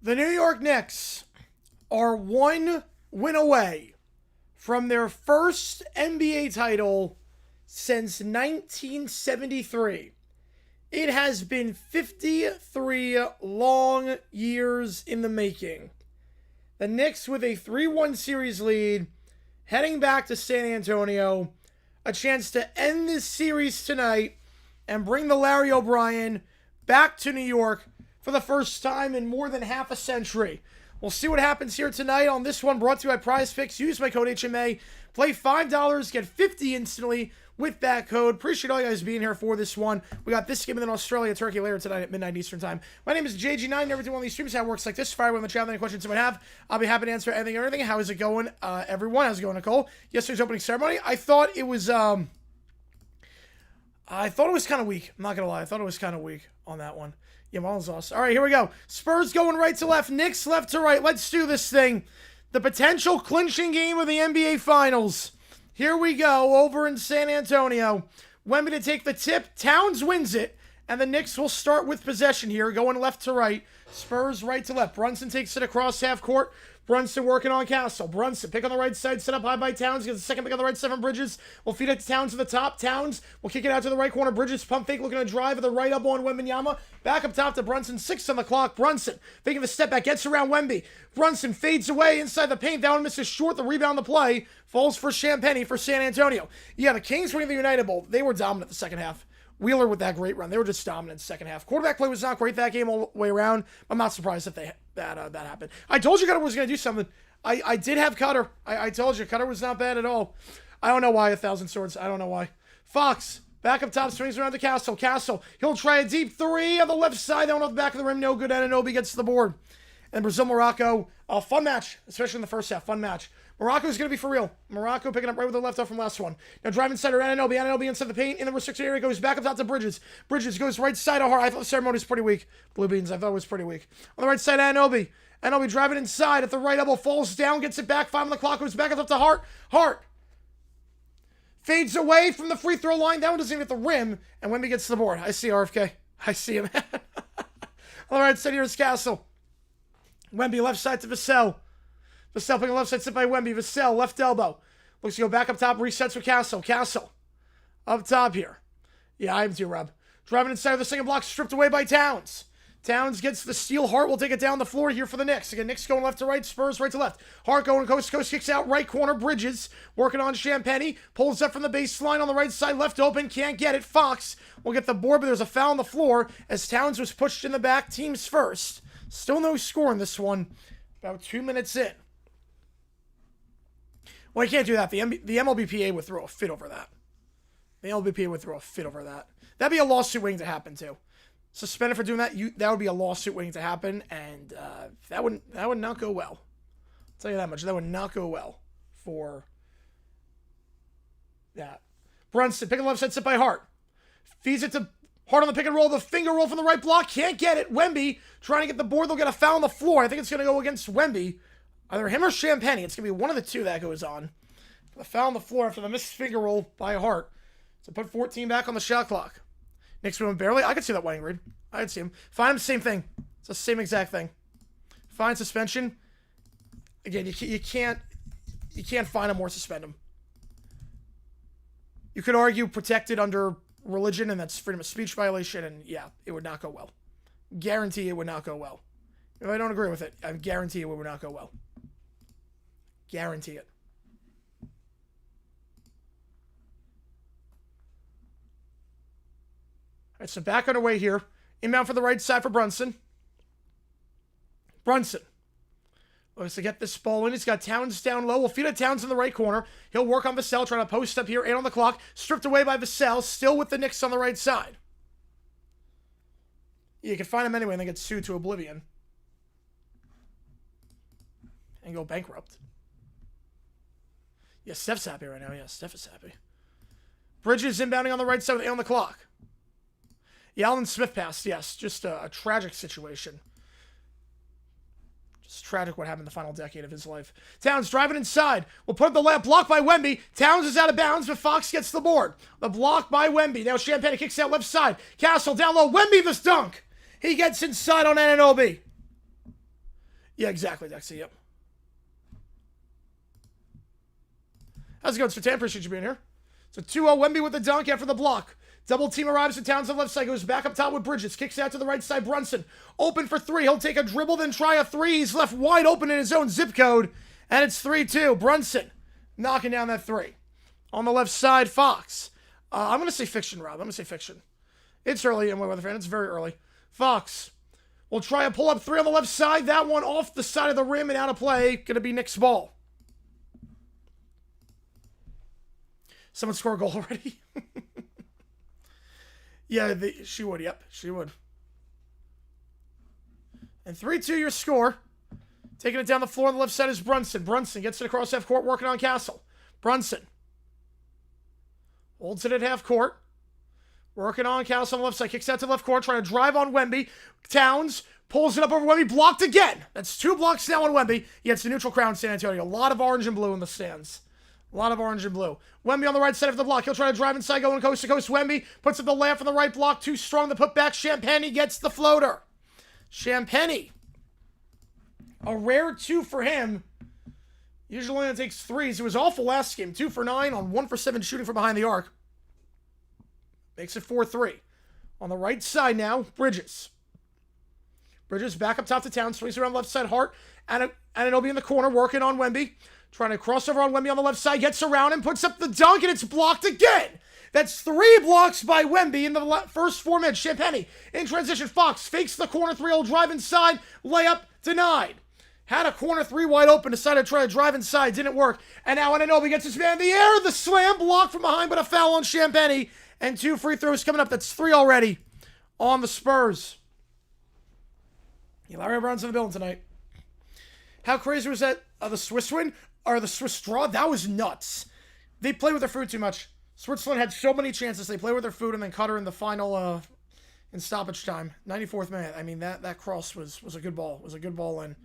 The New York Knicks are one win away from their first NBA title since 1973. It has been 53 long years in the making. The Knicks with a 3-1 series lead, heading back to San Antonio, a chance to end this series tonight and bring the Larry O'Brien back to New York for the first time in more than half a century. We'll see what happens here tonight on this one, brought to you by Prize Picks. Use my code HMA. Play $5, get $50 instantly with that code. Appreciate all you guys being here for this one. We got this game in Australia, Turkey later tonight at midnight Eastern Time. My name is JG9. Never do one of these streams. How it works like this. Fire on the channel. Any questions you might have, I'll be happy to answer anything and everything. How is it going, everyone? How's it going, Nicole? Yesterday's opening ceremony. I thought it was kind of weak. I'm not going to lie. I thought it was kind of weak on that one. Yeah, Mullins lost. All right, here we go. Spurs going right to left. Knicks left to right. Let's do this thing. The potential clinching game of the NBA Finals. Here we go, over in San Antonio. Wemby to take the tip. Towns wins it. And the Knicks will start with possession here, going left to right. Spurs right to left. Brunson takes it across half court. Brunson working on Castle. Brunson, pick on the right side, set up high by Towns. Gets the second pick on the right side from Bridges. Will feed it to Towns to the top. Towns will kick it out to the right corner. Bridges pump fake, looking to drive at the right up on Wembanyama. Back up top to Brunson. 6 on the clock. Brunson taking the step back, gets around Wemby. Brunson fades away inside the paint. That one misses short. The rebound, the play falls for Champagnie for San Antonio. Yeah, the Kings winning the United Bowl. They were dominant the second half. Wheeler with that great run. They were just dominant in the second half. Quarterback play was not great that game all the way around. I'm not surprised that that happened. I told you Cutter was going to do something. I did have Cutter. I told you Cutter was not bad at all. I don't know why 1,000 swords. I don't know why. Fox back up top, swings around to Castle. Castle, he'll try a deep three on the left side. Down off the back of the rim. No good. Anunoby gets to the board. And Brazil-Morocco, a fun match, especially in the first half. Fun match. Morocco's going to be for real. Morocco picking up right with the left off from last one. Now driving center, Anunoby. Anunoby inside the paint. In the restricted area, goes back up top to Bridges. Bridges goes right side of Hart. I thought the ceremony was pretty weak. Blue Beans, I thought it was pretty weak. On the right side, Anunoby. Anunoby driving inside at the right elbow. Falls down, gets it back. 5 on the clock. Goes back up to Hart. Hart Fades away from the free throw line. That one doesn't even hit the rim. And Wemby gets to the board. I see RFK. I see him. All right, side here is Castle. Wemby left side to Vassell. Vassell picking left side, sit by Wemby. Vassell, left elbow. Looks to go back up top, resets for Castle. Castle up top here. Yeah, I am too, Rob. Driving inside of the second block, stripped away by Towns. Towns gets the steal. Hart will take it down the floor here for the Knicks. Again, Knicks going left to right, Spurs right to left. Hart going coast to coast, kicks out right corner. Bridges working on Champagny. Pulls up from the baseline on the right side, left open, can't get it. Fox will get the board, but there's a foul on the floor as Towns was pushed in the back. Teams first. Still no score in this one. About 2 minutes in. Well, you can't do that. The MLBPA would throw a fit over that. The MLBPA would throw a fit over that. That'd be a lawsuit waiting to happen too. Suspended for doing that, that would be a lawsuit waiting to happen, and that would not go well. I'll tell you that much. That would not go well for that. Brunson, pick and left side, sit by Hart. Feeds it to Hart on the pick and roll. The finger roll from the right block. Can't get it. Wemby trying to get the board. They'll get a foul on the floor. I think it's going to go against Wemby. Either him or Champagny. It's going to be one of the two that goes on. The foul on the floor after the missed finger roll by Hart. So put 14 back on the shot clock. Knicks moving barely. I could see that Whiting read. I could see him. Fine him, same thing. It's the same exact thing. Fine suspension. Again, you can't fine him or suspend him. You could argue protected under religion, and that's freedom of speech violation, and yeah, it would not go well. Guarantee it would not go well. If I don't agree with it, I guarantee it would not go well. Guarantee it. All right, so back on our way here. Inbound for the right side for Brunson. Brunson looks to get this ball in. He's got Towns down low. We'll feed it Towns in the right corner. He'll work on Vassell, trying to post up here, 8 on the clock. Stripped away by Vassell, still with the Knicks on the right side. You can find him anyway and then get sued to oblivion. And go bankrupt. Yeah, Steph's happy right now. Yeah, Steph is happy. Bridges inbounding on the right side with 8 on the clock. Yeah, Alan Smith passed, yes. Just a tragic situation. Just tragic what happened in the final decade of his life. Towns driving inside. We'll put the layup blocked by Wemby. Towns is out of bounds, but Fox gets the board. The block by Wemby. Now Champagny kicks out left side. Castle down low. Wemby this dunk. He gets inside on Anunoby. Yeah, exactly, Dexy. Yep. How's it going, Sir Tam? Appreciate you being here. So 2-0 Wemby with the dunk after the block. Double team arrives at Towns on the left side. Goes back up top with Bridges. Kicks out to the right side. Brunson open for 3. He'll take a dribble, then try a 3. He's left wide open in his own zip code. And it's 3-2. Brunson knocking down that 3. On the left side, Fox. I'm going to say fiction, Rob. I'm going to say fiction. It's early, my weather fan. It's very early. Fox will try a pull-up 3 on the left side. That one off the side of the rim and out of play. Going to be Knicks' ball. Someone score a goal already? Yeah, she would. Yep, she would. And 3-2 your score. Taking it down the floor on the left side is Brunson. Brunson gets it across half court, working on Castle. Brunson holds it at half court. Working on Castle on the left side. Kicks out to left court, trying to drive on Wemby. Towns pulls it up over Wemby. Blocked again. That's 2 blocks now on Wemby. He gets the neutral crowd in San Antonio. A lot of orange and blue in the stands. A lot of orange and blue. Wemby on the right side of the block. He'll try to drive inside, going coast to coast. Wemby puts up the layup from the right block. Too strong to put back. Champagny gets the floater. Champagny. A rare 2 for him. Usually only takes 3s. He was awful last game. 2 for 9 on 1 for 7 shooting from behind the arc. Makes it 4-3. On the right side now, Bridges. Bridges back up top to Towns. Swings around left side. Hart. Anunoby in the corner working on Wemby. Trying to cross over on Wemby on the left side. Gets around him. Puts up the dunk, and it's blocked again. That's 3 blocks by Wemby in the first 4 minutes. Champagny in transition. Fox fakes the corner 3. He'll drive inside. Layup denied. Had a corner 3 wide open. Decided to try to drive inside. Didn't work. And now Anunoby gets his man in the air. The slam blocked from behind, but a foul on Champagny. And 2 free throws coming up. That's 3 already on the Spurs. Larry Brown's in the building tonight. How crazy was that? The Swiss win? Or the Swiss draw? That was nuts. They play with their food too much. Switzerland had so many chances. They play with their food and then cut her in the final in stoppage time. 94th minute. I mean, that cross was a good ball. It was a good ball. And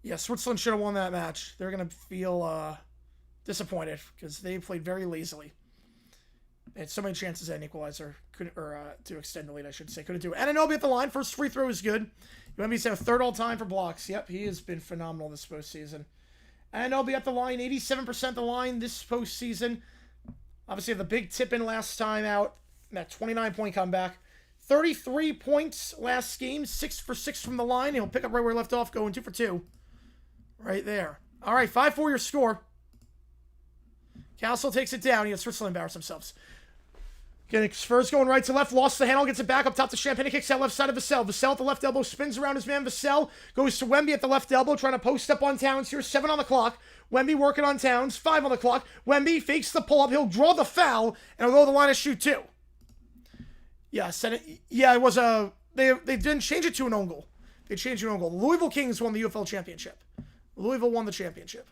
yeah, Switzerland should have won that match. They're going to feel Disappointed because they played very lazily. They had so many chances at an equalizer, to extend the lead, I should say. Couldn't do it. Anunoby at the line. First free throw is good. Wemby's at third all-time for blocks. Yep, he has been phenomenal this postseason. Anunoby at the line, 87% the line this postseason. Obviously, the big tip-in last time out. That 29-point comeback. 33 points last game. 6 for 6 from the line. He'll pick up right where he left off, going 2 for 2. Right there. All right, 5-4 your score. Castle takes it down. He has Switzerland embarrass themselves. Getting Spurs going right to left. Lost the handle. Gets it back up top to Champagne. Kicks out left side of Vassell. Vassell at the left elbow. Spins around his man. Vassell goes to Wemby at the left elbow. Trying to post up on Towns here. 7 on the clock. Wemby working on Towns. 5 on the clock. Wemby fakes the pull-up. He'll draw the foul. And he'll go to the line to shoot 2. Yeah, it was a... They didn't change it to an own goal. They changed it to an own goal. Louisville Kings won the UFL championship. Louisville won the championship.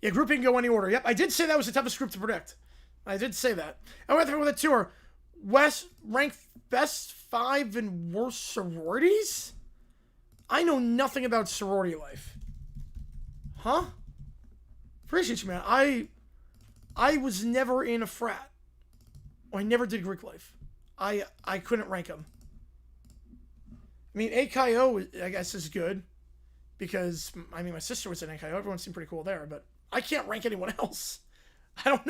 Yeah, grouping can go any order. Yep, I did say that was the toughest group to predict. I did say that. And we're with a tour. West ranked best 5 and worst sororities? I know nothing about sorority life. Huh? Appreciate you, man. I was never in a frat. I never did Greek life. I couldn't rank them. I mean, AKO, I guess, is good. Because, I mean, my sister was in AKO. Everyone seemed pretty cool there. But I can't rank anyone else. I don't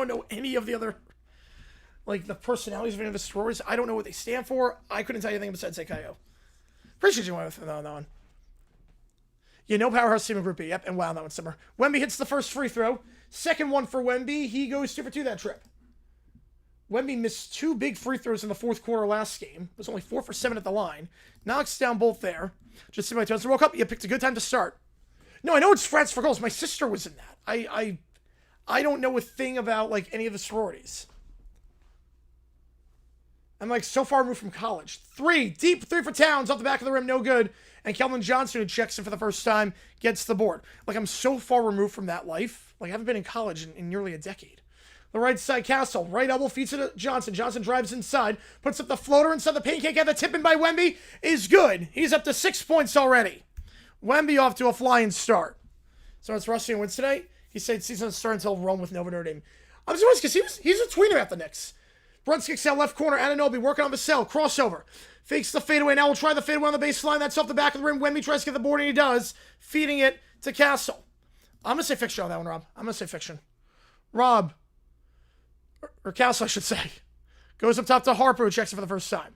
know any of the other, like, the personalities of any of the sororities. I don't know what they stand for. I couldn't tell you anything besides AKO. Appreciate you on that one. Yeah, no powerhouse team in Group B. Yep, and wow, that one's similar. Wemby hits the first free throw. Second one for Wemby. He goes 2 for 2 that trip. Wemby missed 2 big free throws in the fourth quarter last game. Was only 4 for 7 at the line. Knocks down both there. Just see my toes. Woke up. You picked a good time to start. No, I know it's frats for girls. My sister was in that. I don't know a thing about, like, any of the sororities. I'm, like, so far removed from college. 3 deep, 3 for Towns, off the back of the rim, no good. And Kelvin Johnson, who checks in for the first time, gets the board. Like, I'm so far removed from that life. Like, I haven't been in college in nearly a decade. The right side, Castle. Right elbow feeds it to Johnson. Johnson drives inside. Puts up the floater inside the paint. Can't get the tip in by Wemby. Is good. He's up to 6 points already. Wemby off to a flying start. So it's Rusty and wins tonight. He said season start until Rome with Nova Notre Dame. I'm surprised because he's a tweeter at the Knicks. Brunson kicks out left corner. Anunoby working on Vassell. Crossover. Fakes the fadeaway. Now we'll try the fadeaway on the baseline. That's off the back of the rim. Wemby tries to get the board, and he does. Feeding it to Castle. I'm going to say fiction on that one, Rob. I'm going to say fiction. Rob. Or Castle, I should say. Goes up top to Harper, who checks it for the first time.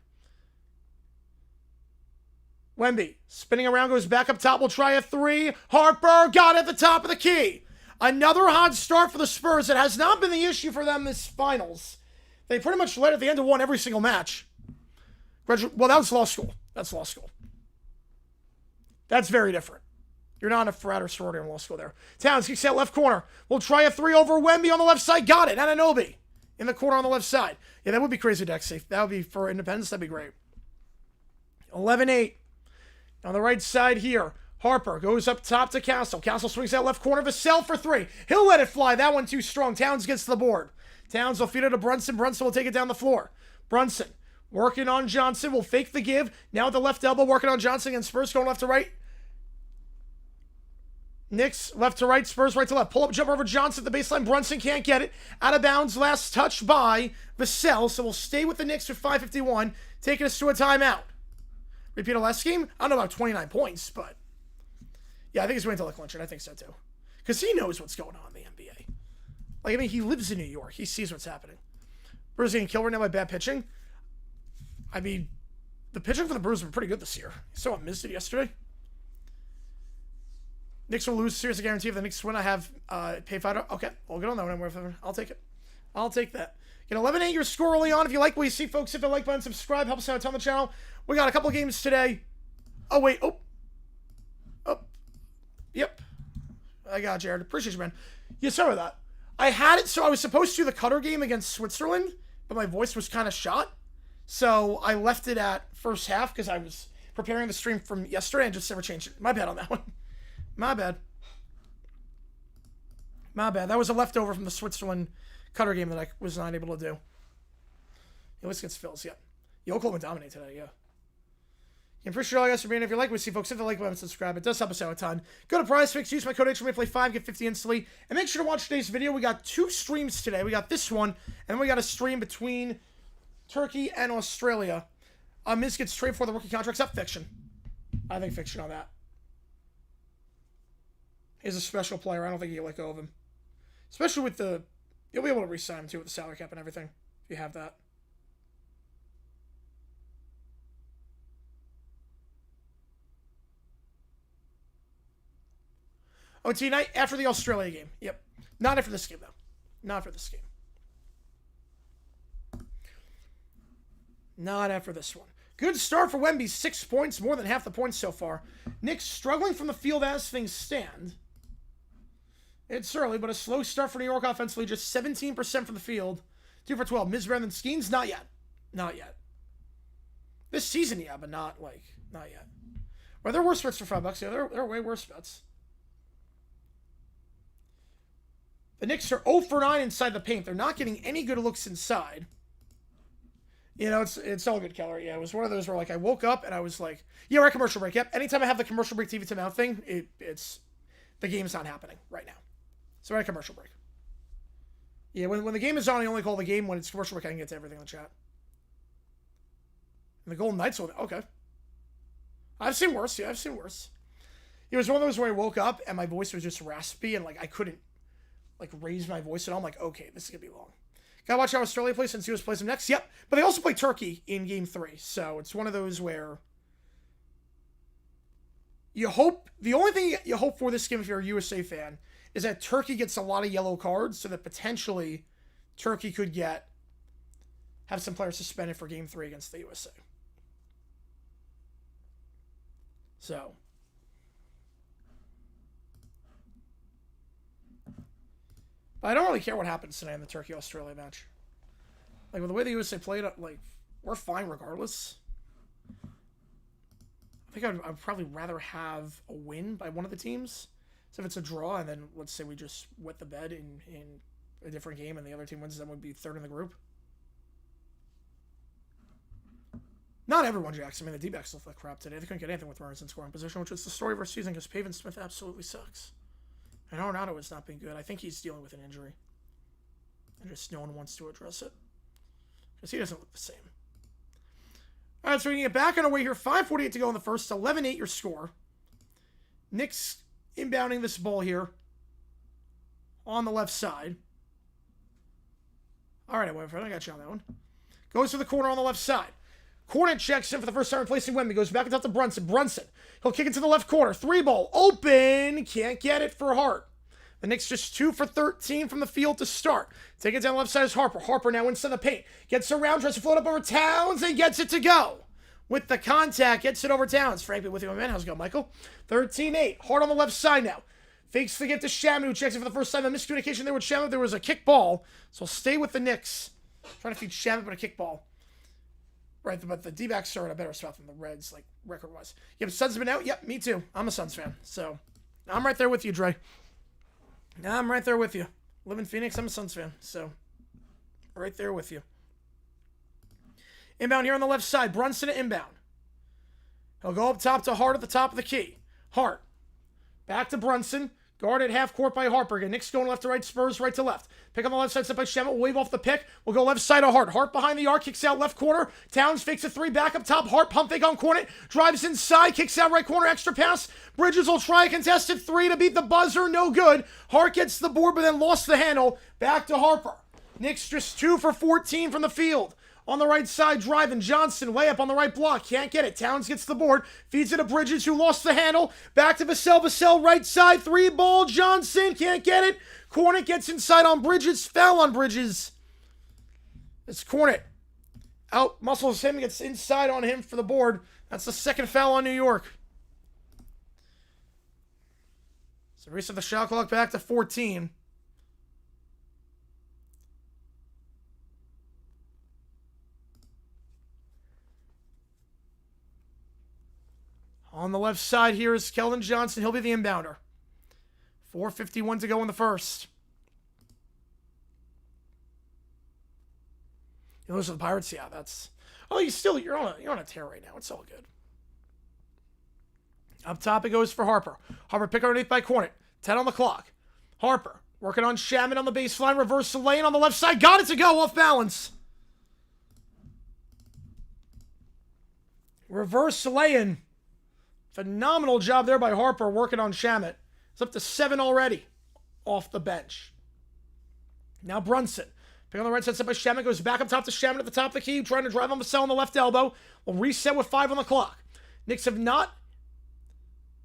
Wemby. Spinning around, goes back up top. We'll try a 3. Harper got it at the top of the key. Another hot start for the Spurs. It has not been the issue for them this finals. They pretty much led at the end of one every single match. Well, that was law school. That's law school. That's very different. You're not in a frat or sorority in law school there. Towns kicks out left corner. We'll try a 3 over Wemby on the left side. Got it. Anunoby in the corner on the left side. Yeah, that would be crazy, Dexy. That would be for Independence. That'd be great. 11-8. On the right side here. Harper goes up top to Castle. Castle swings out left corner. Vassell for 3. He'll let it fly. That one too strong. Towns gets the board. Towns will feed it to Brunson. Brunson will take it down the floor. Brunson working on Johnson. Will fake the give. Now at the left elbow working on Johnson. And Spurs going left to right. Knicks left to right. Spurs right to left. Pull up jumper over Johnson at the baseline. Brunson can't get it. Out of bounds. Last touch by Vassell. So we'll stay with the Knicks for 5:51. Taking us to a timeout. Repeat of last game. I don't know about 29 points, but yeah, I think he's waiting until the clinch, and I think so too. Because he knows what's going on in the NBA. Like, I mean, he lives in New York. He sees what's happening. Brewers getting killed right now by bad pitching. I mean, the pitching for the Brewers has been pretty good this year. You saw what Miz did yesterday. Knicks will lose. Seriously guarantee if the Knicks win, I have pay $5. Okay, we'll get on that one. I'll take it. I'll take that. Get 11-8 your score early on. If you like what you see, folks, hit the like button, subscribe, help us out a ton on the channel. We got a couple games today. Oh, wait. Oh. Yep. I got Jared. Appreciate you, man. Yeah, sorry about that. I had it, so I was supposed to do the Cutter game against Switzerland, but my voice was kind of shot. So I left it at first half because I was preparing the stream from yesterday and just never changed it. My bad on that one. My bad. That was a leftover from the Switzerland Cutter game that I was not able to do. It was against Phils, yeah. Oklahoma dominate today, yeah. I appreciate all you guys for being here. If you like what we see, folks, hit the like button and subscribe. It does help us out a ton. Go to PrizePicks, use my code HMAPLAY5, get 50 instantly. And make sure to watch today's video. We got 2 streams today. We got this one, and we got a stream between Turkey and Australia. Miz gets trade for the rookie contracts up. Fiction. I think fiction on that. He's a special player. I don't think you can let go of him. Especially with the... You'll be able to re-sign him, too, with the salary cap and everything. If you have that. OT night after the Australia game. Yep. Not after this game, though. Not after this game. Not after this one. Good start for Wemby. 6 points, more than half the points so far. Knicks struggling from the field as things stand. It's early, but a slow start for New York offensively. Just 17% from the field. 2 for 12. Miz better than Skeens? Not yet. Not yet. This season, yeah, but not yet. Well, there are worse bets for $5. Yeah, there are way worse bets. The Knicks are 0 for 9 inside the paint. They're not getting any good looks inside. You know, it's all good, Keller. Yeah, it was one of those where, like, I woke up and I was like, yeah, we're at commercial break. Yep. Anytime I have the commercial break TV timeout thing, it's the game's not happening right now. So we're at commercial break. Yeah, when the game is on, I only call the game. When it's commercial break, I can get to everything in the chat. And the Golden Knights, okay. I've seen worse. Yeah, I've seen worse. It was one of those where I woke up and my voice was just raspy and, like, I couldn't, like, raise my voice at all. I'm like, okay, this is going to be long. Gotta watch how Australia plays since US plays them next. Yep. But they also play Turkey in Game 3. So it's one of those where you hope... The only thing you hope for this game if you're a USA fan is that Turkey gets a lot of yellow cards so that potentially Turkey could have some players suspended for Game 3 against the USA. So... I don't really care what happens tonight in the Turkey-Australia match. Like, with the way the USA played, like, we're fine regardless. I think I'd probably rather have a win by one of the teams. So if it's a draw, and then let's say we just wet the bed in a different game and the other team wins, then we'd be third in the group. Not everyone, Jackson. I mean, the D-backs look like crap today. They couldn't get anything with runners in scoring position, which is the story of our season because Pavin Smith absolutely sucks. And Arenado has not been good. I think he's dealing with an injury. And just no one wants to address it. Because he doesn't look the same. All right, so we can get back on our way here. 5:48 to go in the first. 11-8 your score. Knicks inbounding this ball here. On the left side. All right, I got you on that one. Goes to the corner on the left side. Cornet checks in for the first time replacing Wemby. Goes back up to Brunson. He'll kick it to the left corner. 3-ball. Open. Can't get it for Hart. The Knicks just 2 for 13 from the field to start. Take it down the left side is Harper. Harper now inside the paint. Gets around, tries to float up over Towns, and gets it to go. With the contact, gets it over Towns. Frankly, with you, my man. How's it going, Michael? 13-8. Hart on the left side now. Fakes to get to Shaman, who checks it for the first time. The miscommunication there with Shaman. There was a kick ball. So stay with the Knicks. Trying to feed Shaman, but a kick ball. Right, but the D-backs are in a better spot than the Reds, like, record-wise. Yep, Suns been out? Yep, me too. I'm a Suns fan. So, I'm right there with you, Dre. I'm right there with you. Live in Phoenix, I'm a Suns fan. So, right there with you. Inbound here on the left side. Brunson at inbound. He'll go up top to Hart at the top of the key. Hart. Back to Brunson. Guarded half court by Harper. Again, Knicks going left to right, Spurs right to left. Pick on the left side, set by Shemet. We'll wave off the pick. We'll go left side of Hart. Hart behind the arc, kicks out left corner. Towns fakes a 3, back up top. Hart pump fake on Cornet. Drives inside, kicks out right corner, extra pass. Bridges will try a contested 3 to beat the buzzer. No good. Hart gets the board, but then lost the handle. Back to Harper. Knicks just 2 for 14 from the field. On the right side, driving. Johnson way up on the right block. Can't get it. Towns gets the board. Feeds it to Bridges, who lost the handle. Back to Vassell. Vassell right side. 3-ball. Johnson can't get it. Cornet gets inside on Bridges. Foul on Bridges. It's Cornet. Out muscles him. Gets inside on him for the board. That's the second foul on New York. So reset the shot clock back to 14. On the left side here is Keldon Johnson. He'll be the inbounder. 4:51 to go in the first. You lose to the Pirates? Yeah, that's... Oh, you're on a tear right now. It's all good. Up top it goes for Harper. Harper pick underneath by Cornet. 10 on the clock. Harper working on Shaman on the baseline. Reverse lane on the left side. Got it to go off balance. Reverse lane. Phenomenal job there by Harper working on Shaman. It's up to 7 already off the bench. Now Brunson. Pick on the right side, set by Shaman. Goes back up top to Shaman at the top of the key. Trying to drive on Vassell on the left elbow. We'll reset with 5 on the clock. Knicks have not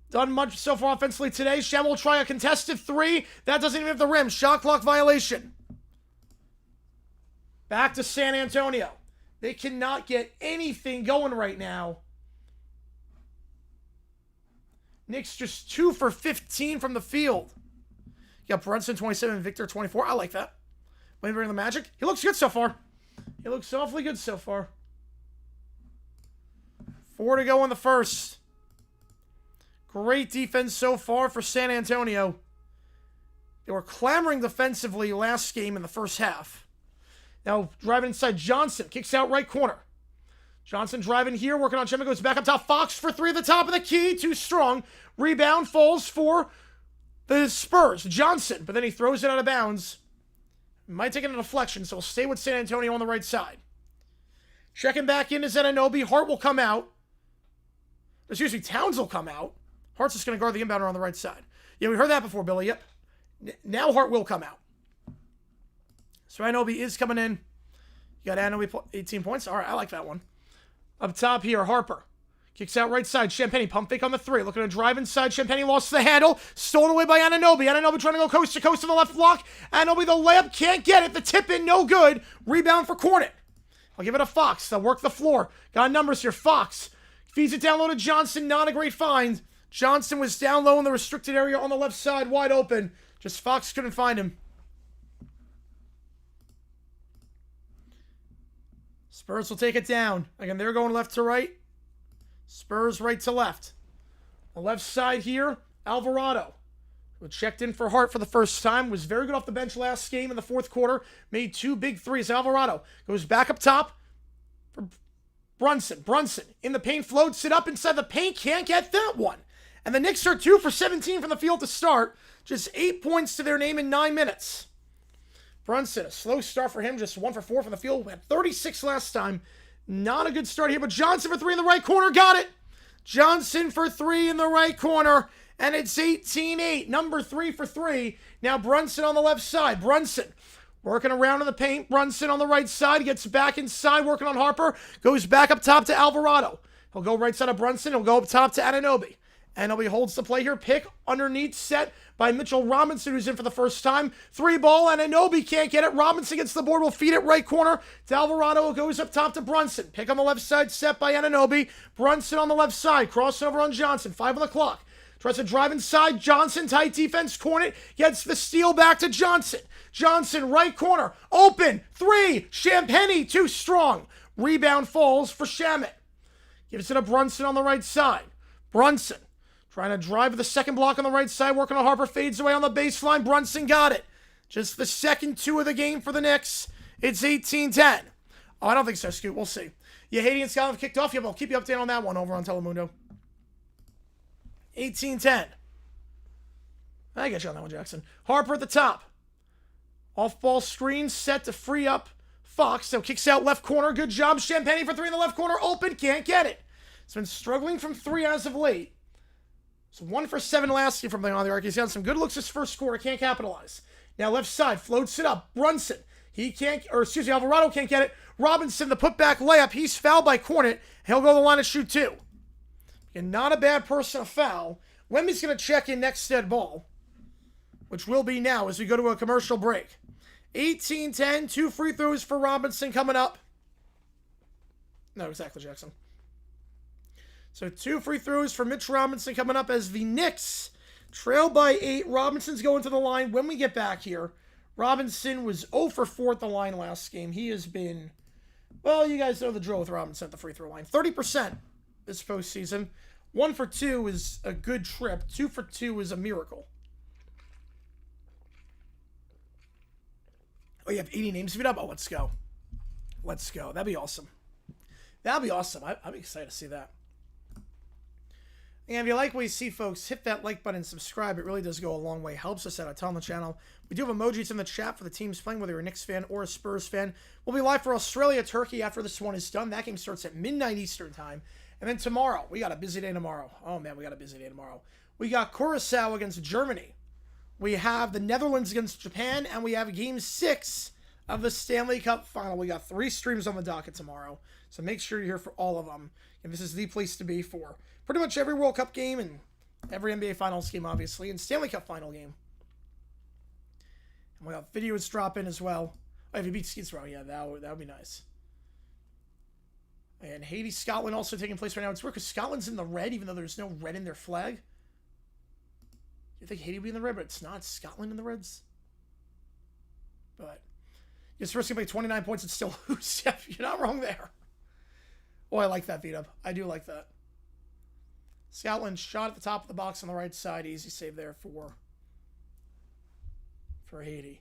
done much so far offensively today. Shaman will try a contested 3. That doesn't even have the rim. Shot clock violation. Back to San Antonio. They cannot get anything going right now. Knicks just 2 for 15 from the field. You got Brunson 27, Victor 24. I like that. Wait, bring the Magic. He looks good so far. He looks awfully good so far. 4 to go in the first. Great defense so far for San Antonio. They were clamoring defensively last game in the first half. Now driving inside Johnson. Kicks out right corner. Johnson driving here. Working on Chema. Goes back up top. Fox for 3 at the top of the key. Too strong. Rebound falls for the Spurs. Johnson. But then he throws it out of bounds. Might take it a deflection, so we'll stay with San Antonio on the right side. Checking back in is Anunoby. Hart will come out. Excuse me, Towns will come out. Hart's just going to guard the inbounder on the right side. Yeah, we heard that before, Billy. Yep. Now Hart will come out. So Anunoby is coming in. You got Anunoby 18 points. All right, I like that one. Up top here, Harper. Kicks out right side. Champagny pump fake on the 3. Looking to drive inside. Champagny lost the handle. Stolen away by Anunoby. Anunoby trying to go coast to coast on the left block. Anunoby the layup. Can't get it. The tip in. No good. Rebound for Cornet. I'll give it to Fox. They'll work the floor. Got numbers here. Fox feeds it down low to Johnson. Not a great find. Johnson was down low in the restricted area on the left side. Wide open. Just Fox couldn't find him. Spurs will take it down. Again, they're going left to right. Spurs right to left. The left side here, Alvarado, who checked in for Hart for the first time, was very good off the bench last game in the fourth quarter, made 2 big threes. Alvarado goes back up top for Brunson. Brunson in the paint, floats it up inside the paint, can't get that one. And the Knicks are 2 for 17 from the field to start, just 8 points to their name in 9 minutes. Brunson, a slow start for him, just 1 for 4 from the field, had 36 last time. Not a good start here, but Johnson for 3 in the right corner. Got it. Johnson for 3 in the right corner. And it's 18-8. Number 3 for 3. Now Brunson on the left side. Brunson working around in the paint. Brunson on the right side. Gets back inside, working on Harper. Goes back up top to Alvarado. He'll go right side of Brunson. He'll go up top to Anunoby. Anunoby holds the play here. Pick underneath set by Mitchell Robinson, who's in for the first time. 3 ball, and Anunoby can't get it. Robinson gets the board, will feed it right corner to Alvarado. It goes up top to Brunson. Pick on the left side, set by Anunoby. Brunson on the left side, crossing over on Johnson. 5 on the clock. Tries to drive inside. Johnson, tight defense. Cornet gets the steal back to Johnson. Johnson, right corner. Open. 3. Champagny, too strong. Rebound falls for Shaman. Gives it to Brunson on the right side. Brunson trying to drive the second block on the right side, working on Harper, fades away on the baseline. Brunson got it. Just the second 2 of the game for the Knicks. It's 18-10. Oh, I don't think so, Scoot. We'll see. Yeah, Haiti and Scotland have kicked off. Yeah, but I'll keep you updated on that one over on Telemundo. 18-10. I got you on that one, Jackson. Harper at the top. Off-ball screen set to free up Fox. So kicks out left corner. Good job. Champagny for 3 in the left corner. Open. Can't get it. It's been struggling from 3 as of late. So 1 for 7 last year from the on the arc. He's got some good looks this first quarter. Can't capitalize. Now left side. Floats it up. Brunson. Alvarado can't get it. Robinson, the putback layup. He's fouled by Cornet. He'll go to the line to shoot 2. And not a bad person to foul. Wemby's going to check in next dead ball, which will be now as we go to a commercial break. 18-10. 2 free throws for Robinson coming up. No, exactly, Jackson. So 2 free throws for Mitch Robinson coming up as the Knicks trail by 8. Robinson's going to the line when we get back here. Robinson was 0 for 4 at the line last game. He has been, well, you guys know the drill with Robinson at the free throw line. 30% this postseason. 1 for 2 is a good trip. 2 for 2 is a miracle. Oh, you have 80 names to feed up? Oh, let's go. Let's go. That'd be awesome. That'd be awesome. I'd be excited to see that. And if you like what you see, folks, hit that like button and subscribe. It really does go a long way. Helps us out a ton on the channel. We do have emojis in the chat for the teams playing, whether you're a Knicks fan or a Spurs fan. We'll be live for Australia, Turkey after this one is done. That game starts at midnight Eastern time. And then tomorrow, we got a busy day tomorrow. Oh, man, we got a busy day tomorrow. We got Curacao against Germany. We have the Netherlands against Japan. And we have Game 6 of the Stanley Cup Final. We got 3 streams on the docket tomorrow. So make sure you're here for all of them. And this is the place to be for pretty much every World Cup game and every NBA Finals game, obviously, and Stanley Cup Final game. And we got videos drop in as well. Oh, if you beat Skeetsrow, yeah, that would be nice. And Haiti, Scotland also taking place right now. It's weird because Scotland's in the red, even though there's no red in their flag. You think Haiti would be in the red, but it's not. Scotland in the reds. But you're supposed to make 29 points and still lose. Yeah, you're not wrong there. Oh, I like that, V-Dub. I do like that. Scotland shot at the top of the box on the right side. Easy save there for Haiti.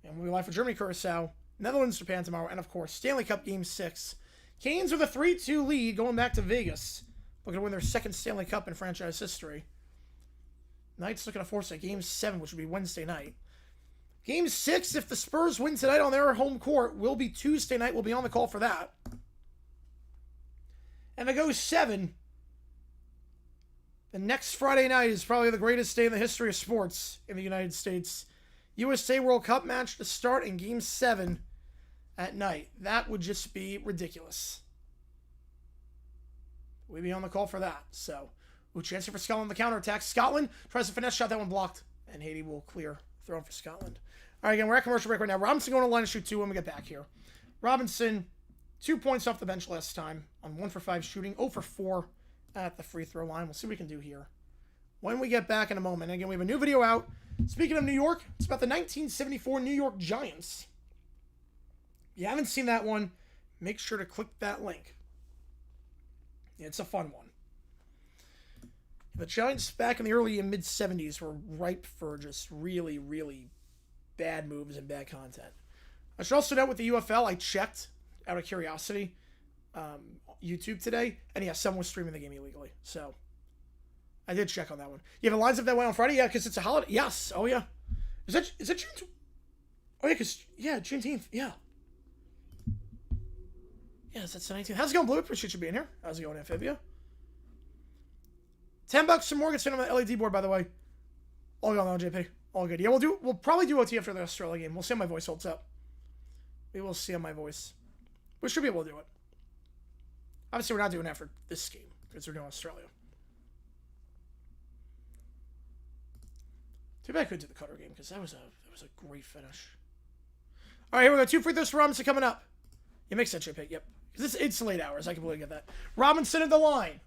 And we'll be live for Germany, Curacao, Netherlands, Japan tomorrow, and, of course, Stanley Cup Game 6. Canes with a 3-2 lead going back to Vegas. Looking to win their second Stanley Cup in franchise history. Knights looking to force a Game 7, which would be Wednesday night. Game 6, if the Spurs win tonight on their home court, will be Tuesday night. We'll be on the call for that. And to go 7... the next Friday night is probably the greatest day in the history of sports in the United States. USA World Cup match to start in Game 7 at night. That would just be ridiculous. We'd be on the call for that. So, chance for Scotland on the counterattack. Scotland tries to finesse shot, that one blocked. And Haiti will clear. Throw in for Scotland. All right, again, we're at commercial break right now. Robinson going to line and shoot 2 when we get back here. Robinson, 2 points off the bench last time on 1 for 5 shooting. 0 for 4. At the free throw line. We'll see what we can do here when we get back in a moment. And again, we have a new video out. Speaking of New York, it's about the 1974 New York Giants. If you haven't seen that one, make sure to click that link. It's a fun one. The Giants back in the early and mid-70s were ripe for just really, really bad moves and bad content. I should also note with the UFL, I checked out of curiosity YouTube today, and yeah, someone was streaming the game illegally. So I did check on that one. You have a lines up that way on Friday? Yeah, because it's a holiday. Yes. Oh yeah. Is that June? Oh yeah, because Juneteenth. Yeah. Yes, that's the 19th. How's it going, Blue? Appreciate you being here. How's it going, Amphibia? $10 some more gets in on the LED board, by the way. All good on JP. All good. Yeah, we'll probably do OT after the Australia game. We'll see how my voice holds up. We will see how my voice. We should be able to do it. Obviously, we're not doing that for this game because we're doing Australia. Too bad I couldn't do the Cutter game because that was a great finish. All right, here we go. 2 free throws for Robinson coming up. You make sense, JP. Yep. Because it's late hours. I completely get that. Robinson at the line.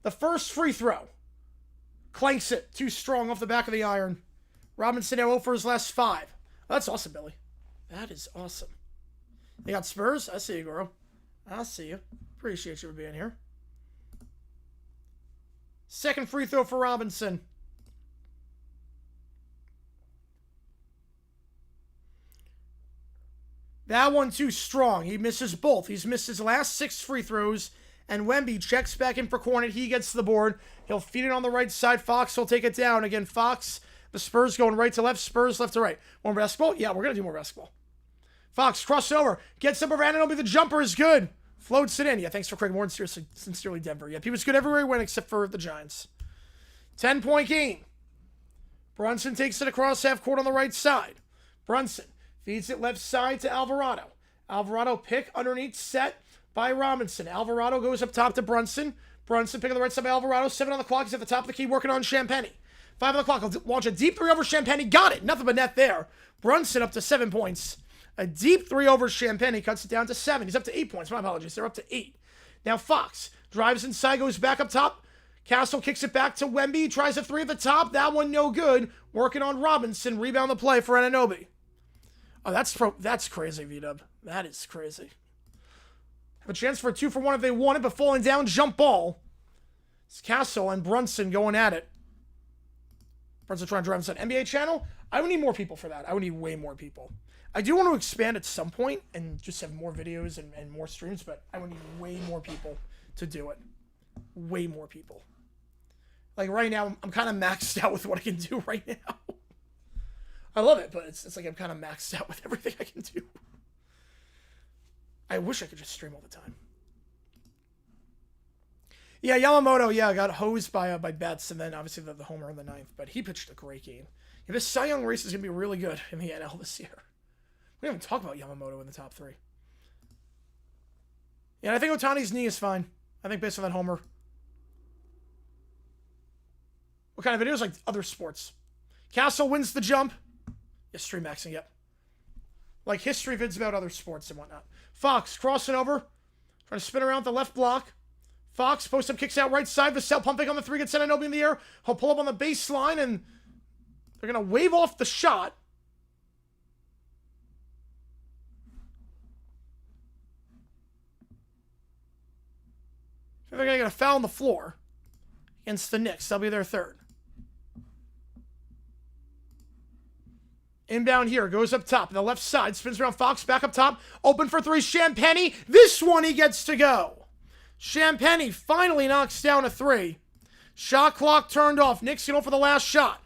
The first free throw. Clanks it. Too strong off the back of the iron. Robinson now 0 for his last 5. Oh, that's awesome, Billy. That is awesome. They got Spurs. I see you, Goro. I see you. Appreciate you for being here. Second free throw for Robinson. That one too strong. He misses both. He's missed his last 6 free throws. And Wemby checks back in for Cornet. He gets the board. He'll feed it on the right side. Fox will take it down. Again, Fox, the Spurs going right to left. Spurs left to right. More basketball? Yeah, we're going to do more basketball. Fox, crossover. Gets up around Anunoby. The jumper is good. Floats it in. Yeah, thanks for Craig Warren. Sincerely, Denver. Yeah, he was good everywhere he went except for the Giants. 10-point game. Brunson takes it across half court on the right side. Brunson feeds it left side to Alvarado. Alvarado pick underneath set by Robinson. Alvarado goes up top to Brunson. Brunson pick on the right side by Alvarado. 7 on the clock. He's at the top of the key working on Champagny. 5 on the clock. He'll launch a deep 3 over Champagny. Got it. Nothing but net there. Brunson up to 7 points. A deep 3 over Champagny cuts it down to 7. He's up to 8 points. My apologies. They're up to 8. Now Fox drives inside, goes back up top. Castle kicks it back to Wemby. Tries a 3 at the top. That one no good. Working on Robinson. Rebound the play for Anunoby. Oh, that's crazy, V-Dub. That is crazy. Have a chance for a 2 for 1 if they want it, but falling down, jump ball. It's Castle and Brunson going at it. Brunson trying to drive inside NBA channel. I would need more people for that. I would need way more people. I do want to expand at some point and just have more videos and more streams, but I would need way more people to do it. Way more people. Like, right now, I'm kind of maxed out with what I can do right now. I love it, but it's like I'm kind of maxed out with everything I can do. I wish I could just stream all the time. Yeah, Yamamoto, yeah, got hosed by Betts, and then obviously the homer in the ninth, but he pitched a great game. Yeah, this Cy Young race is going to be really good in the NL this year. We didn't even talk about Yamamoto in the top 3. Yeah, I think Ohtani's knee is fine. I think based on that homer. What kind of videos? Like other sports. Castle wins the jump. Yeah, stream maxing, yep. Like history vids about other sports and whatnot. Fox crossing over. Trying to spin around the left block. Fox, post-up kicks out right side. Vassell pumping on the 3, gets Anunoby in the air. He'll pull up on the baseline, and they're going to wave off the shot. They're going to get a foul on the floor against the Knicks. That'll be their 3rd. Inbound here, goes up top, the left side, spins around Fox, back up top, open for 3, Champagnie. This one he gets to go. Champagnie finally knocks down a 3. Shot clock turned off. Knicks can hold for the last shot.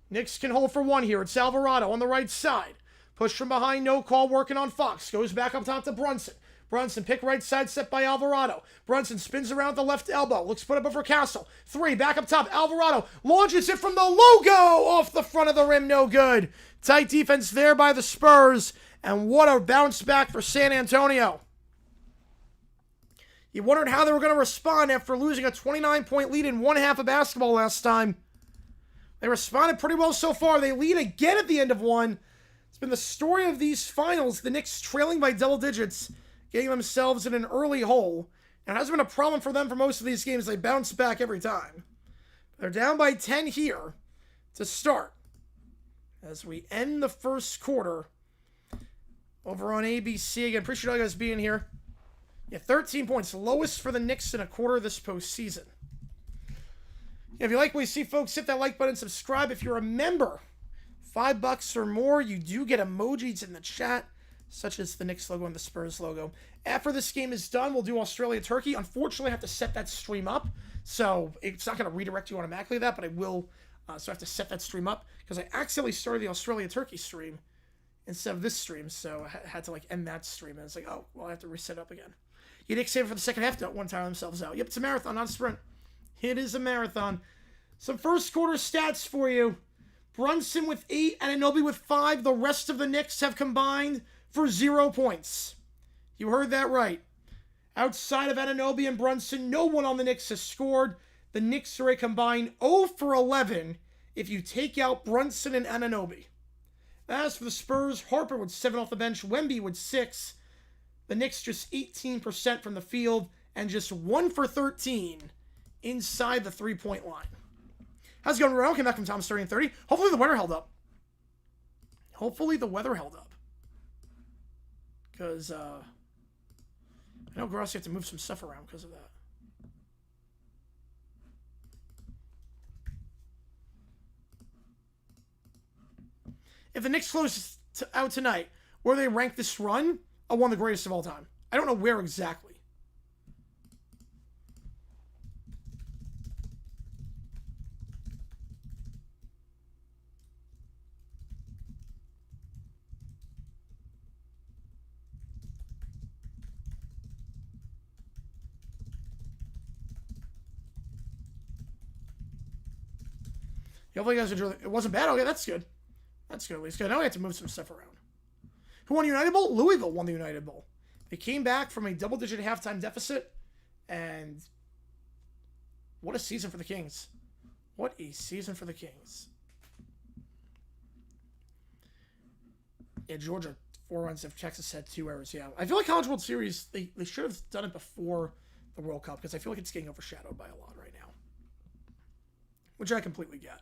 Knicks can hold for 1 here. It's Alvarado on the right side. Push from behind, no call, working on Fox. Goes back up top to Brunson. Brunson, pick right side, set by Alvarado. Brunson spins around the left elbow. Looks put up over Castle. 3, back up top. Alvarado launches it from the logo off the front of the rim. No good. Tight defense there by the Spurs. And what a bounce back for San Antonio. You wondered how they were going to respond after losing a 29-point lead in one half of basketball last time. They responded pretty well so far. They lead again at the end of one. It's been the story of these finals. The Knicks trailing by double digits, getting themselves in an early hole. And it hasn't been a problem for them for most of these games. They bounce back every time. They're down by 10 here to start. As we end the first quarter over on ABC. Again, appreciate all you guys being here. Yeah, 13 points. Lowest for the Knicks in a quarter this postseason. Yeah, if you like what you see, folks, hit that like button, subscribe. If you're a member, $5 or more, you do get emojis in the chat, such as the Knicks logo and the Spurs logo. After this game is done, we'll do Australia-Turkey. Unfortunately, I have to set that stream up, so it's not going to redirect you automatically to that, but I will. So I have to set that stream up, because I accidentally started the Australia-Turkey stream instead of this stream, so I had to end that stream, and it's like, oh, well, I have to reset it up again. You Knicks save for the second half, don't want to tire themselves out. Yep, it's a marathon, not a sprint. It is a marathon. Some first quarter stats for you. Brunson with 8, Anunoby with 5. The rest of the Knicks have combined for 0 points. You heard that right. Outside of Anunoby and Brunson, no one on the Knicks has scored. The Knicks are a combined 0 for 11 if you take out Brunson and Anunoby. As for the Spurs, Harper with 7 off the bench, Wemby with 6. The Knicks just 18% from the field and just 1 for 13 inside the 3-point line. How's it going, Ronald? Came back from Tom's 30 and 30. Hopefully the weather held up. Because, I know Gross, you have to move some stuff around because of that. If the Knicks close out tonight, where they rank this run, one of the greatest of all time. I don't know where exactly. Hopefully you guys enjoy it. It wasn't bad. Okay, that's good. That's good at least. Good. Now we have to move some stuff around. Who won the United Bowl? Louisville won the United Bowl. They came back from a double-digit halftime deficit, and what a season for the Kings. What a season for the Kings. Yeah, Georgia, 4 runs if Texas had 2 errors. Yeah, I feel like College World Series, they should have done it before the World Cup, because I feel like it's getting overshadowed by a lot right now, which I completely get.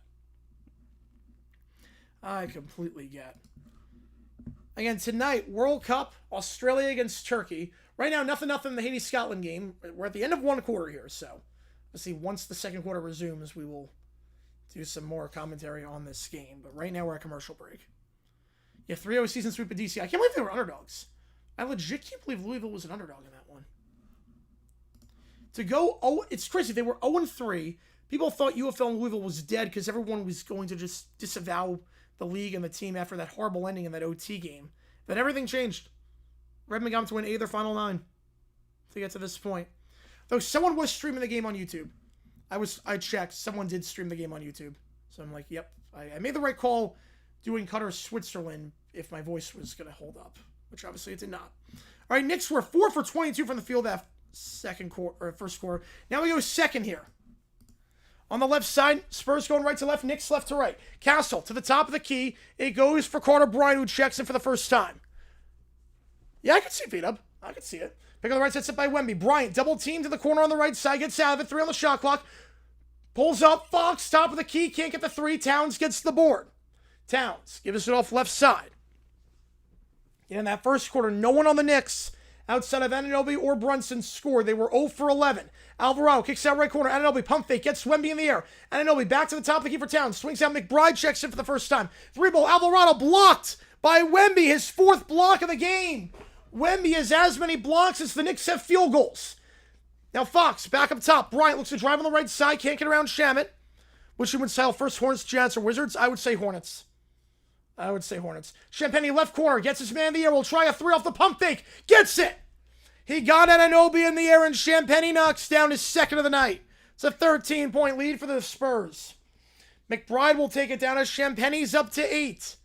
Again, tonight, World Cup, Australia against Turkey. Right now, 0-0 in the Haiti-Scotland game. We're at the end of one quarter here, so let's see. Once the second quarter resumes, we will do some more commentary on this game. But right now, we're at commercial break. Yeah, 3-0 season sweep of DC. I can't believe they were underdogs. I legit can't believe Louisville was an underdog in that one. To go, oh, it's crazy. They were 0-3. People thought UFL in Louisville was dead because everyone was going to just disavow the league and the team after that horrible ending in that OT game. Then everything changed. Redmond got to win 8 of their final 9 to get to this point. Though someone was streaming the game on YouTube. I checked. Someone did stream the game on YouTube. So I'm like, yep. I made the right call doing Qatar Switzerland if my voice was going to hold up. Which obviously it did not. All right, Knicks were 4 for 22 from the field that first quarter. Now we go second here. On the left side, Spurs going right to left, Knicks left to right. Castle to the top of the key. It goes for Carter Bryant, who checks in for the first time. Yeah, I can see feet up. I can see it. Pick on the right side, set by Wemby. Bryant, double team to the corner on the right side, gets out of it. 3 on the shot clock. Pulls up, Fox, top of the key, can't get the 3. Towns gets the board. Towns gives it off left side. In that first quarter, no one on the Knicks outside of Anunoby or Brunson scored. They were 0 for 11. Alvarado kicks out right corner. Anunoby pump fake, gets Wemby in the air. Anunoby back to the top of the key for Towns. Swings out. McBride checks in for the first time. 3-ball. Alvarado blocked by Wemby. His 4th block of the game. Wemby has as many blocks as the Knicks have field goals. Now Fox back up top. Bryant looks to drive on the right side. Can't get around Shamet. Which you would style first, Hornets, Jazz, or Wizards? I would say Hornets. Champagne left corner. Gets his man in the air. Will try a 3 off the pump fake. Gets it. He got Anunoby in the air, and Champagne knocks down his 2nd of the night. It's a 13-point lead for the Spurs. McBride will take it down as Champagne's up to 8.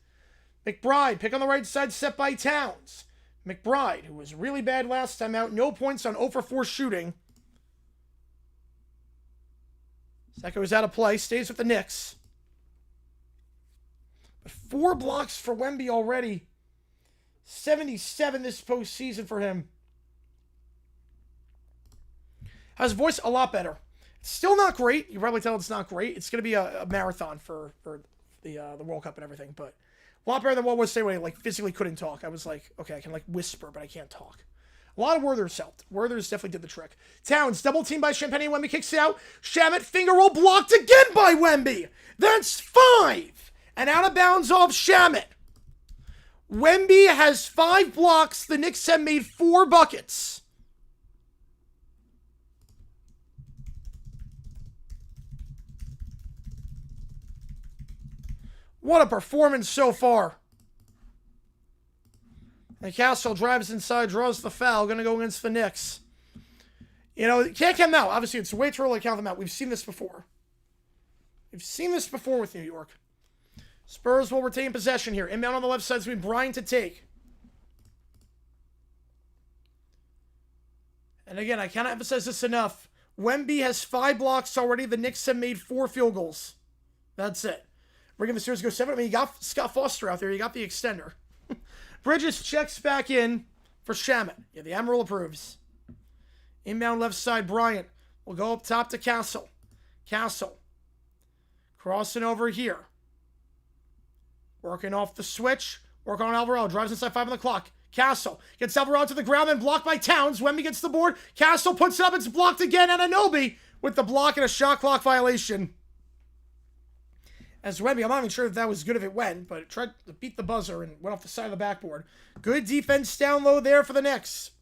McBride, pick on the right side, set by Towns. McBride, who was really bad last time out, no points on 0 for 4 shooting. Second was out of play, stays with the Knicks. But 4 blocks for Wemby already. 77 this postseason for him. His voice a lot better. It's still not great. You can probably tell it's not great. It's going to be a marathon for the World Cup and everything, but a lot better than what was say when I physically couldn't talk. I was like, okay, I can whisper, but I can't talk. A lot of Werther's helped. Werther's definitely did the trick. Towns, double team by Champagne. Wemby kicks it out. Shamet, finger roll blocked again by Wemby. That's 5. And out of bounds off Shamet. Wemby has 5 blocks. The Knicks have made 4 buckets. What a performance so far. And Castle drives inside, draws the foul. Going to go against the Knicks. You know, can't count them out. Obviously, it's way too early to count them out. We've seen this before. We've seen this before with New York. Spurs will retain possession here. Inbound on the left side is going to be Bryant to take. And again, I cannot emphasize this enough. Wemby has 5 blocks already. The Knicks have made 4 field goals. That's it. Bringing the series go 7. I mean, you got Scott Foster out there. You got the extender. Bridges checks back in for Shamet. Yeah, the Admiral approves. Inbound left side, Bryant will go up top to Castle. Castle crossing over here. Working off the switch. Work on Alvarado. Drives inside 5 on the clock. Castle gets Alvarado to the ground and blocked by Towns. Wemby gets the board. Castle puts it up. It's blocked again. Anunoby with the block and a shot clock violation. As Wemby, I'm not even sure if that was good if it went, but it tried to beat the buzzer and went off the side of the backboard. Good defense down low there for the Knicks.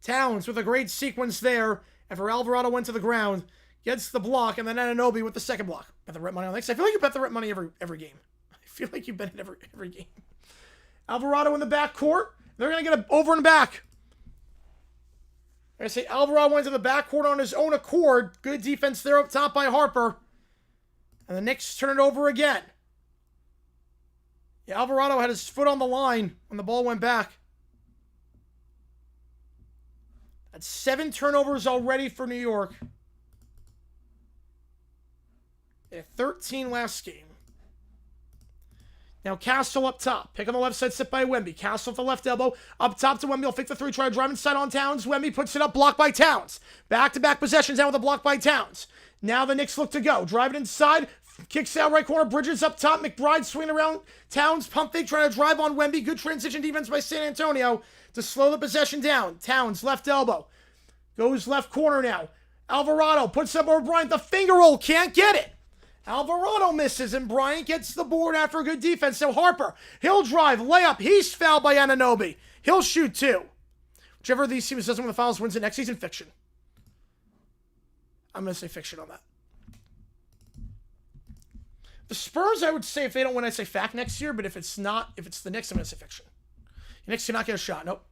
Towns with a great sequence there. And for Alvarado went to the ground. Gets the block, and then Anunoby with the second block. Bet the rent money on the Knicks. I feel like you bet the rent money every game. I feel like you bet it every game. Alvarado in the backcourt. They're going to get it over and back. I say Alvarado went to the backcourt on his own accord. Good defense there up top by Harper. And the Knicks turn it over again. Yeah, Alvarado had his foot on the line when the ball went back. That's 7 turnovers already for New York. They had 13 last game. Now Castle up top. Pick on the left side, set by Wemby. Castle with the left elbow. Up top to Wemby. He'll fake the 3. Try to drive inside on Towns. Wemby puts it up. Blocked by Towns. Back-to-back possessions out with a block by Towns. Now the Knicks look to go. Drive it inside. Kicks out right corner. Bridges up top. McBride swinging around. Towns pump fake. Trying to drive on Wemby. Good transition defense by San Antonio to slow the possession down. Towns left elbow. Goes left corner now. Alvarado puts up over Bryant. The finger roll. Can't get it. Alvarado misses, and Bryant gets the board after a good defense. So Harper, he'll drive, layup. He's fouled by Anunoby. He'll shoot 2. Whichever of these teams doesn't win the fouls wins the next season fiction. I'm going to say fiction on that. The Spurs, I would say, if they don't win, I'd say fact next year. But if it's not, if it's the Knicks, I'm going to say fiction. The Knicks cannot get a shot. Nope.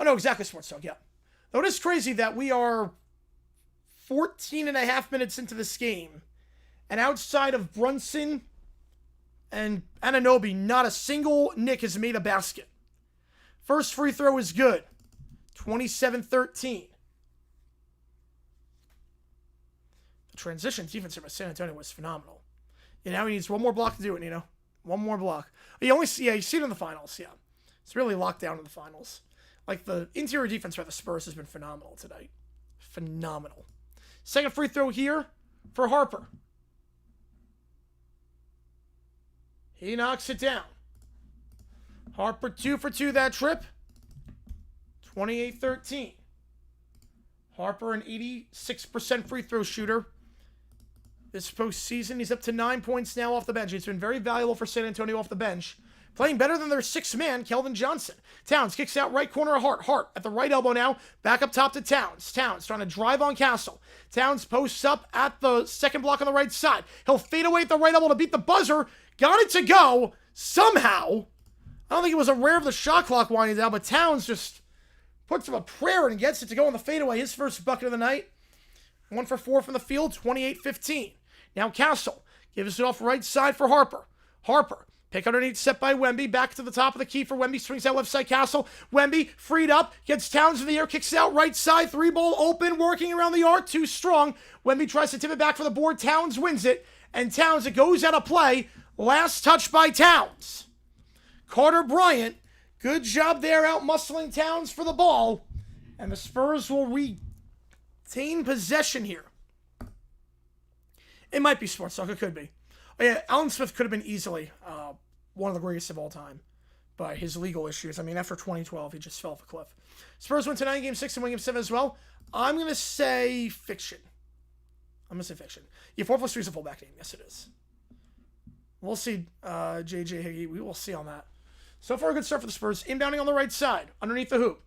Oh, no, exactly, Sports Talk. Yeah. Though it is crazy that we are 14 and a half minutes into this game, and outside of Brunson and Anunoby, not a single Knick has made a basket. First free throw is good. 27-13. The transition defense by San Antonio was phenomenal. And now he needs one more block to do it, One more block. You see it in the finals, yeah. It's really locked down in the finals. Like, the interior defense by the Spurs has been phenomenal tonight. Phenomenal. Second free throw here for Harper. He knocks it down. Harper 2 for 2 that trip. 28-13. Harper, an 86% free throw shooter. This postseason, he's up to 9 points now off the bench. It's been very valuable for San Antonio off the bench. Playing better than their sixth man, Kelvin Johnson. Towns kicks out right corner of Hart. Hart at the right elbow now. Back up top to Towns. Towns trying to drive on Castle. Towns posts up at the second block on the right side. He'll fade away at the right elbow to beat the buzzer. Got it to go. Somehow. I don't think it was aware of the shot clock winding down, but Towns just puts up a prayer and gets it to go on the fadeaway. His first bucket of the night. 1 for 4 from the field. 28-15. Now Castle gives it off right side for Harper. Harper. Pick underneath, set by Wemby. Back to the top of the key for Wemby. Swings out left side, Castle. Wemby, freed up. Gets Towns in the air. Kicks out right side. 3-ball open. Working around the arc. Too strong. Wemby tries to tip it back for the board. Towns wins it. And Towns, it goes out of play. Last touch by Towns. Carter Bryant. Good job there out muscling Towns for the ball. And the Spurs will retain possession here. It might be Sports Talk. It could be. Oh, yeah, Alan Smith could have been easily one of the greatest of all time. But his legal issues, after 2012, he just fell off a cliff. Spurs win tonight, Game 6 and win Game 7 as well. I'm going to say fiction. Yeah, 4 plus 3 is a fullback game. Yes, it is. We'll see, JJ Higgy. We will see on that. So far, a good start for the Spurs. Inbounding on the right side, underneath the hoop.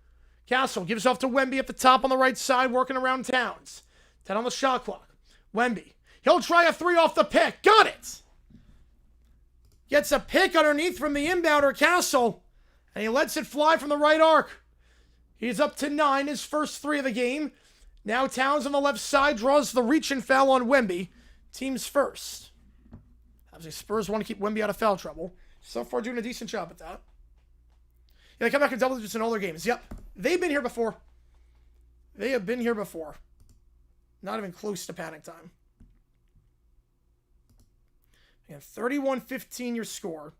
Castle gives off to Wemby at the top on the right side, working around Towns. 10 on the shot clock. Wemby. He'll try a 3 off the pick. Got it! Gets a pick underneath from the inbounder, Castle. And he lets it fly from the right arc. He's up to 9, his first 3 of the game. Now Towns on the left side draws the reach and foul on Wemby. Team's first. Obviously, Spurs want to keep Wemby out of foul trouble. So far, doing a decent job at that. Yeah, they come back in double digits in all their games. Yep. They've been here before. They have been here before. Not even close to panic time. And 31-15 your score.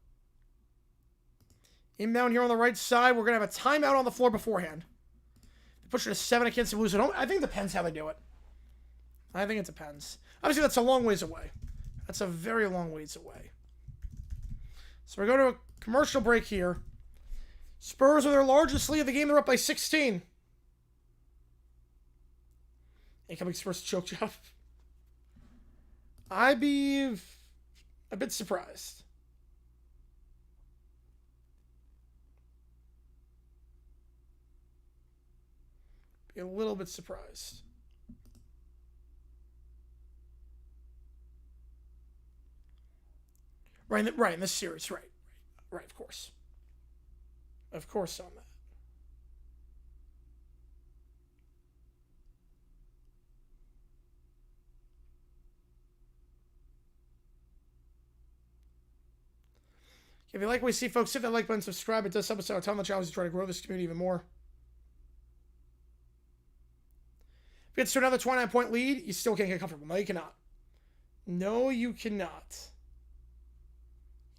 Inbound here on the right side. We're going to have a timeout on the floor beforehand. They push it to 7. I can't see lose it. I think it depends how they do it. I think it depends. Obviously, that's a long ways away. That's a very long ways away. So we go to a commercial break here. Spurs are their largest lead of the game. They're up by 16. Incoming Spurs choke job. I'd be a bit surprised. Be a little bit surprised. Right, in this series, right, of course. Of course on that. If you like what we see, folks, hit that like button, subscribe. It does help us out. Tell them the challenge to try to grow this community even more. If it gets to another 29-point lead, you still can't get comfortable. No, you cannot. No, you cannot.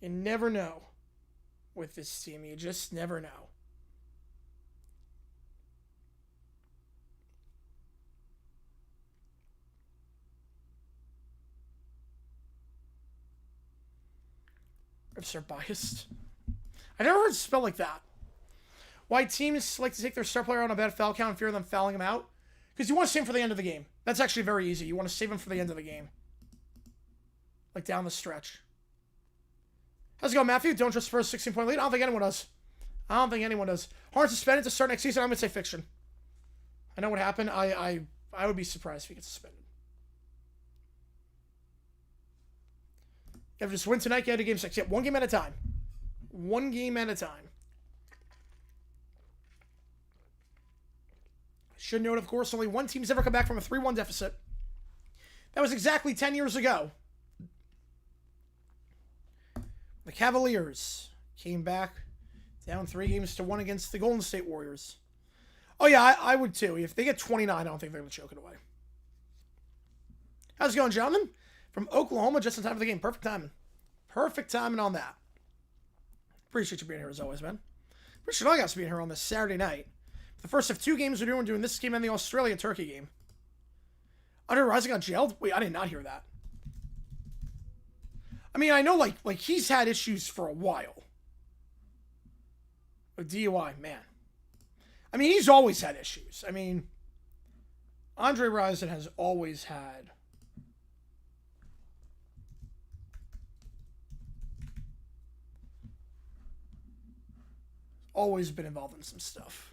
You never know with this team. You just never know. Refs are biased. I've never heard it spelled like that. Why teams like to take their star player on a bad foul count and fear them fouling him out? Because you want to save him for the end of the game. That's actually very easy. You want to save him for the end of the game. Like down the stretch. How's it going, Matthew? Don't trust Spurs 16-point lead? I don't think anyone does. Harden suspended to start next season. I'm going to say fiction. I know what happened. I I would be surprised if he gets suspended. You have to just win tonight, get to game 6. Yeah, one game at a time. One game at a time. Should note, of course, only one team's ever come back from a 3-1 deficit. That was exactly 10 years ago. The Cavaliers came back down 3-1 against the Golden State Warriors. Oh, yeah, I would too. If they get 29, I don't think they're going to choke it away. How's it going, gentlemen? From Oklahoma, just in time for the game. Perfect timing. Perfect timing on that. Appreciate you being here as always, man. Appreciate all you guys being here on this Saturday night. The first of 2 games we're doing this game and the Australia-Turkey game. Andre Rison got jailed? Wait, I did not hear that. I mean, I know, like he's had issues for a while. A DUI, man. I mean, he's always had issues. I mean, Andre Rison has always had... always been involved in some stuff.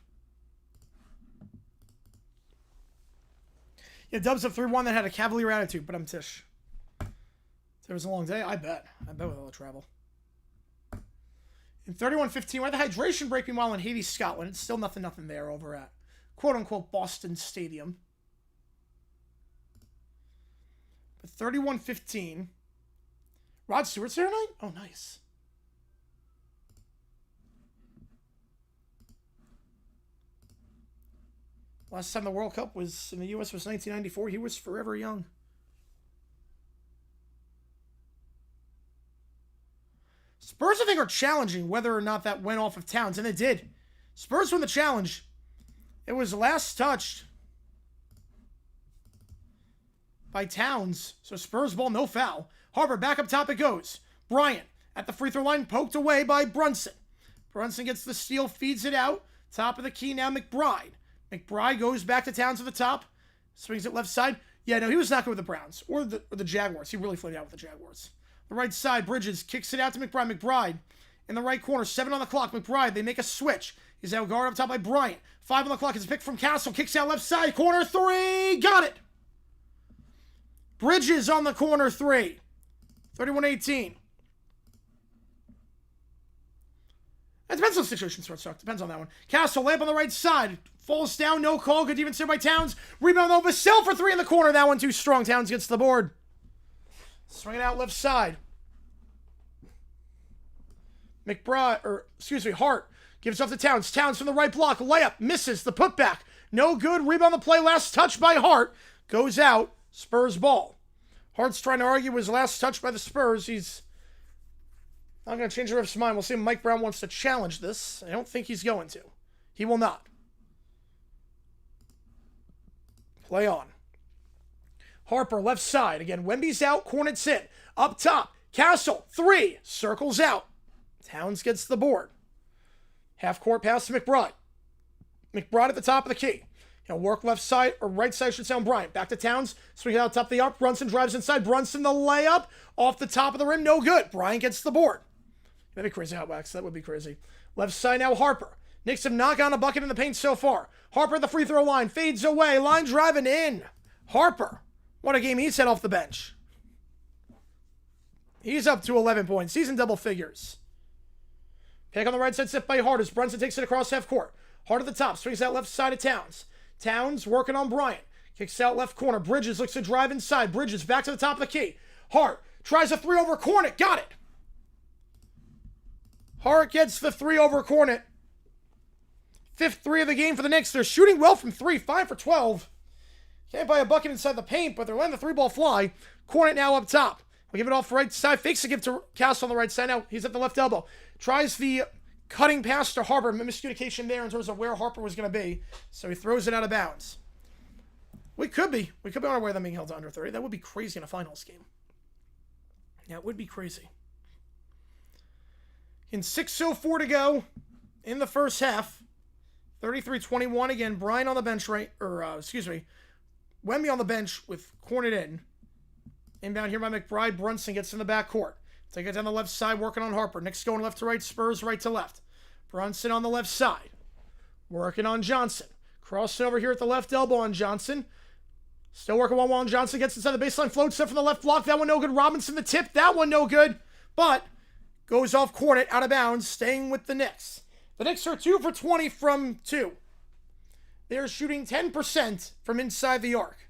Yeah, Dubs up 3-1 that had a Cavalier attitude, but I'm Tish. It was a long day. I bet with all the travel. In 31-15, we're at the hydration break, meanwhile, in Haiti, Scotland. It's still nothing there over at quote-unquote Boston Stadium. But 31-15. Rod Stewart's here tonight? Oh, nice. Last time the World Cup was in the U.S. was 1994. He was forever young. Spurs, I think, are challenging whether or not that went off of Towns, and it did. Spurs won the challenge. It was last touched by Towns, so Spurs ball, no foul. Harper, back up top it goes. Bryant at the free throw line, poked away by Brunson. Brunson gets the steal, feeds it out. Top of the key now, McBride. McBride goes back to Towns at the top. Swings it left side. Yeah, no, he was not good with the Browns. Or the Jaguars. He really flamed out with the Jaguars. The right side, Bridges kicks it out to McBride. McBride in the right corner. 7 on the clock. McBride, they make a switch. He's out guard up top by Bryant. 5 on the clock. It's a pick from Castle. Kicks out left side. Corner 3. Got it. Bridges on the corner 3. 31-18. It depends on the situation, Sweatstock. Depends on that one. Castle, layup on the right side. Falls down, no call. Good defense here by Towns. Rebound though, Vassell for 3 in the corner. That one too strong. Towns gets the board. Swinging out left side. Hart gives off to Towns. Towns from the right block. Layup. Misses. The putback. No good. Rebound the play. Last touch by Hart. Goes out. Spurs ball. Hart's trying to argue his last touch by the Spurs. He's not going to change the ref's mind. We'll see if Mike Brown wants to challenge this. I don't think he's going to. He will not. Play on. Harper, left side. Again, Wemby's out. Cornet's in. Up top. Castle, 3. Circles out. Towns gets the board. Half court pass to McBride. McBride at the top of the key. He'll work left side, or right side, should sound Bryant. Back to Towns. Swing it out top of the arc. Brunson drives inside. Brunson, the layup. Off the top of the rim. No good. Bryant gets the board. That'd be crazy how wax. That would be crazy. Left side now, Harper. Knicks have not gotten a bucket in the paint so far. Harper at the free throw line. Fades away. Line driving in. Harper. What a game he's had off the bench. He's up to 11 points. He's in double figures. Pick on the right side, set by Hart as Brunson takes it across half court. Hart at the top. Swings out left side of Towns. Towns working on Bryant. Kicks out left corner. Bridges looks to drive inside. Bridges back to the top of the key. Hart tries a 3 over Cornet. Got it. Hart gets the 3 over Cornet. 5th 3 of the game for the Knicks. They're shooting well from 3. 5 for 12. Can't buy a bucket inside the paint, but they're letting the 3 ball fly. Cornet now up top. We'll give it off right side. Fakes to give to Castle on the right side. Now he's at the left elbow. Tries the cutting pass to Harper. Miscommunication there in terms of where Harper was going to be. So he throws it out of bounds. We could be on our way to them being held to under 30. That would be crazy in a finals game. Yeah, it would be crazy. In 6:04 to go in the first half. 33-21 again. Bryant on the bench, Wemby on the bench with Cornet in. Inbound here by McBride. Brunson gets in the backcourt. Take it down the left side, working on Harper. Knicks going left to right. Spurs right to left. Brunson on the left side. Working on Johnson. Crossing over here at the left elbow on Johnson. Still working 1-1. Johnson gets inside the baseline. Floats up from the left block. That one no good. Robinson the tip. That one no good. But goes off Cornet, out of bounds, staying with the Knicks. The Knicks are 2 for 20 from 2. They're shooting 10% from inside the arc.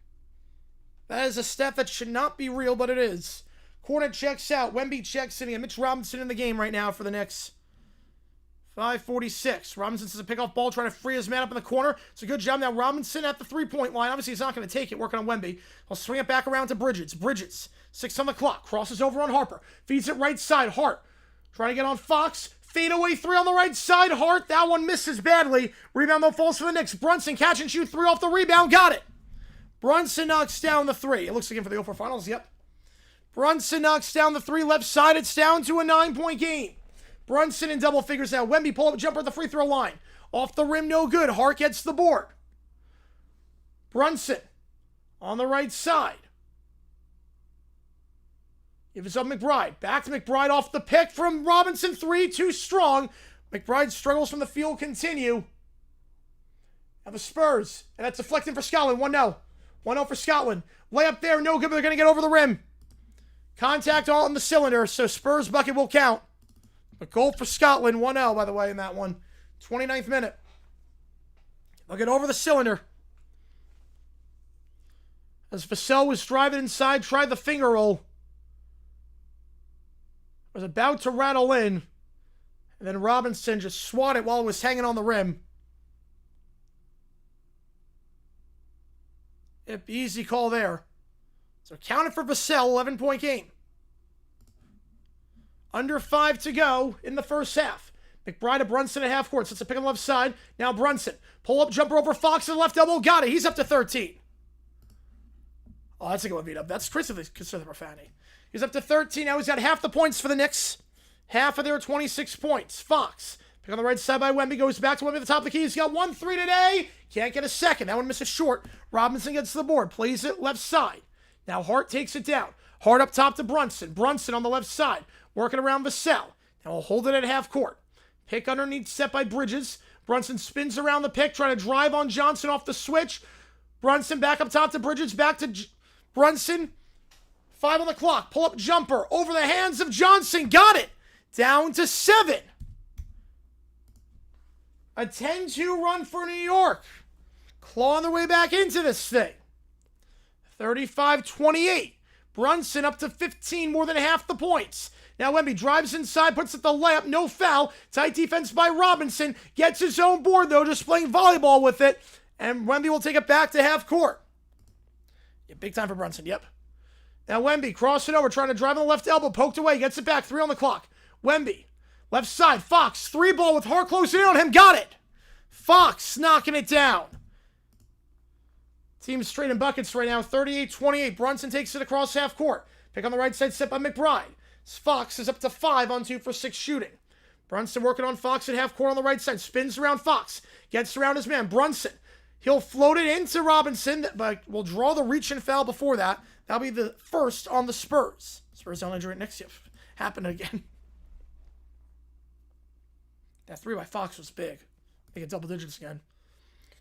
That is a stat that should not be real, but it is. Cornet checks out. Wemby checks in. And Mitch Robinson in the game right now for the Knicks. 5:46. Robinson says a pickoff ball, trying to free his man up in the corner. It's a good job. Now Robinson at the three-point line. Obviously, he's not going to take it, working on Wemby. He'll swing it back around to Bridges. Bridges, 6 on the clock. Crosses over on Harper. Feeds it right side. Hart trying to get on Fox. Fadeaway 3 on the right side. Hart, that one misses badly. Rebound, though, falls for the Knicks. Brunson, catch and shoot 3 off the rebound. Got it. Brunson knocks down the 3. It looks like him for the 0-4 finals. Yep. Brunson knocks down the 3 left side. It's down to a 9-point game. Brunson in double figures now. Wemby pull-up jumper at the free throw line. Off the rim, no good. Hart gets the board. Brunson on the right side. Gives up McBride. Back to McBride off the pick from Robinson. 3, too strong. McBride struggles from the field. Continue. Now the Spurs. And that's deflecting for Scotland. 1-0. 1-0 for Scotland. Layup there, no good, but they're going to get over the rim. Contact all in the cylinder, so Spurs bucket will count. But goal for Scotland, 1-0, by the way, in that one. 29th minute. They'll get over the cylinder. As Vassell was driving inside, tried the finger roll. Was about to rattle in. And then Robinson just swatted while it was hanging on the rim. Yep, easy call there. So counted for Vassell, 11-point game. Under 5 to go in the first half. McBride to Brunson at half court. So it's a pick on the left side. Now Brunson. Pull-up jumper over Fox at the left elbow. Got it. He's up to 13. Oh, that's a good one, beat up. That's considered profanity. He's up to 13. Now he's got half the points for the Knicks. Half of their 26 points. Fox. Pick on the right side by Wemby. Goes back to Wemby at the top of the key. He's got 1 3 today. Can't get a second. That one misses short. Robinson gets to the board. Plays it left side. Now Hart takes it down. Hart up top to Brunson. Brunson on the left side. Working around Vassell. Now he'll hold it at half court. Pick underneath set by Bridges. Brunson spins around the pick, trying to drive on Johnson off the switch. Brunson back up top to Bridges. Back to Brunson. 5 on the clock. Pull up jumper. Over the hands of Johnson. Got it. Down to 7. A 10-2 run for New York. Clawing their way back into this thing. 35-28. Brunson up to 15, more than half the points. Now Wemby drives inside, puts it the layup, no foul. Tight defense by Robinson. Gets his own board, though, just playing volleyball with it. And Wemby will take it back to half court. Yeah, big time for Brunson, yep. Now Wemby crossing over, trying to drive on the left elbow, poked away, gets it back, 3 on the clock. Wemby, left side, Fox, 3 ball with Hart closing in on him, got it. Fox knocking it down. Team's straight in buckets right now, 38-28. Brunson takes it across half court. Pick on the right side, set by McBride. Fox is up to 5 on 2 for 6 shooting. Brunson working on Fox at half court on the right side. Spins around Fox. Gets around his man. Brunson. He'll float it into Robinson, but will draw the reach and foul before that. That'll be the first on the Spurs. Spurs only drew it next year. Happened again. That 3 by Fox was big. They get double digits again.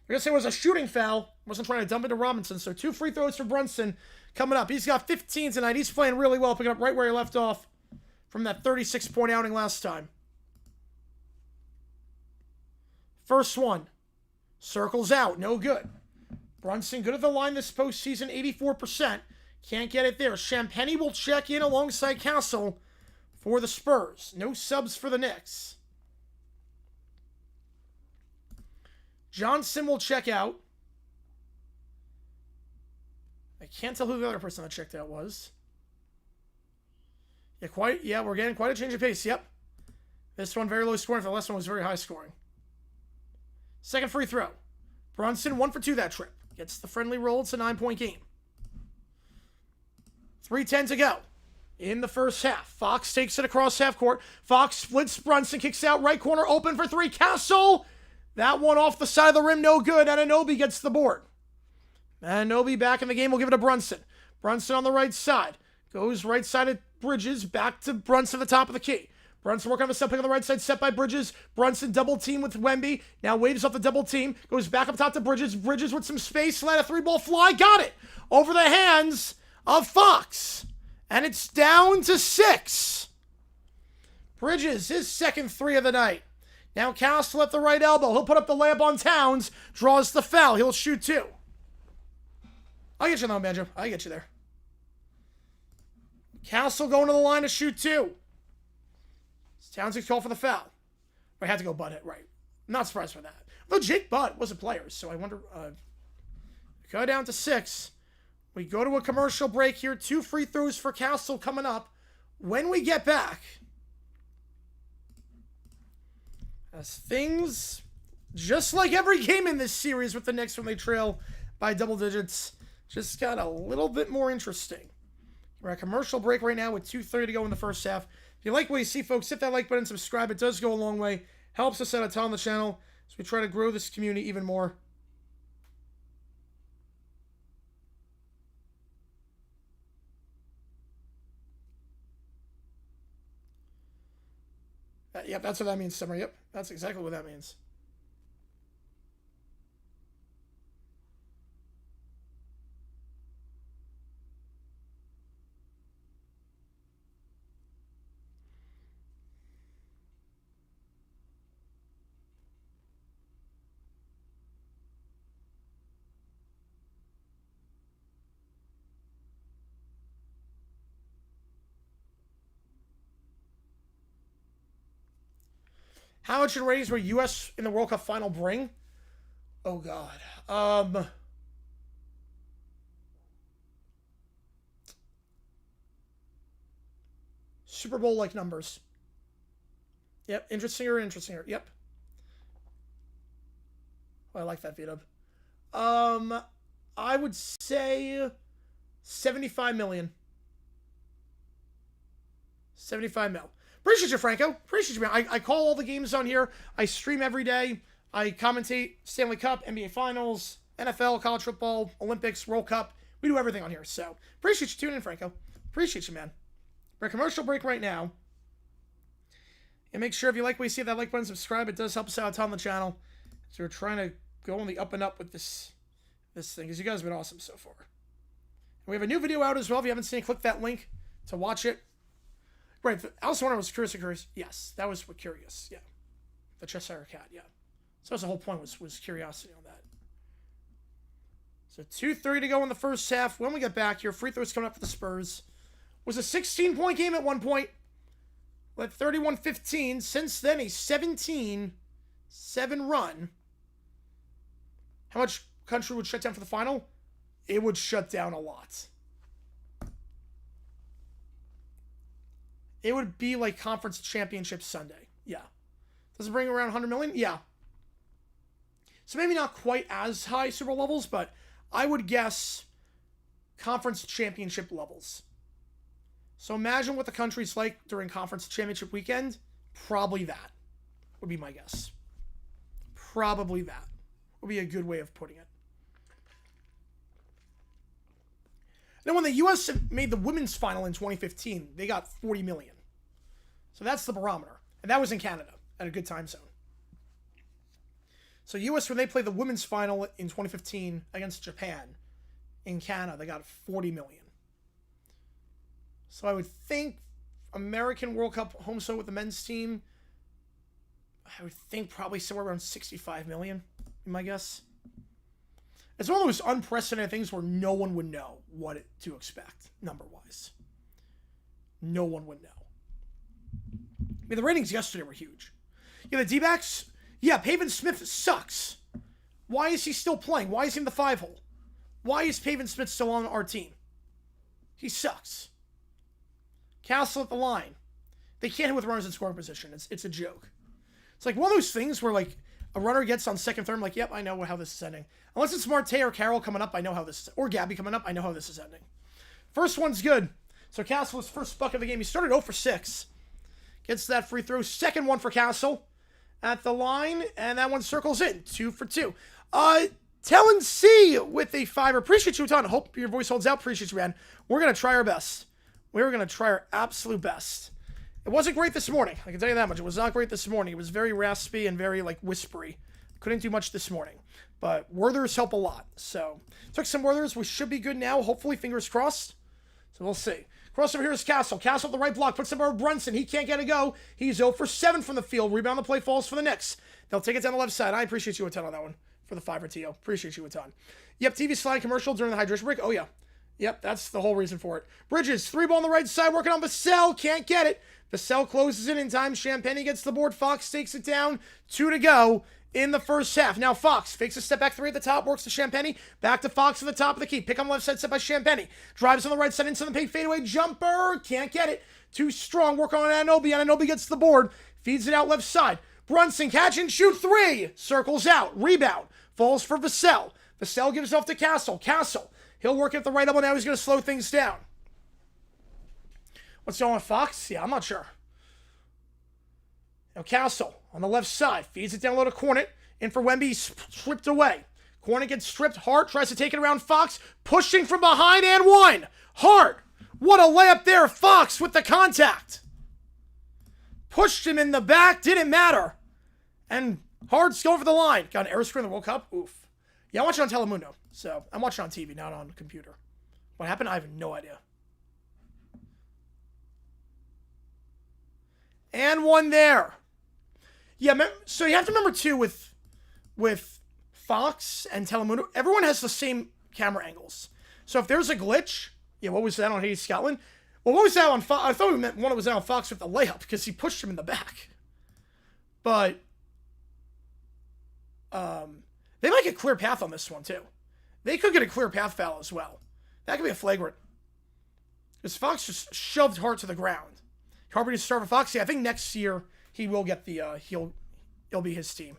We're going to say it was a shooting foul. Wasn't trying to dump it to Robinson. So 2 free throws for Brunson coming up. He's got 15 tonight. He's playing really well, picking up right where he left off from that 36-point outing last time. First one. Circles out. No good. Brunson good at the line this postseason. 84%. Can't get it there. Champagny will check in alongside Castle for the Spurs. No subs for the Knicks. Johnson will check out. I can't tell who the other person that checked out was. Yeah, we're getting quite a change of pace. Yep. This one very low scoring. The last one was very high scoring. Second free throw. Brunson 1 for 2 that trip. Gets the friendly roll. It's a 9-point game. 3:10 to go in the first half. Fox takes it across half court. Fox splits Brunson. Kicks out right corner. Open for 3. Castle. That one off the side of the rim, no good. Anunoby gets the board. Anunoby back in the game. We'll give it to Brunson. Brunson on the right side. Goes right side at Bridges. Back to Brunson at the top of the key. Brunson working on the step pick on the right side, set by Bridges. Brunson double team with Wemby. Now waves off the double team. Goes back up top to Bridges. Bridges with some space. Let a 3-ball fly. Got it. Over the hands of Fox. And it's down to 6. Bridges, his second 3 of the night. Now Castle at the right elbow. He'll put up the layup on Towns. Draws the foul. He'll shoot 2. I'll get you though, Banjo. I'll get you there. Castle going to the line to shoot 2. Towns gets called for the foul. I had to go Bud hit, right. I'm not surprised by that. Though Jake Butt was a player, so I wonder. Go down to 6. We go to a commercial break here. 2 free throws for Castle coming up. When we get back, as things, just like every game in this series with the Knicks when they trail by double digits, just got a little bit more interesting. We're at commercial break right now with 2:30 to go in the first half. If you like what you see, folks, hit that like button, subscribe. It does go a long way. Helps us out a ton on the channel as we try to grow this community even more. Yep, that's what that means, Summer. Yep, that's exactly what that means. How much in ratings will U.S. in the World Cup final bring? Oh, God. Super Bowl-like numbers. Yep, interestinger. Yep. Oh, I like that, V-Dub. I would say 75 million. 75 mil. Appreciate you, Franco. Appreciate you, man. I call all the games on here. I stream every day. I commentate Stanley Cup, NBA Finals, NFL, college football, Olympics, World Cup. We do everything on here. So, appreciate you tuning in, Franco. Appreciate you, man. We're at commercial break right now. And make sure if you like what you see, that like button, subscribe. It does help us out a ton on the channel. So we're trying to go on the up and up with this thing, because you guys have been awesome so far. And we have a new video out as well. If you haven't seen it, click that link to watch it. Right, Alice Warner was curious. Yes, that was what curious. Yeah, the Cheshire Cat. Yeah, so that's the whole point was curiosity on that. So 2:30 to go in the first half. When we get back here, free throws coming up for the Spurs. Was a 16-point game at one point. Led 31-15. Since then, a 17-7 run. How much country would shut down for the final? It would shut down a lot. It would be like conference championship Sunday. Yeah. Does it bring around 100 million? Yeah. So maybe not quite as high Super Bowl levels, but I would guess conference championship levels. So imagine what the country's like during conference championship weekend. Probably that would be my guess. Probably that would be a good way of putting it. Now, when the U.S. made the women's final in 2015, they got 40 million. So that's the barometer. And that was in Canada at a good time zone. So U.S., when they played the women's final in 2015 against Japan in Canada, they got 40 million. So I would think American World Cup home show with the men's team, I would think probably somewhere around 65 million, in my guess. It's one of those unprecedented things where no one would know what to expect, number-wise. No one would know. I mean, the ratings yesterday were huge. Yeah, the D-backs, yeah, Pavin Smith sucks. Why is he still playing? Why is he in the 5-hole? Why is Pavin Smith still on our team? He sucks. Castle at the line. They can't hit with runners in scoring position. It's a joke. It's like one of those things where, like, a runner gets on second, third, I'm like, yep, I know how this is ending. Unless it's Marte or Carroll coming up, I know how this is. Or Gabby coming up, I know how this is ending. First one's good. So Castle's first bucket of the game. He started 0 for 6. Gets that free throw. Second one for Castle at the line. And that one circles in. 2 for 2. Tellin C with a 5. Appreciate you a ton. Hope your voice holds out. Appreciate you, man. We're going to try our best. We're going to try our absolute best. It wasn't great this morning. I can tell you that much. It was not great this morning. It was very raspy and very, like, whispery. Couldn't do much this morning. But Werthers help a lot. So, took some Werthers. We should be good now. Hopefully, fingers crossed. So, we'll see. Crossover here is Castle. Castle at the right block. Puts him over Brunson. He can't get a go. He's 0 for 7 from the field. Rebound the play falls for the Knicks. They'll take it down the left side. I appreciate you a ton on that one. For the 5 T.O. Appreciate you a ton. Yep, TV slide commercial during the hydration break. Oh, yeah. Yep, that's the whole reason for it. Bridges, 3 ball on the right side, working on Vassell. Can't get it. Vassell closes it in time. Champagne gets the board. Fox takes it down. 2 to go in the first half. Now Fox fakes a step back 3 at the top, works to Champagne. Back to Fox at the top of the key. Pick on the left side, set by Champagne. Drives on the right side into the paint. Fadeaway jumper. Can't get it. Too strong. Work on Anunoby. Anunoby gets the board. Feeds it out left side. Brunson, catch and shoot 3. Circles out. Rebound. Falls for Vassell. Vassell gives it off to Castle. Castle. He'll work at the right elbow. Now he's going to slow things down. What's going on with Fox? Yeah, I'm not sure. Now Castle on the left side. Feeds it down low to Cornet. In for Wemby. Stripped away. Cornet gets stripped. Hart tries to take it around Fox. Pushing from behind and 1. Hart. What a layup there. Fox with the contact. Pushed him in the back. Didn't matter. And Hart's going for the line. Got an error screen in the World Cup. Oof. Yeah, I'm watching on Telemundo. So, I'm watching on TV, not on computer. What happened? I have no idea. And 1 there. Yeah, so you have to remember, too, with Fox and Telemundo, everyone has the same camera angles. So, if there's a glitch, yeah, what was that on Haiti, Scotland? Well, what was that on Fox? I thought we meant one that was out on Fox with the layup, because he pushed him in the back. But, they might get clear path on this one, too. They could get a clear path foul as well. That could be a flagrant. Because Fox just shoved Hart to the ground. Harper to start for Fox. Yeah, I think next year he will get the, it'll be his team.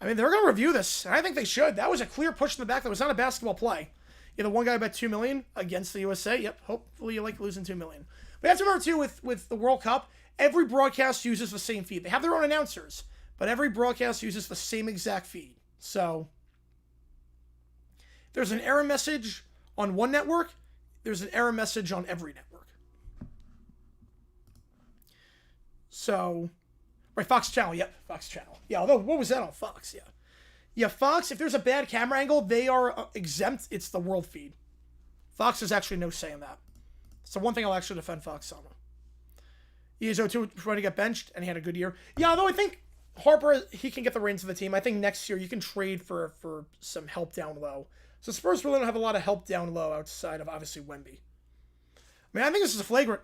I mean, they're going to review this, and I think they should. That was a clear push in the back. That was not a basketball play. Yeah, the one guy bet $2 million against the USA. Yep, hopefully you like losing $2 million. But you have to remember, too, with the World Cup, every broadcast uses the same feed. They have their own announcers, but every broadcast uses the same exact feed. So, there's an error message on one network. There's an error message on every network. So, right, Fox Channel. Yep, Fox Channel. Yeah, although, what was that on Fox? Yeah. Yeah, Fox, if there's a bad camera angle, they are exempt. It's the world feed. Fox has actually no say in that. So, one thing I'll actually defend Fox on. He is 0-2 trying to get benched, and he had a good year. Yeah, although I think Harper, he can get the reins of the team. I think next year you can trade for some help down low. So Spurs really don't have a lot of help down low outside of, obviously, Wemby. I mean, I think this is a flagrant.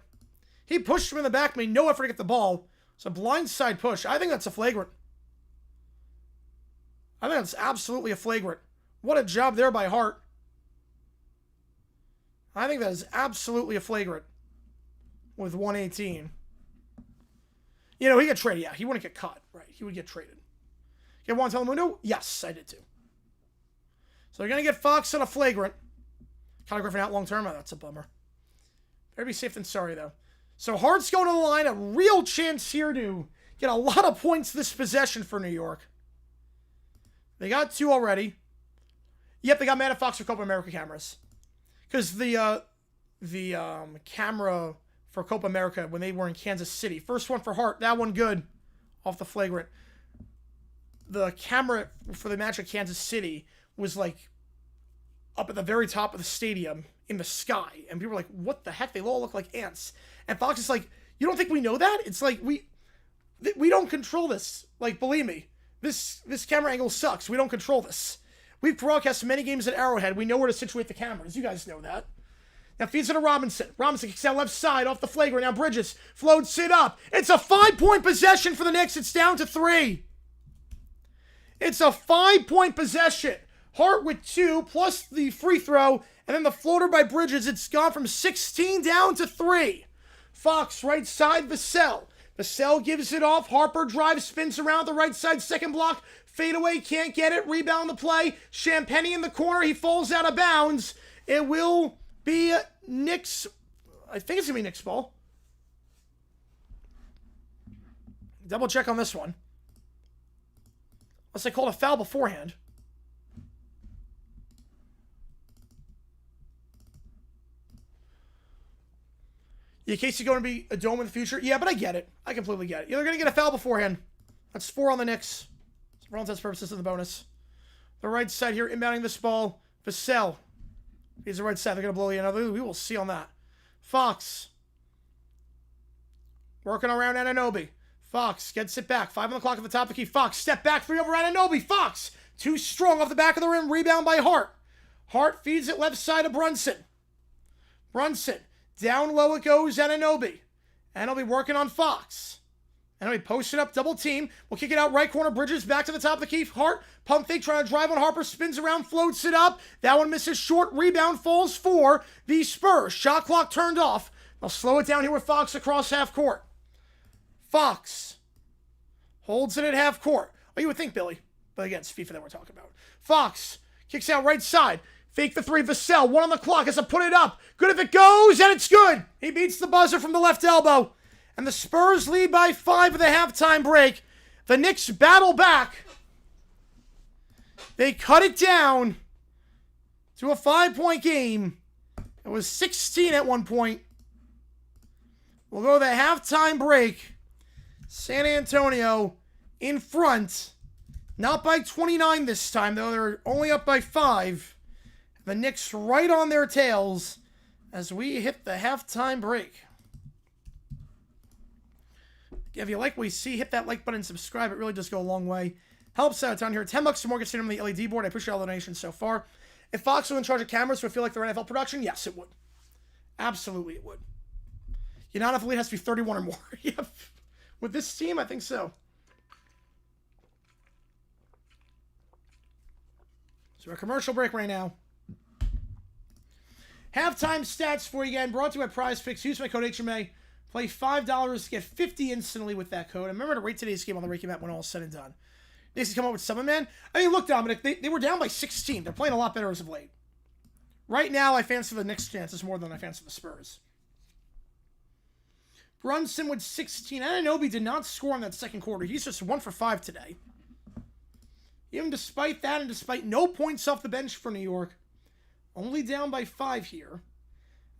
He pushed him in the back, made no effort to get the ball. It's a blindside push. I think that's a flagrant. I think that's absolutely a flagrant. What a job there by Hart. I think that is absolutely a flagrant with 118. You know, he get traded. Yeah, he wouldn't get cut. Right, he would get traded. Get one Telemundo? Yes, I did too. So they're going to get Fox on a flagrant. Kyle Griffin out long term. Oh, that's a bummer. Better be safe than sorry, though. So Hart's going to the line. A real chance here to get a lot of points this possession for New York. They got 2 already. Yep, they got mad at Fox for Copa America cameras. Because the camera for Copa America when they were in Kansas City. First one for Hart. That one good. Off the flagrant. The camera for the match at Kansas City was like up at the very top of the stadium in the sky. And people were like, what the heck? They all look like ants. And Fox is like, you don't think we know that? It's like, we don't control this. Like, believe me, this camera angle sucks. We don't control this. We've broadcast many games at Arrowhead. We know where to situate the cameras. You guys know that. Now feeds it to Robinson. Robinson kicks out left side off the flagrant. Now Bridges floats it up. It's a 5-point possession for the Knicks. It's down to 3. It's a 5-point possession. Hart with 2 plus the free throw. And then the floater by Bridges. It's gone from 16 down to 3. Fox right side Vassell. Vassell gives it off. Harper drives, spins around the right side. Second block. Fadeaway, can't get it. Rebound the play. Champagne in the corner. He falls out of bounds. It will be Knicks. I think it's going to be Knicks ball. Double check on this one. Unless they called a foul beforehand. Yeah, Casey's going to be a dome in the future. Yeah, but I get it. I completely get it. You're going to get a foul beforehand. That's 4 on the Knicks. For all intents and purposes of the bonus. The right side here, inbounding this ball. Vassell. He's the right side. They're going to blow you another. We will see on that. Fox. Working around Anunoby. Fox gets it back. 5 on the clock at the top of the key. Fox, step back. 3 over Anunoby. Fox. Too strong off the back of the rim. Rebound by Hart. Hart feeds it left side of Brunson. Brunson. Down low it goes, Anunoby. Anunoby working on Fox. Anunoby posted up, double team. We'll kick it out right corner. Bridges back to the top of the key. Hart, pump fake, trying to drive on Harper. Spins around, floats it up. That one misses short. Rebound falls for the Spurs. Shot clock turned off. They'll slow it down here with Fox across half court. Fox holds it at half court. Oh, you would think, Billy. But again, it's FIFA that we're talking about. Fox kicks out right side. Fake the 3, Vassell. 1 on the clock as I put it up. Good if it goes, and it's good. He beats the buzzer from the left elbow. And the Spurs lead by 5 at the halftime break. The Knicks battle back. They cut it down to a 5-point game. It was 16 at one point. We'll go to the halftime break. San Antonio in front. Not by 29 this time, though. They're only up by 5. The Knicks right on their tails as we hit the halftime break. If you like what you see, hit that like button and subscribe. It really does go a long way. Helps out down here. $10 or more gets in on the LED board. I appreciate all the donations so far. If Fox was in charge of cameras, would it feel like their NFL production? Yes, it would. Absolutely, it would. Not lead has to be 31 or more. Yep. With this team, I think so. So a commercial break right now. Halftime stats for you again, brought to you by Prize Picks. Use my code HMA. Play $5 to get 50 instantly with that code. And remember to rate today's game on the Reiki map when all is said and done. Knicks come up with 7 man. I mean, look, Dominic, they were down by 16. They're playing a lot better as of late. Right now, I fancy the Knicks' chances more than I fancy the Spurs. Brunson with 16. Anunoby did not score in that second quarter. He's just 1 for 5 today. Even despite that and despite no points off the bench for New York, only down by 5 here.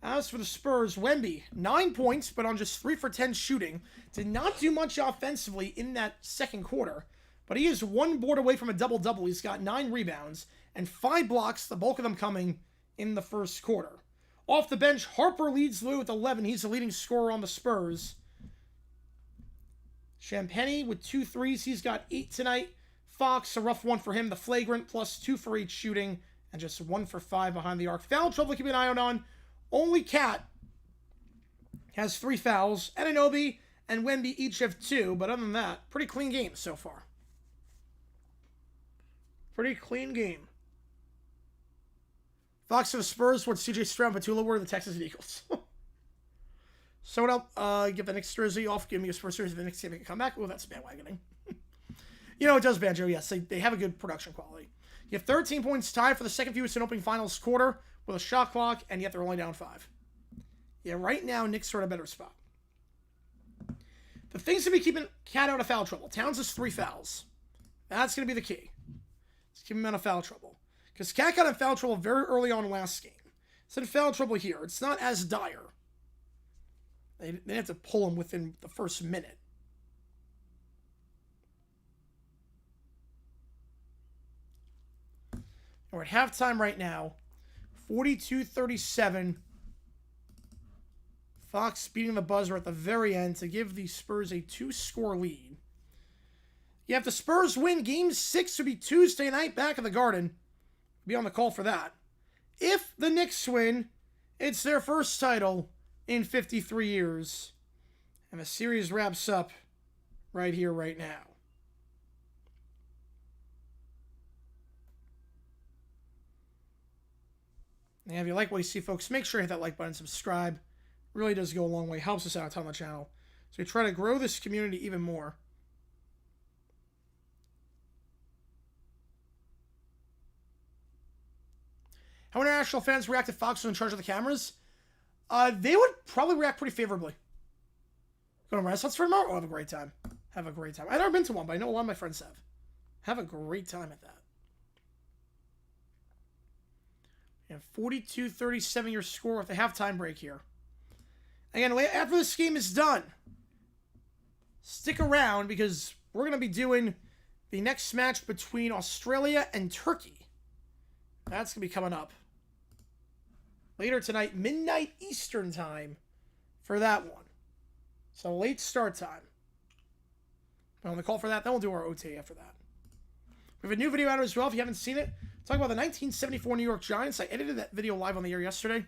As for the Spurs, Wemby, 9 points, but on just 3 for 10 shooting. Did not do much offensively in that second quarter, but he is 1 board away from a double-double. He's got 9 rebounds and 5 blocks, the bulk of them coming in the first quarter. Off the bench, Harper leads the way with 11. He's the leading scorer on the Spurs. Champagny with 2 threes. He's got 8 tonight. Fox, a rough one for him. The flagrant, plus 2 for 8 shooting, and just 1 for 5 behind the arc. Foul trouble to keep an eye on. Only Cat has 3 fouls. Anunoby and Wemby each have 2, but other than that, pretty clean game so far. Pretty clean game. Fox to the Spurs towards CJ Patula were the Texas Eagles. So what else? Get the Knicks jersey off. Give me a Spurs jersey. The Knicks can come back. Oh, that's bandwagoning. It does, Banjo. Yes, they have a good production quality. You have 13 points tied for the second fewest in opening finals quarter with a shot clock, and yet they're only down 5. Yeah, right now, Knicks are in a better spot. The things to be keeping Cat out of foul trouble. Towns has 3 fouls. That's going to be the key. Let's keep him out of foul trouble. Because Cat got in foul trouble very early on last game. It's in foul trouble here. It's not as dire. They have to pull him within the first minute. We're at halftime right now. 42-37. Fox beating the buzzer at the very end to give the Spurs a 2-score lead. Yeah, if the Spurs win, Game 6 would be Tuesday night back in the Garden. Be on the call for that. If the Knicks win, it's their first title in 53 years. And the series wraps up right here, right now. And if you like what you see, folks, make sure you hit that like button, subscribe. It really does go a long way. Helps us out a ton on the channel. So we try to grow this community even more. How international fans react if Fox was in charge of the cameras? They would probably react pretty favorably. Go to Renaissance for tomorrow? Oh, have a great time. Have a great time. I've never been to one, but I know a lot of my friends have. Have a great time at that. And 42-37 your score with the halftime break here. Again, after this game is done, stick around because we're going to be doing the next match between Australia and Turkey. That's going to be coming up later tonight, midnight Eastern time for that one. So late start time. But on the call for that, then we'll do our OT after that. We have a new video out as well. If you haven't seen it, talk about the 1974 New York Giants. I edited that video live on the air yesterday.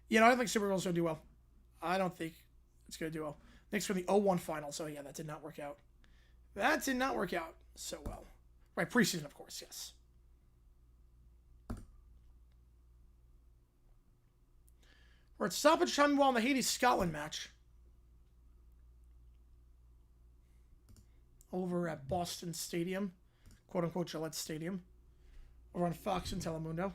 You know, I don't think Super Bowl's going to do well. I don't think it's going to do well. Knicks for the 0-1 final. So, yeah, that did not work out. That did not work out so well. Right, preseason, of course, yes. We're at stoppage time while in the Haiti-Scotland match. Over at Boston Stadium. Quote-unquote Gillette Stadium. Over on Fox and Telemundo.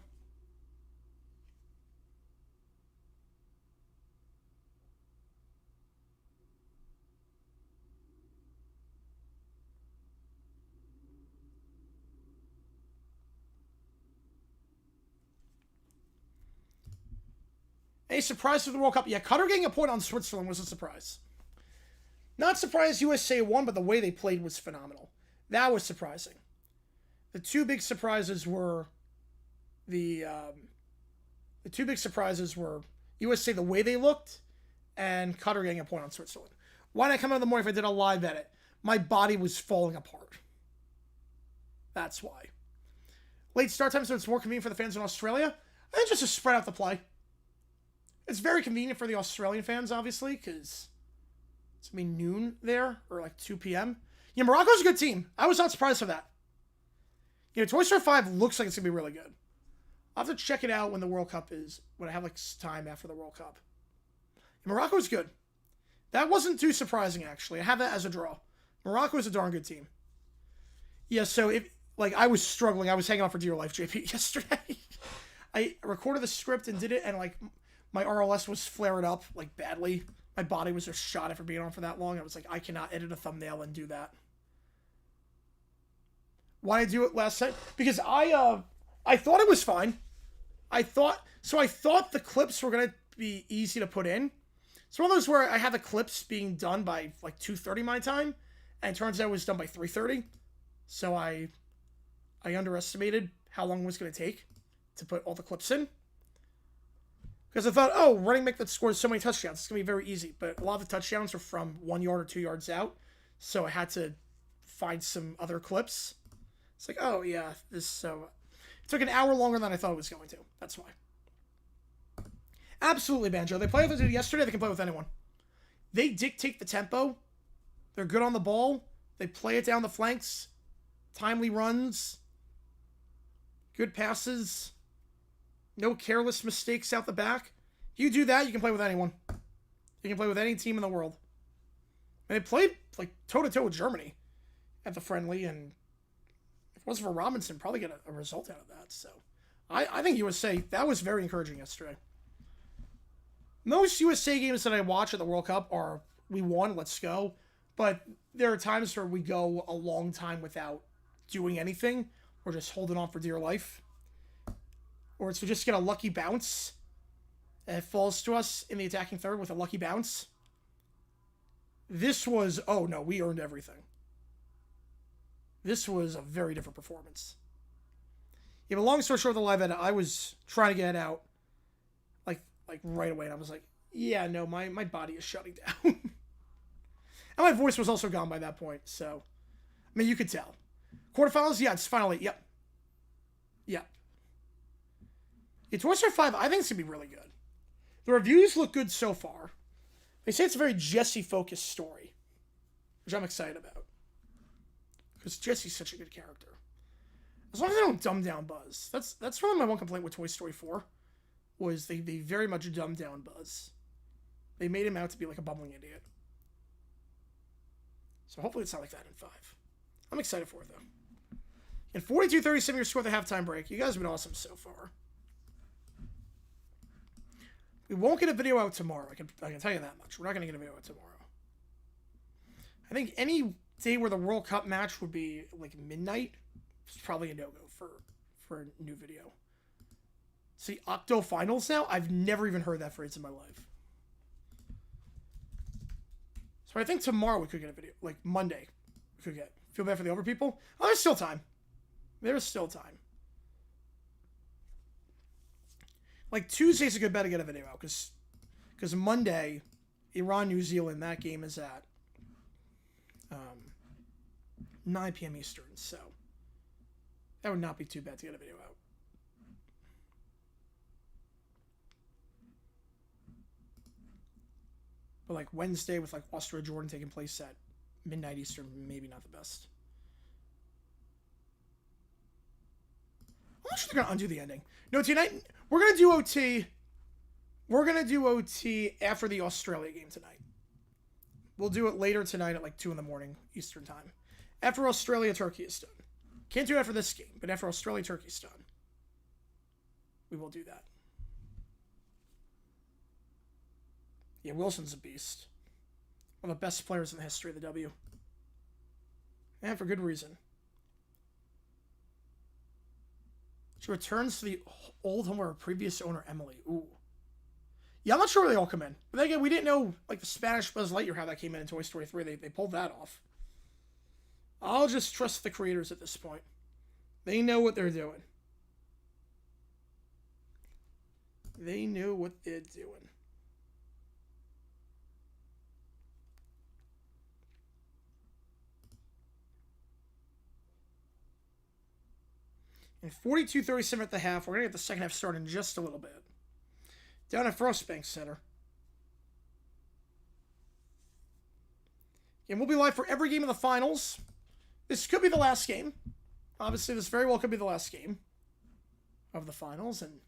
A surprise for the World Cup. Yeah, Qatar getting a point on Switzerland was a surprise. Not surprised USA won, but the way they played was phenomenal. That was surprising. The two big surprises were USA the way they looked and Qatar getting a point on Switzerland. Why did I come out in the morning if I did a live edit? My body was falling apart. That's why. Late start time, so it's more convenient for the fans in Australia. I think just to spread out the play. It's very convenient for the Australian fans, obviously, because it's going to be noon there, or like 2 p.m. Yeah, Morocco's a good team. I was not surprised for that. You know, Toy Story 5 looks like it's going to be really good. I'll have to check it out when the World Cup is, when I have like time after the World Cup. And Morocco's good. That wasn't too surprising, actually. I have that as a draw. Morocco is a darn good team. Yeah, so if, like, I was struggling. I was hanging on for dear life, JP, yesterday. I recorded the script and did it, and like, my RLS was flared up, like, badly. My body was just shot after being on for that long. I was like, I cannot edit a thumbnail and do that. Why did I do it last night? Because I thought it was fine. I thought the clips were going to be easy to put in. It's one of those where I had the clips being done by, like, 2:30 my time, and it turns out it was done by 3:30. So I underestimated how long it was going to take to put all the clips in. Because I thought, oh, running back that scores so many touchdowns, it's going to be very easy. But a lot of the touchdowns are from 1 yard or 2 yards out. So I had to find some other clips. It's like, oh, yeah, so it took an hour longer than I thought it was going to. That's why. Absolutely, Banjo. They played with it yesterday. They can play with anyone. They dictate the tempo. They're good on the ball. They play it down the flanks. Timely runs. Good passes. No careless mistakes out the back. You do that, you can play with anyone. You can play with any team in the world. And they played, like, toe-to-toe with Germany at the friendly, and if it wasn't for Robinson, probably get a result out of that. So, I think USA, that was very encouraging yesterday. Most USA games that I watch at the World Cup are, we won, let's go. But there are times where we go a long time without doing anything. We're just holding on for dear life. Or it's to just get a lucky bounce. And it falls to us in the attacking third with a lucky bounce. This was, oh no, we earned everything. This was a very different performance. Yeah, but long story short, the live edit, I was trying to get it out like right away. And I was like, yeah, no, my body is shutting down. And my voice was also gone by that point. So, I mean, you could tell. Quarterfinals, yeah, it's finally, yep. Yep. Yeah, Toy Story 5, I think it's going to be really good. The reviews look good so far. They say it's a very Jesse-focused story, which I'm excited about. Because Jesse's such a good character. As long as they don't dumb down Buzz. That's really my one complaint with Toy Story 4, was they very much dumbed down Buzz. They made him out to be like a bumbling idiot. So hopefully it's not like that in 5. I'm excited for it, though. In 42-37, your score at the halftime break. You guys have been awesome so far. We won't get a video out tomorrow. I can tell you that much. We're not going to get a video out tomorrow. I think any day where the World Cup match would be like midnight is probably a no-go for a new video. See, Octo Finals now? I've never even heard that phrase in my life. So I think tomorrow we could get a video. Like Monday, we could get. Feel bad for the over people? Oh, there's still time. There's still time. Like Tuesday's a good bet to get a video out because Monday, Iran, New Zealand, that game is at 9 p.m. Eastern. So that would not be too bad to get a video out. But like Wednesday with like Austria Jordan taking place at midnight Eastern, maybe not the best. I'm not sure they're gonna undo the ending. No, tonight we're gonna do OT. We're gonna do OT after the Australia game tonight. We'll do it later tonight at like 2 in the morning Eastern time. After Australia, Turkey is done. Can't do it after this game, but after Australia, Turkey's done, we will do that. Yeah, Wilson's a beast. One of the best players in the history of the W. And for good reason. She returns to the old home of her previous owner, Emily. Ooh. Yeah, I'm not sure where they all come in. But then again, we didn't know, like, the Spanish Buzz Lightyear, how that came in Toy Story 3. They pulled that off. I'll just trust the creators at this point. They know what they're doing. They know what they're doing. And 42-37 at the half. We're going to get the second half started in just a little bit. Down at Frostbank Center. And we'll be live for every game of the finals. This could be the last game. Obviously, this very well could be the last game of the finals. And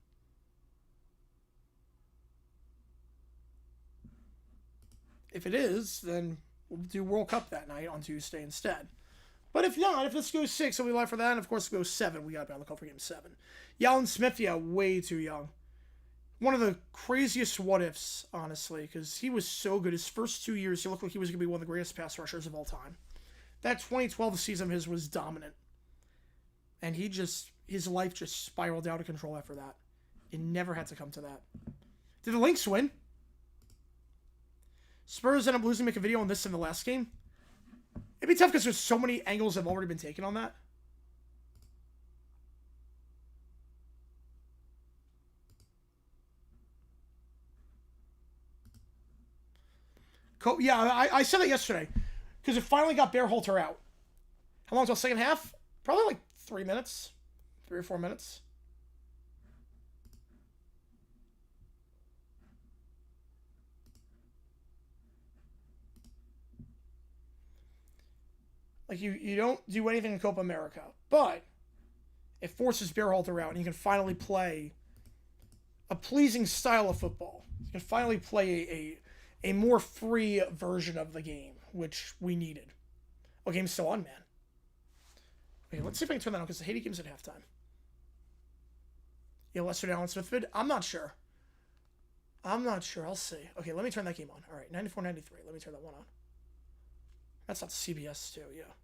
if it is, then we'll do World Cup that night on Tuesday instead. But if not, if this goes 6, we'll be live for that. And of course, if it goes 7, we got to be on the call for game 7. Yalin Smith, yeah, way too young. One of the craziest what-ifs, honestly, because he was so good. His first 2 years, he looked like he was going to be one of the greatest pass rushers of all time. That 2012 season of his was dominant. And his life just spiraled out of control after that. It never had to come to that. Did the Lynx win? Spurs end up losing, make a video on this in the last game. It'd be tough because there's so many angles that have already been taken on that. Yeah, I said that yesterday. Because it finally got Bearhalter out. How long until second half? Probably like 3 minutes. 3 or 4 minutes. Like, you don't do anything in Copa America. But it forces Bearhalter out, and you can finally play a pleasing style of football. You can finally play a more free version of the game, which we needed. Oh, game's still on, man. Okay, let's see if I can turn that on, because the Haiti game's at halftime. Yeah, Lester Allen Smith vid? I'm not sure. I'll see. Okay, let me turn that game on. All right, 94-93. Let me turn that one on. That's not CBS, too, yeah. I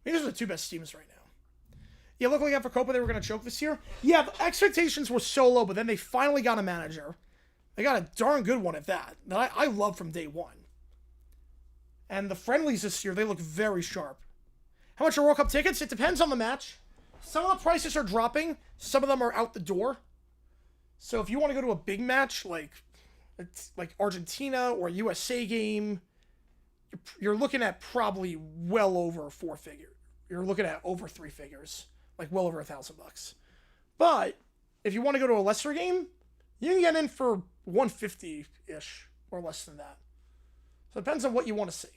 mean, those are the two best teams right now. Yeah, look like after Copa they were going to choke this year. Yeah, the expectations were so low, but then they finally got a manager. They got a darn good one at that I love from day one. And the friendlies this year, they look very sharp. How much are World Cup tickets? It depends on the match. Some of the prices are dropping. Some of them are out the door. So if you want to go to a big match, like Argentina or a USA game, you're looking at probably well over 4 figures. You're looking at over 3 figures, like well over $1,000. But if you want to go to a lesser game, you can get in for $150-ish or less than that. So it depends on what you want to see.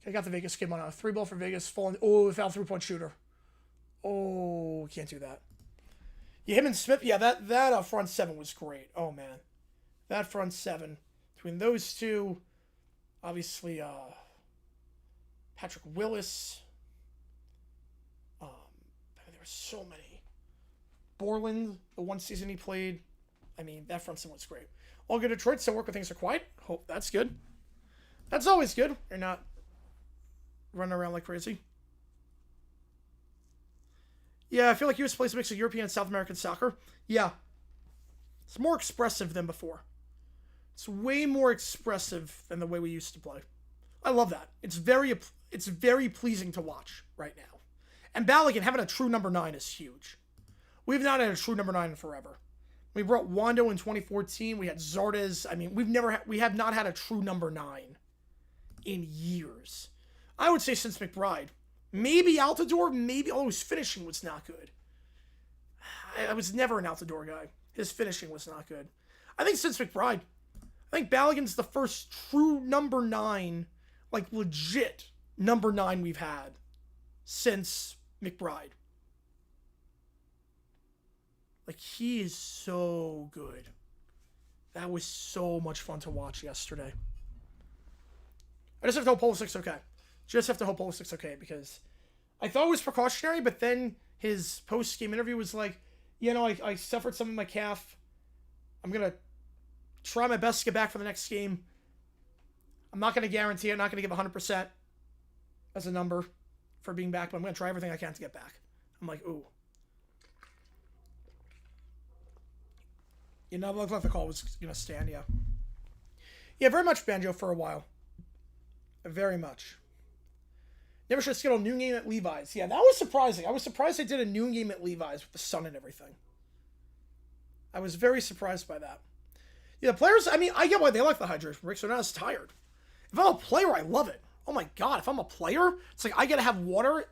Okay, I got the Vegas game on a 3-ball for Vegas. Falling. Oh, foul 3-point shooter. Oh, can't do that. Yeah, him and Smith. Yeah, that front 7 was great. Oh man, that front 7 between those two. Obviously, Patrick Willis. There were so many. Borland, the one season he played. I mean, that front 7 was great. All good Detroit, still work when things are quiet. Hope that's good. That's always good. You're not running around like crazy. Yeah, I feel like US plays a mix of European and South American soccer. Yeah. It's more expressive than before. It's way more expressive than the way we used to play. I love that. It's very pleasing to watch right now. And Balogun having a true number 9 is huge. We've not had a true number 9 in forever. We brought Wando in 2014. We had Zardes. I mean, we have not had a true number 9 in years. I would say since McBride. Maybe Altidore, maybe, although his finishing was not good. I was never an Altidore guy. His finishing was not good. I think since McBride. I think Balogun's the first true number 9, like legit number 9 we've had since McBride. Like, he is so good. That was so much fun to watch yesterday. I just have to hope Pulisic's okay. Just have to hope Pulisic's okay, because I thought it was precautionary, but then his post-game interview was like, I suffered something in my calf. I'm going to try my best to get back for the next game. I'm not going to guarantee it. I'm not going to give 100% as a number for being back, but I'm going to try everything I can to get back. I'm like, ooh. Looked like the call was going to stand, yeah. Yeah, very much Banjo for a while. Very much. Never should have scheduled a noon game at Levi's. Yeah, that was surprising. I was surprised they did a noon game at Levi's with the sun and everything. I was very surprised by that. Yeah, the players, I mean, I get why they like the hydration break, so they're not as tired. If I'm a player, I love it. Oh my God, if I'm a player, it's like I got to have water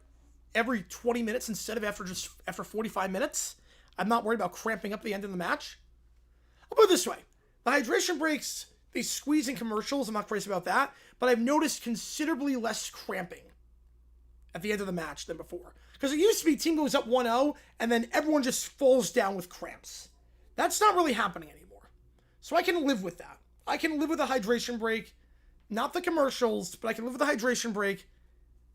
every 20 minutes instead of after 45 minutes. I'm not worried about cramping up at the end of the match. I'll put it this way. The hydration breaks, they squeeze in commercials. I'm not crazy about that. But I've noticed considerably less cramping at the end of the match than before. Because it used to be team goes up 1-0, and then everyone just falls down with cramps. That's not really happening anymore. So I can live with that. I can live with a hydration break. Not the commercials, but I can live with the hydration break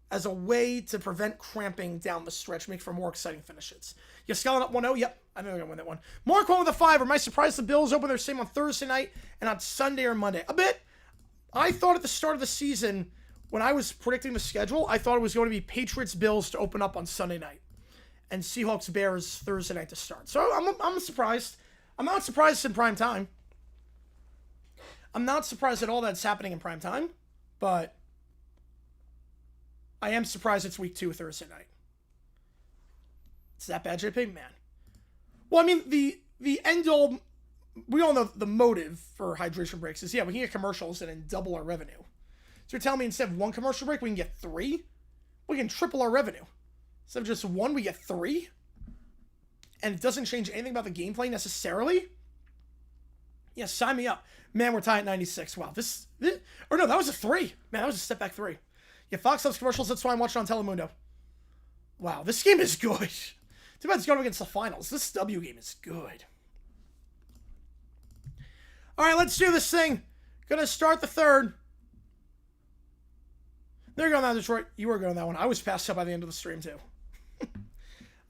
as a way to prevent cramping down the stretch, make for more exciting finishes. You scaling up 1-0? Yep, I know they're going to win that one. Mark one with a 5. Am I surprised the Bills open their same on Thursday night and on Sunday or Monday? A bit. I thought at the start of the season, when I was predicting the schedule, I thought it was going to be Patriots-Bills to open up on Sunday night and Seahawks-Bears Thursday night to start. So I'm surprised. I'm not surprised it's in prime time. I'm not surprised at all that's happening in prime time, but I am surprised it's week 2 Thursday night. Is that bad, JP? Man. Well, I mean, the end all, we all know the motive for hydration breaks is, yeah, we can get commercials and then double our revenue. So you're telling me instead of 1 commercial break, we can get 3? We can triple our revenue. Instead of just 1, we get 3? And it doesn't change anything about the gameplay necessarily? Yeah, sign me up. Man, we're tied at 96. Wow, this or no, that was a 3. Man, that was a step back 3. Yeah, Fox loves commercials. That's why I'm watching on Telemundo. Wow, this game is good. Too bad it's going against the finals. This W game is good. All right, let's do this thing. Gonna start the third. There you go, now Detroit. You were good on that one. I was passed up by the end of the stream, too.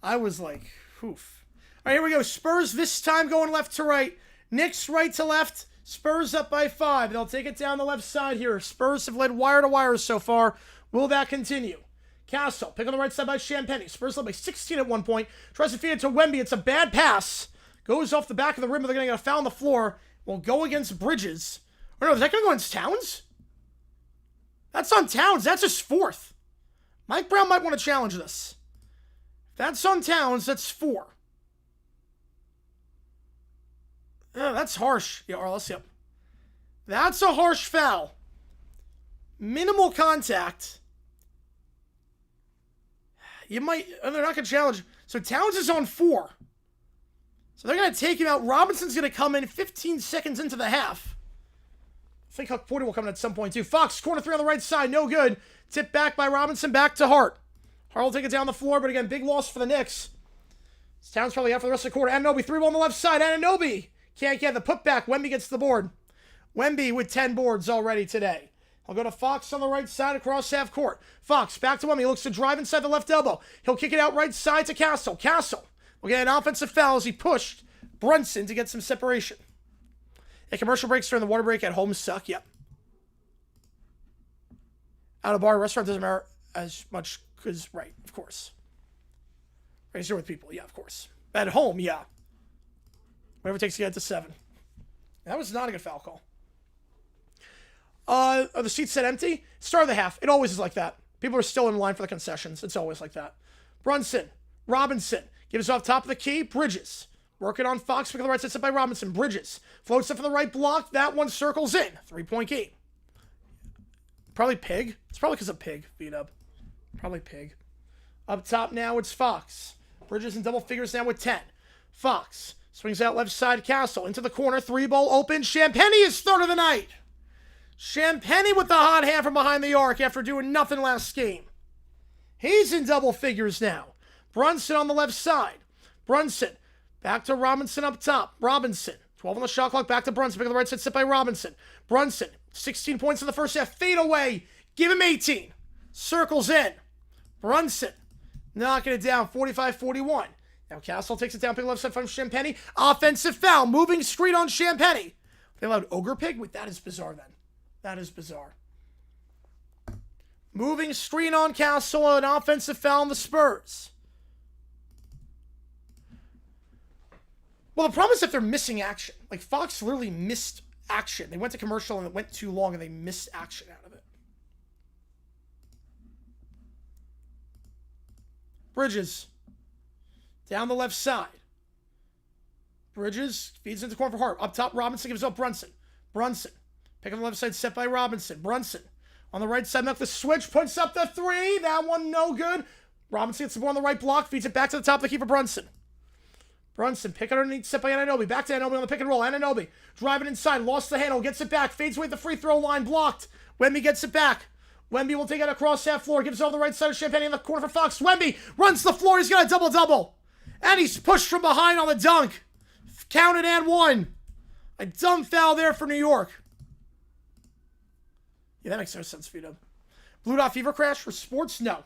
I was like, oof. All right, here we go. Spurs this time going left to right. Knicks right to left. Spurs up by 5. They'll take it down the left side here. Spurs have led wire to wire so far. Will that continue? Castle, pick on the right side by Champagny. Spurs led by 16 at one point. Tries to feed it to Wemby. It's a bad pass. Goes off the back of the rim, but they're going to get a foul on the floor. Will go against Bridges. Or no, is that going to go against Towns? That's on Towns. That's his 4th. Mike Brown might want to challenge this. If that's on Towns, that's 4. Yeah, that's harsh. Yeah, RLS, yep. That's a harsh foul. Minimal contact. You might, they're not going to challenge. So Towns is on 4. So they're going to take him out. Robinson's going to come in 15 seconds into the half. I think Huck Porter will come in at some point too. Fox, corner 3 on the right side. No good. Tip back by Robinson. Back to Hart. Hart will take it down the floor, but again, big loss for the Knicks. Towns probably out for the rest of the quarter. Anunoby, 3-ball on the left side. Anunoby can't get the putback. Wemby gets the board. Wemby with 10 boards already today. I'll go to Fox on the right side across half court. Fox back to Wemby. He looks to drive inside the left elbow. He'll kick it out right side to Castle. Castle will get an offensive foul as he pushed Brunson to get some separation. A commercial breaks during the water break at home suck. Yep. Out of bar restaurant doesn't matter as much because, right, of course. Right here with people. Yeah, of course. At home, yeah. Whatever it takes to get to 7. That was not a good foul call. The seats set empty. Start of the half. It always is like that. People are still in line for the concessions. It's always like that. Brunson. Robinson. Gives off top of the key. Bridges. Working on Fox. Pick up the right side set by Robinson. Bridges. Floats up for the right block. That one circles in. 3-point game. Probably Pig. It's probably because of Pig. Beat up. Probably Pig. Up top now, it's Fox. Bridges in double figures now with 10. Fox swings out left side. Castle into the corner. 3-ball open. Champagny is third of the night. Champagny with the hot hand from behind the arc after doing nothing last game. He's in double figures now. Brunson on the left side. Brunson back to Robinson up top. Robinson. 12 on the shot clock. Back to Brunson. Pick up the right side set by Robinson. Brunson. 16 points in the first half. Fade away. Give him 18. Circles in. Brunson. Knocking it down. 45-41. Now Castle takes it down. Pick left side from Champagny. Offensive foul. Moving screen on Champagny. They allowed Ogre Pig? Wait, that is bizarre then. That is bizarre. Moving screen on Castle. An offensive foul on the Spurs. Well, the problem is if they're missing action. Like, Fox literally missed action. They went to commercial and it went too long and they missed action out of it. Bridges. Down the left side. Bridges feeds into the corner for Hart. Up top, Robinson gives up Brunson. Brunson. Pick up the left side, set by Robinson. Brunson. On the right side, knock the switch. Puts up the 3. That one no good. Robinson gets the ball on the right block. Feeds it back to the top of the key for Brunson. Brunson, pick underneath, set by Anunoby. Back to Anunoby on the pick and roll. Anunoby driving inside, lost the handle, gets it back, fades away at the free throw line, blocked. Wemby gets it back. Wemby will take it across half floor, gives it over the right side of Champagny in the corner for Fox. Wemby runs the floor, he's got a double-double. And he's pushed from behind on the dunk. Counted and one. A dumb foul there for New York. Yeah, that makes no sense, Vito. Blue Dot Fever crash for sports? No.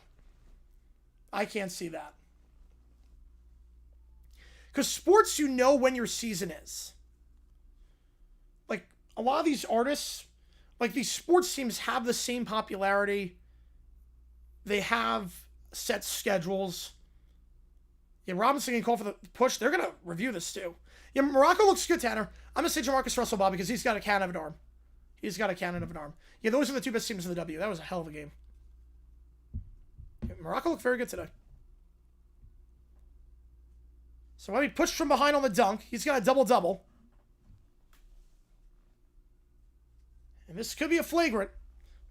I can't see that. Because sports, you know when your season is. Like, a lot of these artists, like these sports teams have the same popularity. They have set schedules. Yeah, Robinson can call for the push. They're going to review this too. Yeah, Morocco looks good, Tanner. I'm going to say Jamarcus Russell, Bob, because he's got a cannon of an arm. He's got a cannon of an arm. Yeah, those are the two best teams in the W. That was a hell of a game. Yeah, Morocco looked very good today. So when he pushed from behind on the dunk, he's got a double-double. And this could be a flagrant.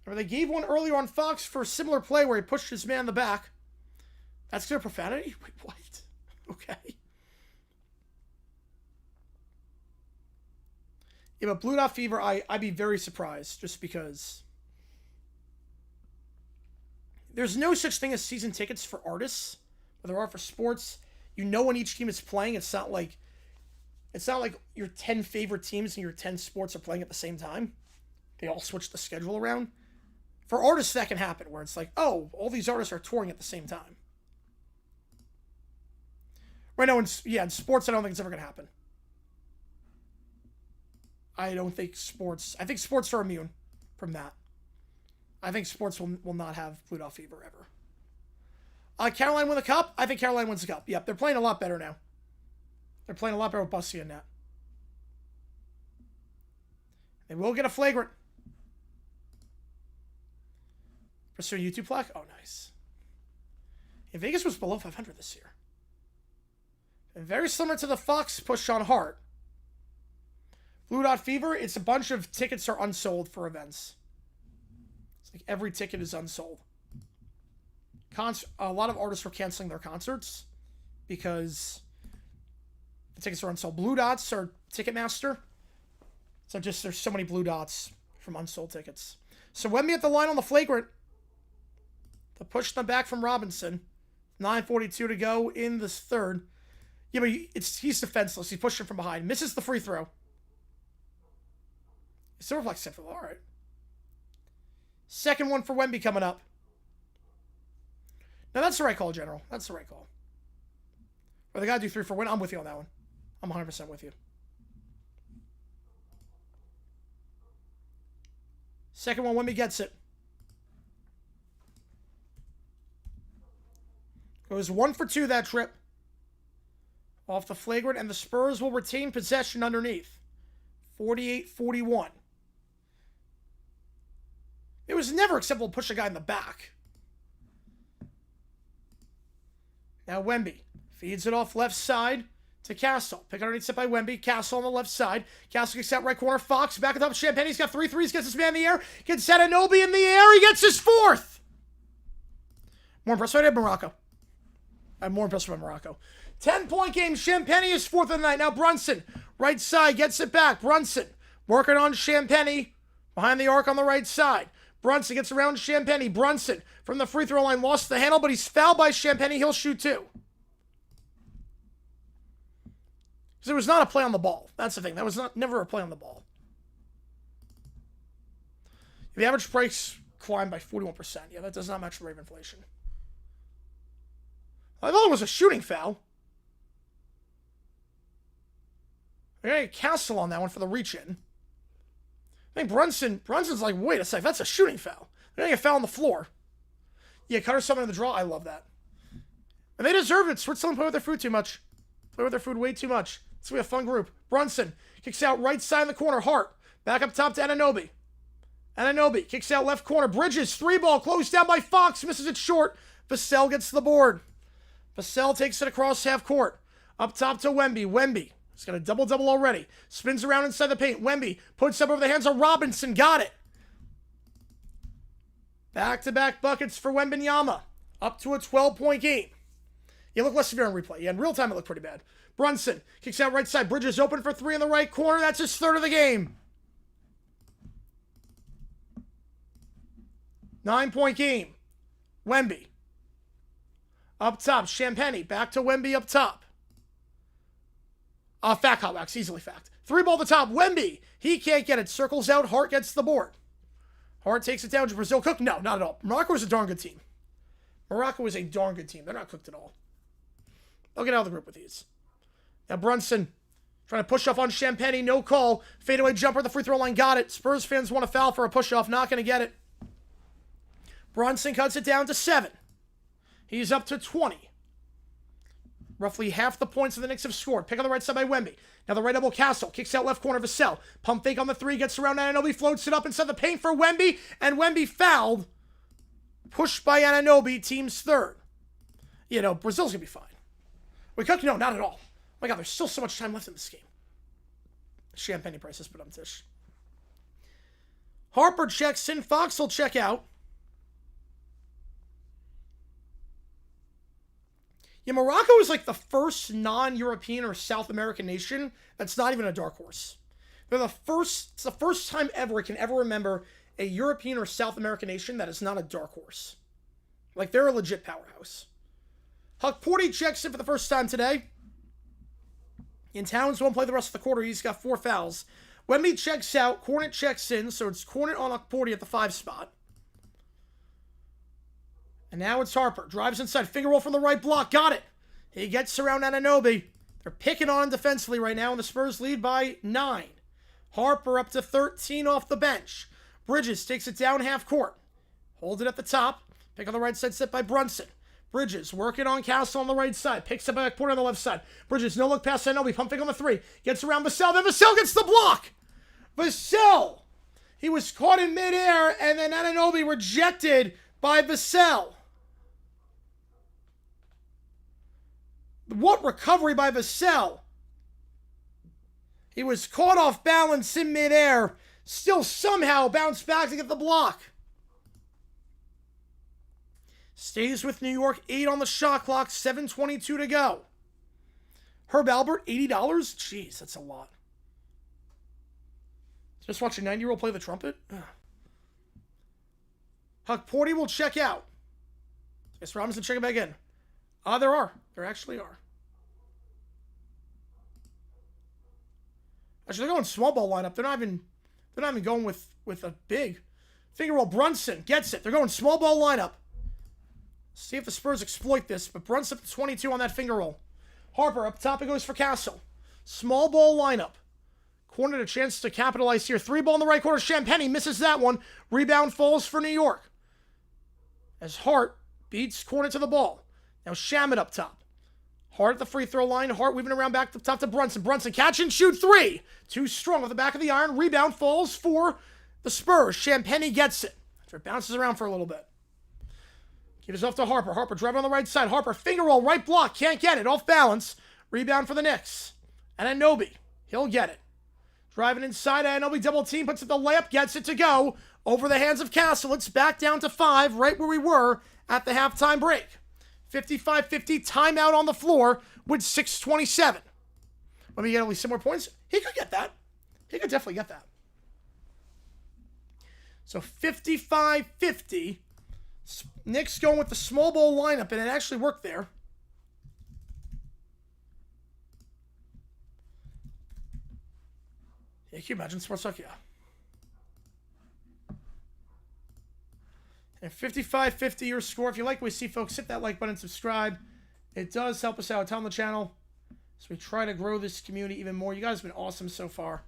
Remember, they gave one earlier on Fox for a similar play where he pushed his man in the back. That's clear profanity? Wait, what? Okay. Yeah, but Blue Dot Fever, I'd be very surprised just because there's no such thing as season tickets for artists, but there are for sports. You know when each team is playing. It's not like your 10 favorite teams and your 10 sports are playing at the same time. They all switch the schedule around. For artists, that can happen where it's like, oh, all these artists are touring at the same time. Right now, in sports, I don't think it's ever going to happen. I think sports are immune from that. I think sports will not have Blue Dot Fever ever. Caroline win the cup? I think Caroline wins the cup. Yep, they're playing a lot better now. They're playing a lot better with Bussy and that. They will get a flagrant. Pursuing YouTube plaque? Oh, nice. Yeah, Vegas was below 500 this year. And very similar to the Fox push on Hart. Blue Dot Fever, it's a bunch of tickets are unsold for events. It's like every ticket is unsold. A lot of artists were canceling their concerts because the tickets are unsold. Blue Dots are Ticketmaster. So just there's so many Blue Dots from unsold tickets. So Wemby at the line on the flagrant. To push them back from Robinson. 9:42 to go in this third. Yeah, but he's defenseless. He's pushing from behind. Misses the free throw. Still reflects it for all right. Second one for Wemby coming up. Now, that's the right call, General. That's the right call. Or they got to do 3 for win. I'm with you on that one. I'm 100% with you. Second one, Wemby gets it. Goes 1 for 2 that trip. Off the flagrant, and the Spurs will retain possession underneath. 48-41. It was never acceptable to push a guy in the back. Now Wemby feeds it off left side to Castle. Pick underneath set by Wemby. Castle on the left side. Castle kicks out right corner. Fox back at the top. Champagne. He's got 3 threes. Gets his man in the air. Gets Anunoby in the air. He gets his 4th. More impressed by Morocco. I'm more impressed by Morocco. 10-point game. Champagne is 4th of the night. Now Brunson. Right side. Gets it back. Brunson. Working on Champagne. Behind the arc on the right side. Brunson gets around Champagne. Brunson from the free throw line. Lost the handle, but he's fouled by Champagne. He'll shoot 2. Because it was not a play on the ball. That's the thing. That was never a play on the ball. The average price climbed by 41%. Yeah, that does not match the rate of inflation. I thought it was a shooting foul. They're going to get Castle on that one for the reach-in. I think Brunson's like, wait a sec, that's a shooting foul. They're going to get foul on the floor. Yeah, Cutter something in the draw. I love that. And they deserve it. Switzerland play with their food too much. Play with their food way too much. It's going to be a fun group. Brunson kicks out right side in the corner. Hart back up top to Anunoby. Anunoby kicks out left corner. Bridges, 3-ball, closed down by Fox. Misses it short. Vassell gets the board. Vassell takes it across half court. Up top to Wemby. Wemby. He's got a double-double already. Spins around inside the paint. Wemby puts up over the hands of Robinson. Got it. Back-to-back buckets for Wembanyama. Up to a 12-point game. You look less severe on replay. Yeah, in real time it looked pretty bad. Brunson kicks out right side. Bridges open for 3 in the right corner. That's his 3rd of the game. 9-point game. Wemby. Up top. Champagne. Back to Wemby up top. Fact hot wax. Easily fact. 3-ball to top. Wemby. He can't get it. Circles out. Hart gets the board. Hart takes it down to Brazil. Cook? No, not at all. Morocco is a darn good team. Morocco is a darn good team. They're not cooked at all. They'll get out of the group with these. Now Brunson trying to push off on Champagne. No call. Fadeaway jumper at the free throw line. Got it. Spurs fans want a foul for a push-off. Not going to get it. Brunson cuts it down to 7. He's up to 20. Roughly half the points the Knicks have scored. Pick on the right side by Wemby. Now the right elbow Castle. Kicks out left corner Vassell. Pump fake on the 3. Gets around Anunoby. Floats it up inside the paint for Wemby. And Wemby fouled. Pushed by Anunoby. Team's 3rd. You know, Brazil's going to be fine. We cook? No, not at all. Oh my God, there's still so much time left in this game. Champagne prices, but I'm Tish. Harper checks in. Fox will check out. Yeah, Morocco is like the first non-European or South American nation that's not even a dark horse. They're the first, it's the first time ever I can ever remember a European or South American nation that is not a dark horse. Like, they're a legit powerhouse. Huck Porty checks in for the first time today. In Towns won't play the rest of the quarter. He's got 4 fouls. Wemby checks out. Cornet checks in, so it's Cornet on Huck Porty at the 5 spot. And now it's Harper. Drives inside. Finger roll from the right block. Got it. He gets around Anunoby. They're picking on him defensively right now, and the Spurs lead by 9. Harper up to 13 off the bench. Bridges takes it down half court. Hold it at the top. Pick on the right side set by Brunson. Bridges working on Castle on the right side. Picks up back corner on the left side. Bridges, no look past Anunoby. Pump fake on the 3. Gets around Vassell. Then Vassell gets the block. Vassell. He was caught in midair, and then Anunoby rejected by Vassell. What recovery by Vassell. He was caught off balance in midair. Still somehow bounced back to get the block. Stays with New York. 8 on the shot clock. 7:22 to go. Herb Albert, $80? Jeez, that's a lot. Just watch a 90-year-old play the trumpet? Ugh. Huck Porty will check out. Guess Robinson check it back in. There are. There actually are. Actually, they're going small ball lineup. They're not even going with a big finger roll. Brunson gets it. They're going small ball lineup. See if the Spurs exploit this. But Brunson up to 22 on that finger roll. Harper up top. It goes for Castle. Small ball lineup. Cornered a chance to capitalize here. 3-ball in the right corner. Champagne misses that one. Rebound falls for New York. As Hart beats Cornet to the ball. Now Shamet up top. Hart at the free throw line. Hart weaving around back to top to Brunson. Brunson catch and shoot 3. Too strong with the back of the iron. Rebound falls for the Spurs. Champagne gets it. So it bounces around for a little bit. Gives it off to Harper. Harper driving on the right side. Harper, finger roll, right block. Can't get it. Off balance. Rebound for the Knicks. And Anunoby. He'll get it. Driving inside. Anunoby double team. Puts up the layup. Gets it to go. Over the hands of Castle. It's back down to 5. Right where we were at the halftime break. 55-50. Timeout on the floor with 6:27. Let me get at least some more points. He could get that. He could definitely get that. So 55-50. Knicks going with the small ball lineup, and it actually worked there. Yeah, can you imagine Sports Talk? Yeah. And 55-50 your score. If you like what we see, folks, hit that like button, subscribe. It does help us out a ton on the channel. So we try to grow this community even more. You guys have been awesome so far.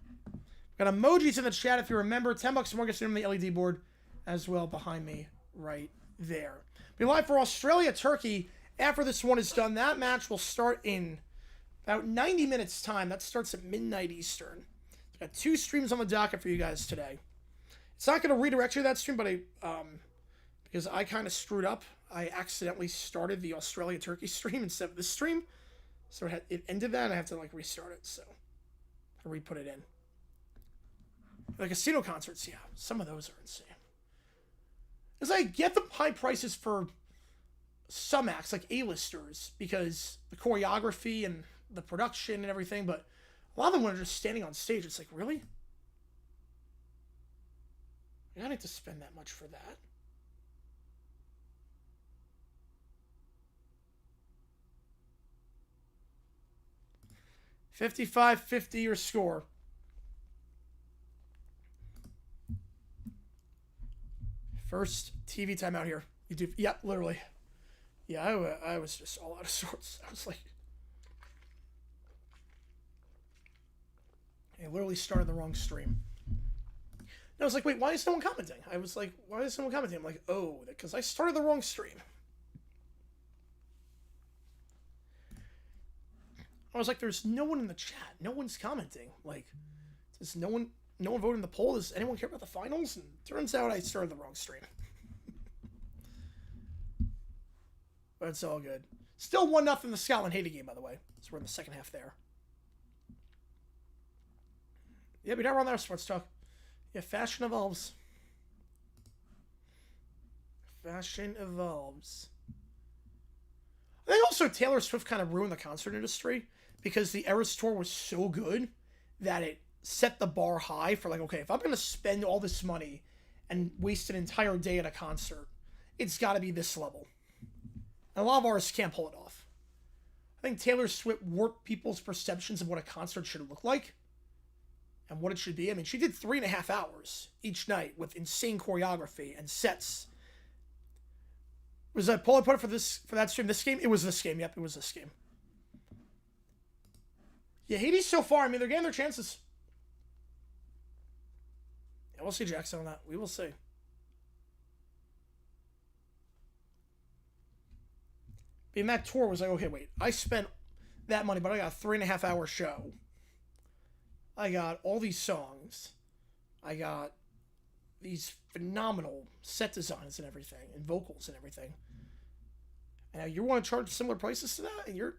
Got emojis in the chat if you remember. $10 more gets on the LED board as well behind me right there. Be live for Australia, Turkey. After this one is done, that match will start in about 90 minutes time. That starts at midnight Eastern. Got 2 streams on the docket for you guys today. It's not going to redirect you to that stream, but because I kind of screwed up. I accidentally started the Australia-Turkey stream instead of this stream. So it ended that, and I have to restart it. So I re-put it in. The casino concerts, yeah, some of those are insane. Because I get the high prices for some acts, like A-listers, because the choreography and the production and everything, but a lot of them when they're just standing on stage, it's like, really? I don't need to spend that much for that. $55-50 your score. First TV timeout here. You do, yeah, literally. Yeah, I was just all out of sorts. I was like, I literally started the wrong stream. And I was like, wait, why is no one commenting? I was like, why is no one commenting? I'm like, oh, because I started the wrong stream. I was like, there's no one in the chat. No one's commenting. Like, does no one voted in the poll? Does anyone care about the finals? And turns out I started the wrong stream. But it's all good. Still 1-0 in the Scotland-Haiti game, by the way. So we're in the second half there. Yeah, we don't run there, Sports Talk. Yeah, fashion evolves. Fashion evolves. I think also Taylor Swift kind of ruined the concert industry because the Eras Tour was so good that it set the bar high for okay, if I'm going to spend all this money and waste an entire day at a concert, it's got to be this level. And a lot of artists can't pull it off. I think Taylor Swift warped people's perceptions of what a concert should look like and what it should be. I mean, she did 3.5 hours each night with insane choreography and sets. Was that Paul I put it for that stream? This game? It was this game. Yep, it was this game. Yeah, Haiti's so far. I mean, they're getting their chances. Yeah, we'll see Jackson on that. We will see. And that tour was like, okay, wait. I spent that money, but I got a 3.5 hour show. I got all these songs. I got these phenomenal set designs and everything, and vocals and everything. And now you want to charge similar prices to that, and you're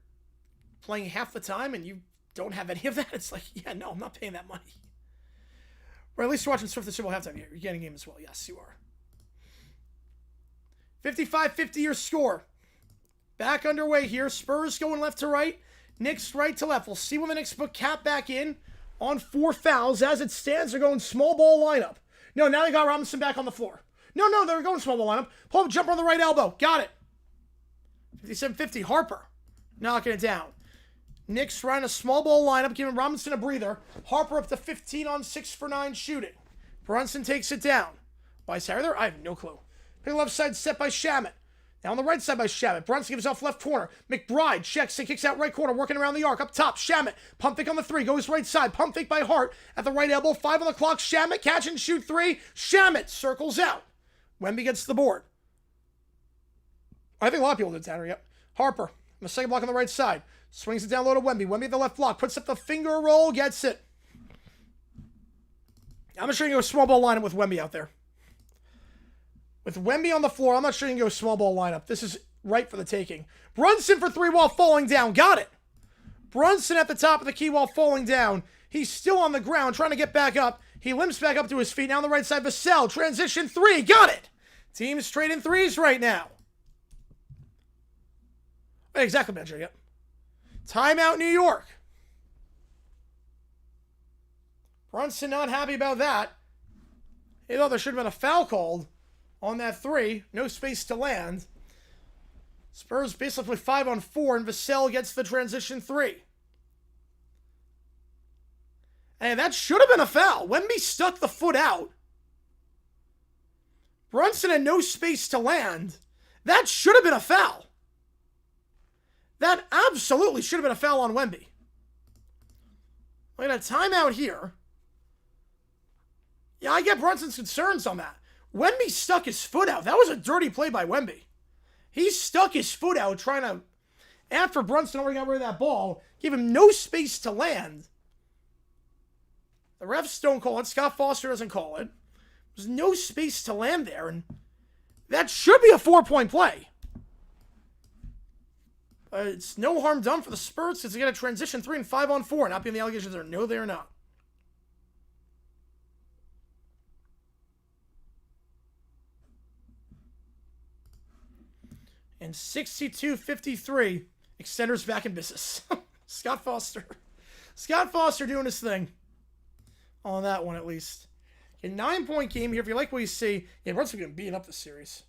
playing half the time, and you don't have any of that? It's like, yeah, no, I'm not paying that money. Or at least you're watching Swift the Super Bowl halftime. You're getting a game as well. Yes, you are. 55-50 your score. Back underway here. Spurs going left to right. Knicks right to left. We'll see when the Knicks put Cap back in on 4 fouls. As it stands, they're going small ball lineup. No, now they got Robinson back on the floor. No, they're going small ball lineup. Pull up, jumper on the right elbow. Got it. 57-50. Harper knocking it down. Knicks running a small ball lineup, giving Robinson a breather. Harper up to 15 on 6 for 9 shooting. Brunson takes it down. Why is Harry there? I have no clue. Pick left side set by Shamet. Now on the right side by Shamet. Brunson gives off left corner. McBride checks and kicks out right corner, working around the arc. Up top, Shamet. Pump fake on the 3. Goes right side. Pump fake by Hart at the right elbow. 5 on the clock. Shamet catch and shoot 3. Shamet circles out. Wemby gets the board. I think a lot of people did Tanner, yep. Harper on the second block on the right side. Swings it down low to Wemby. Wemby at the left block. Puts up the finger roll. Gets it. I'm just showing you a small ball lineup with Wemby out there. With Wemby on the floor, I'm not sure you can go small ball lineup. This is right for the taking. Brunson for 3 while falling down. Got it. Brunson at the top of the key while falling down. He's still on the ground trying to get back up. He limps back up to his feet. Now on the right side, Vassell. Transition 3. Got it. Team's trading threes right now. Exactly, Benji. Yep. Timeout, New York. Brunson not happy about that. He thought there should have been a foul called on that 3. No space to land. Spurs basically 5 on 4, and Vassell gets the transition 3. And that should have been a foul. Wemby stuck the foot out. Brunson had no space to land. That should have been a foul. That absolutely should have been a foul on Wemby. Look at a timeout here. Yeah, I get Brunson's concerns on that. Wemby stuck his foot out. That was a dirty play by Wemby. He stuck his foot out trying to, after Brunson already got rid of that ball, give him no space to land. The refs don't call it. Scott Foster doesn't call it. There's no space to land there, and that should be a 4-point play. It's no harm done for the Spurs because they get a transition 3 and 5 on 4. Not being the allegations there. No, they are not. And 62-53, extenders back in business. Scott Foster. Scott Foster doing his thing. On that one, at least. A 9-point game here. If you like what you see, yeah, Brunson's going to beat up this series.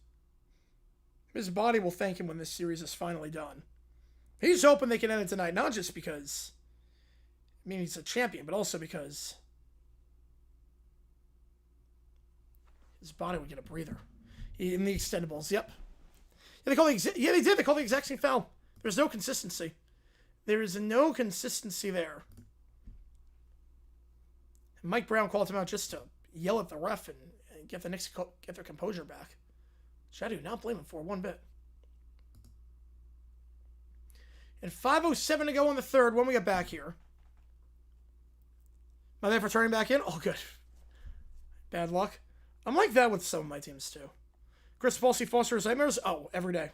His body will thank him when this series is finally done. He's hoping they can end it tonight, not just because, I mean, he's a champion, but also because his body would get a breather. In the extendables, yep. Yeah, they did. They called the exact same foul. There's no consistency. There is no consistency there. And Mike Brown called him out just to yell at the ref and get the Knicks get their composure back. Which I do not blame him for one bit. And 5:07 to go in the third when we get back here. Am I there for turning back in? Oh, good. Bad luck. I'm like that with some of my teams, too. Chris Paulsey Foster's nightmares? Oh, every day.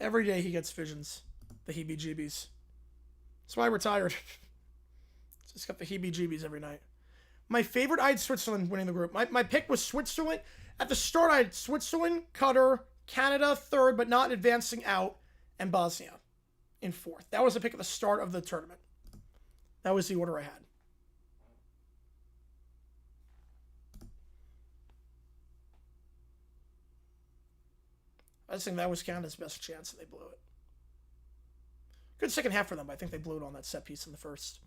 Every day he gets visions. The heebie-jeebies. That's why I retired. Just got the heebie-jeebies every night. My favorite, I had Switzerland winning the group. My pick was Switzerland. At the start, I had Switzerland, Qatar, Canada, third, but not advancing out, and Bosnia in fourth. That was the pick at the start of the tournament. That was the order I had. I just think that was Canada's best chance, and they blew it. Good second half for them, but I think they blew it on that set piece in the first.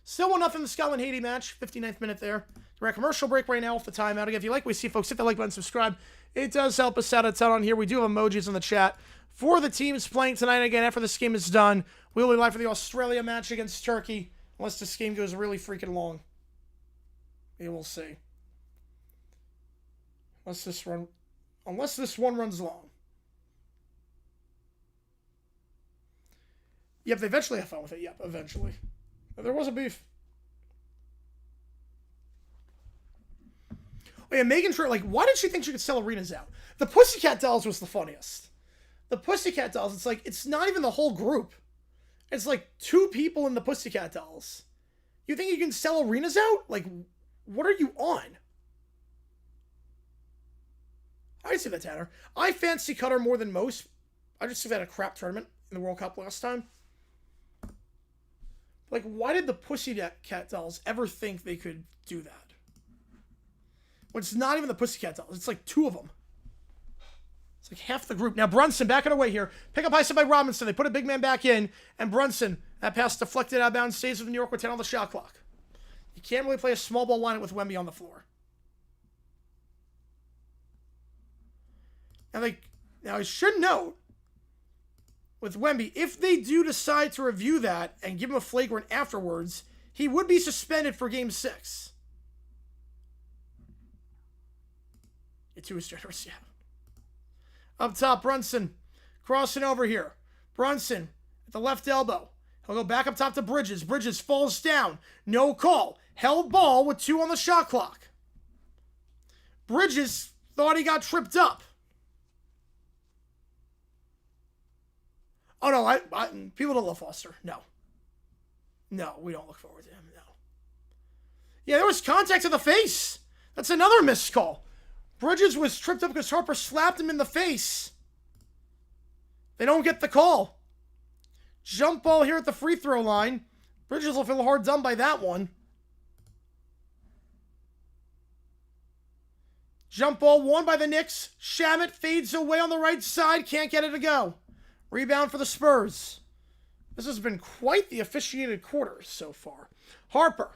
Still 1-0 the Scotland-Haiti match. 59th minute there. We're at commercial break right now off the timeout. Again, if you like what you see, folks, hit that like button, subscribe. It does help us out a ton on here. We do have emojis in the chat for the teams playing tonight. Again, after this game is done, we'll be live for the Australia match against Turkey. Unless this game goes really freaking long. We will see. Unless this one runs long. Yep, they eventually have fun with it. Yep, eventually. But there was a beef. Oh yeah, Megan Trainor, like, why did she think she could sell arenas out? The Pussycat Dolls was the funniest. The Pussycat Dolls, it's like, it's not even the whole group. It's like 2 people in the Pussycat Dolls. You think you can sell arenas out? Like, what are you on? I see that, Tanner. I fancy Qatar more than most. I just think they had a crap tournament in the World Cup last time. Like, why did the Pussycat Dolls ever think they could do that? Well, it's not even the Pussycat Dolls. It's like 2 of them. It's like half the group. Now, Brunson, back it away here. Pick up high set by Robinson. They put a big man back in. And Brunson, that pass deflected out of bounds, stays with New York with 10 on the shot clock. You can't really play a small ball lineup with Wemby on the floor. Now I should note, with Wemby, if they do decide to review that and give him a flagrant afterwards, he would be suspended for Game 6. It's 2 straight, yeah. Up top, Brunson. Crossing over here. Brunson at the left elbow. He'll go back up top to Bridges. Bridges falls down. No call. Held ball with 2 on the shot clock. Bridges Thought he got tripped up. Oh, no, people don't love Foster. No. No, we don't look forward to him. No. Yeah, there was contact to the face. That's another missed call. Bridges was tripped up because Harper slapped him in the face. They don't get the call. Jump ball here at the free throw line. Bridges will feel hard done by that one. Jump ball won by the Knicks. Shamet fades away on the right side. Can't get it to go. Rebound for the Spurs. This has been quite the officiated quarter so far. Harper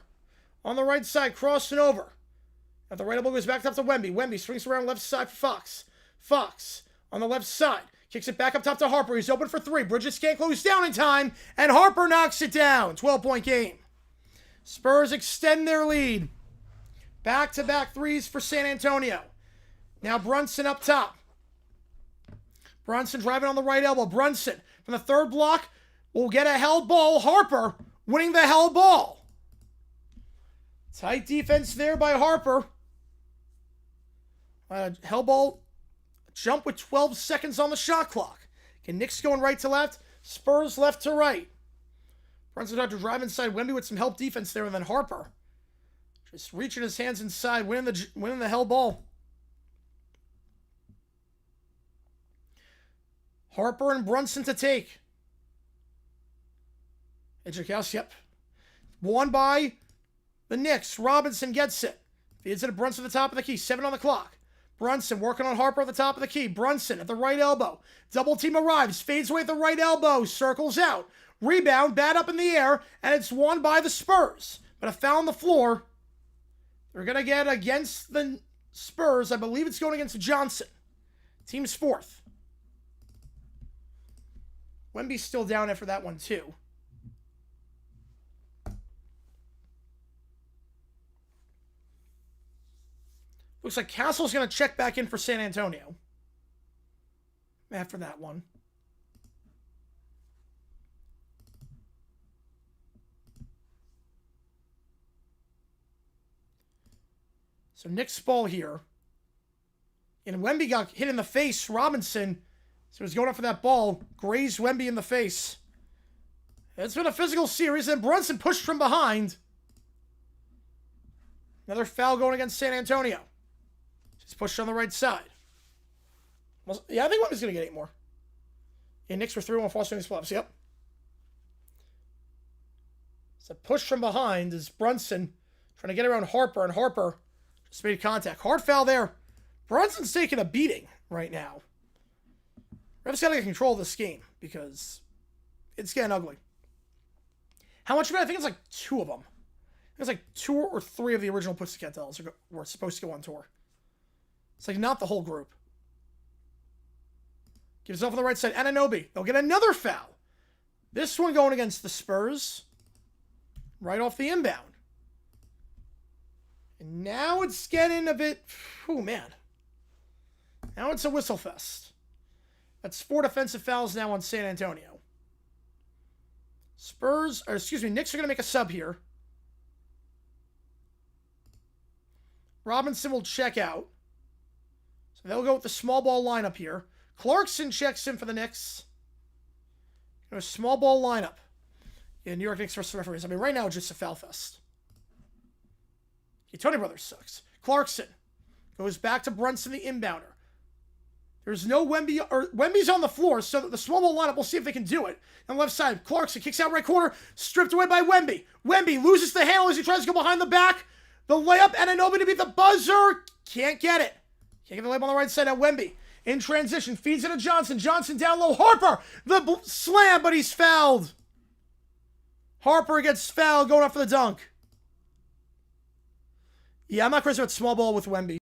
on the right side, crossing over. At the right elbow goes back up to Wemby. Wemby swings around left side for Fox. Fox on the left side. Kicks it back up top to Harper. He's open for three. Bridges can't close down in time. And Harper knocks it down. 12-point game. Spurs extend their lead. Back-to-back threes for San Antonio. Now Brunson up top. Brunson driving on the right elbow. Brunson from the third block will get a held ball. Harper winning the held ball. Tight defense there by Harper. Held ball jump with 12 seconds on the shot clock. Okay, Knicks going right to left. Spurs left to right. Brunson tried to drive inside Wemby with some help defense there, and then Harper just reaching his hands inside, winning the held ball. Harper and Brunson to take. Edgehouse, yep. Won by the Knicks. Robinson gets it. Feeds it to Brunson at the top of the key. 7 on the clock. Brunson working on Harper at the top of the key. Brunson at the right elbow. Double team arrives. Fades away at the right elbow. Circles out. Rebound. Bat up in the air. And it's won by the Spurs. But a foul on the floor. They're going to get against the Spurs. I believe it's going against Johnson. Team's fourth. Wemby's still down after that one, too. Looks like Castle's going to check back in for San Antonio after that one. So Knicks ball here. And Wemby got hit in the face. Robinson, so he's going up for that ball, grazed Wemby in the face. It's been a physical series, and Brunson pushed from behind. Another foul going against San Antonio. He's pushed on the right side. Well, yeah, I think Wemby's going to get 8 more. Yeah, Knicks were 3-1 fostering these playoffs. Yep. So push from behind is Brunson trying to get around Harper, and Harper just made contact. Hard foul there. Brunson's taking a beating right now. Ref's got to get control of this game because it's getting ugly. How much of it? I think it's like 2 of them. It's like 2 or 3 of the original Pussycat Dolls were supposed to go on tour. It's like not the whole group. Gives off on the right side. Anunoby. They'll get another foul. This one going against the Spurs. Right off the inbound. And now it's getting a bit... Oh, man. Now it's a whistle fest. That's 4 defensive fouls now on San Antonio. Knicks are going to make a sub here. Robinson will check out. So they'll go with the small ball lineup here. Clarkson checks in for the Knicks. A small ball lineup. Yeah, New York Knicks versus referees. I mean, right now it's just a foul fest. Yeah, Tony Brothers sucks. Clarkson goes back to Brunson, the inbounder. There's no Wemby, or Wemby's on the floor, so the small ball lineup, we'll see if they can do it. On the left side, Clarkson kicks out right corner, stripped away by Wemby. Wemby loses the handle as he tries to go behind the back. The layup, and Anunoby to beat the buzzer. Can't get it. Can't get the layup on the right side. Now Wemby in transition, feeds it to Johnson. Johnson down low. Harper, the slam, but he's fouled. Harper gets fouled, going up for the dunk. Yeah, I'm not crazy about small ball with Wemby.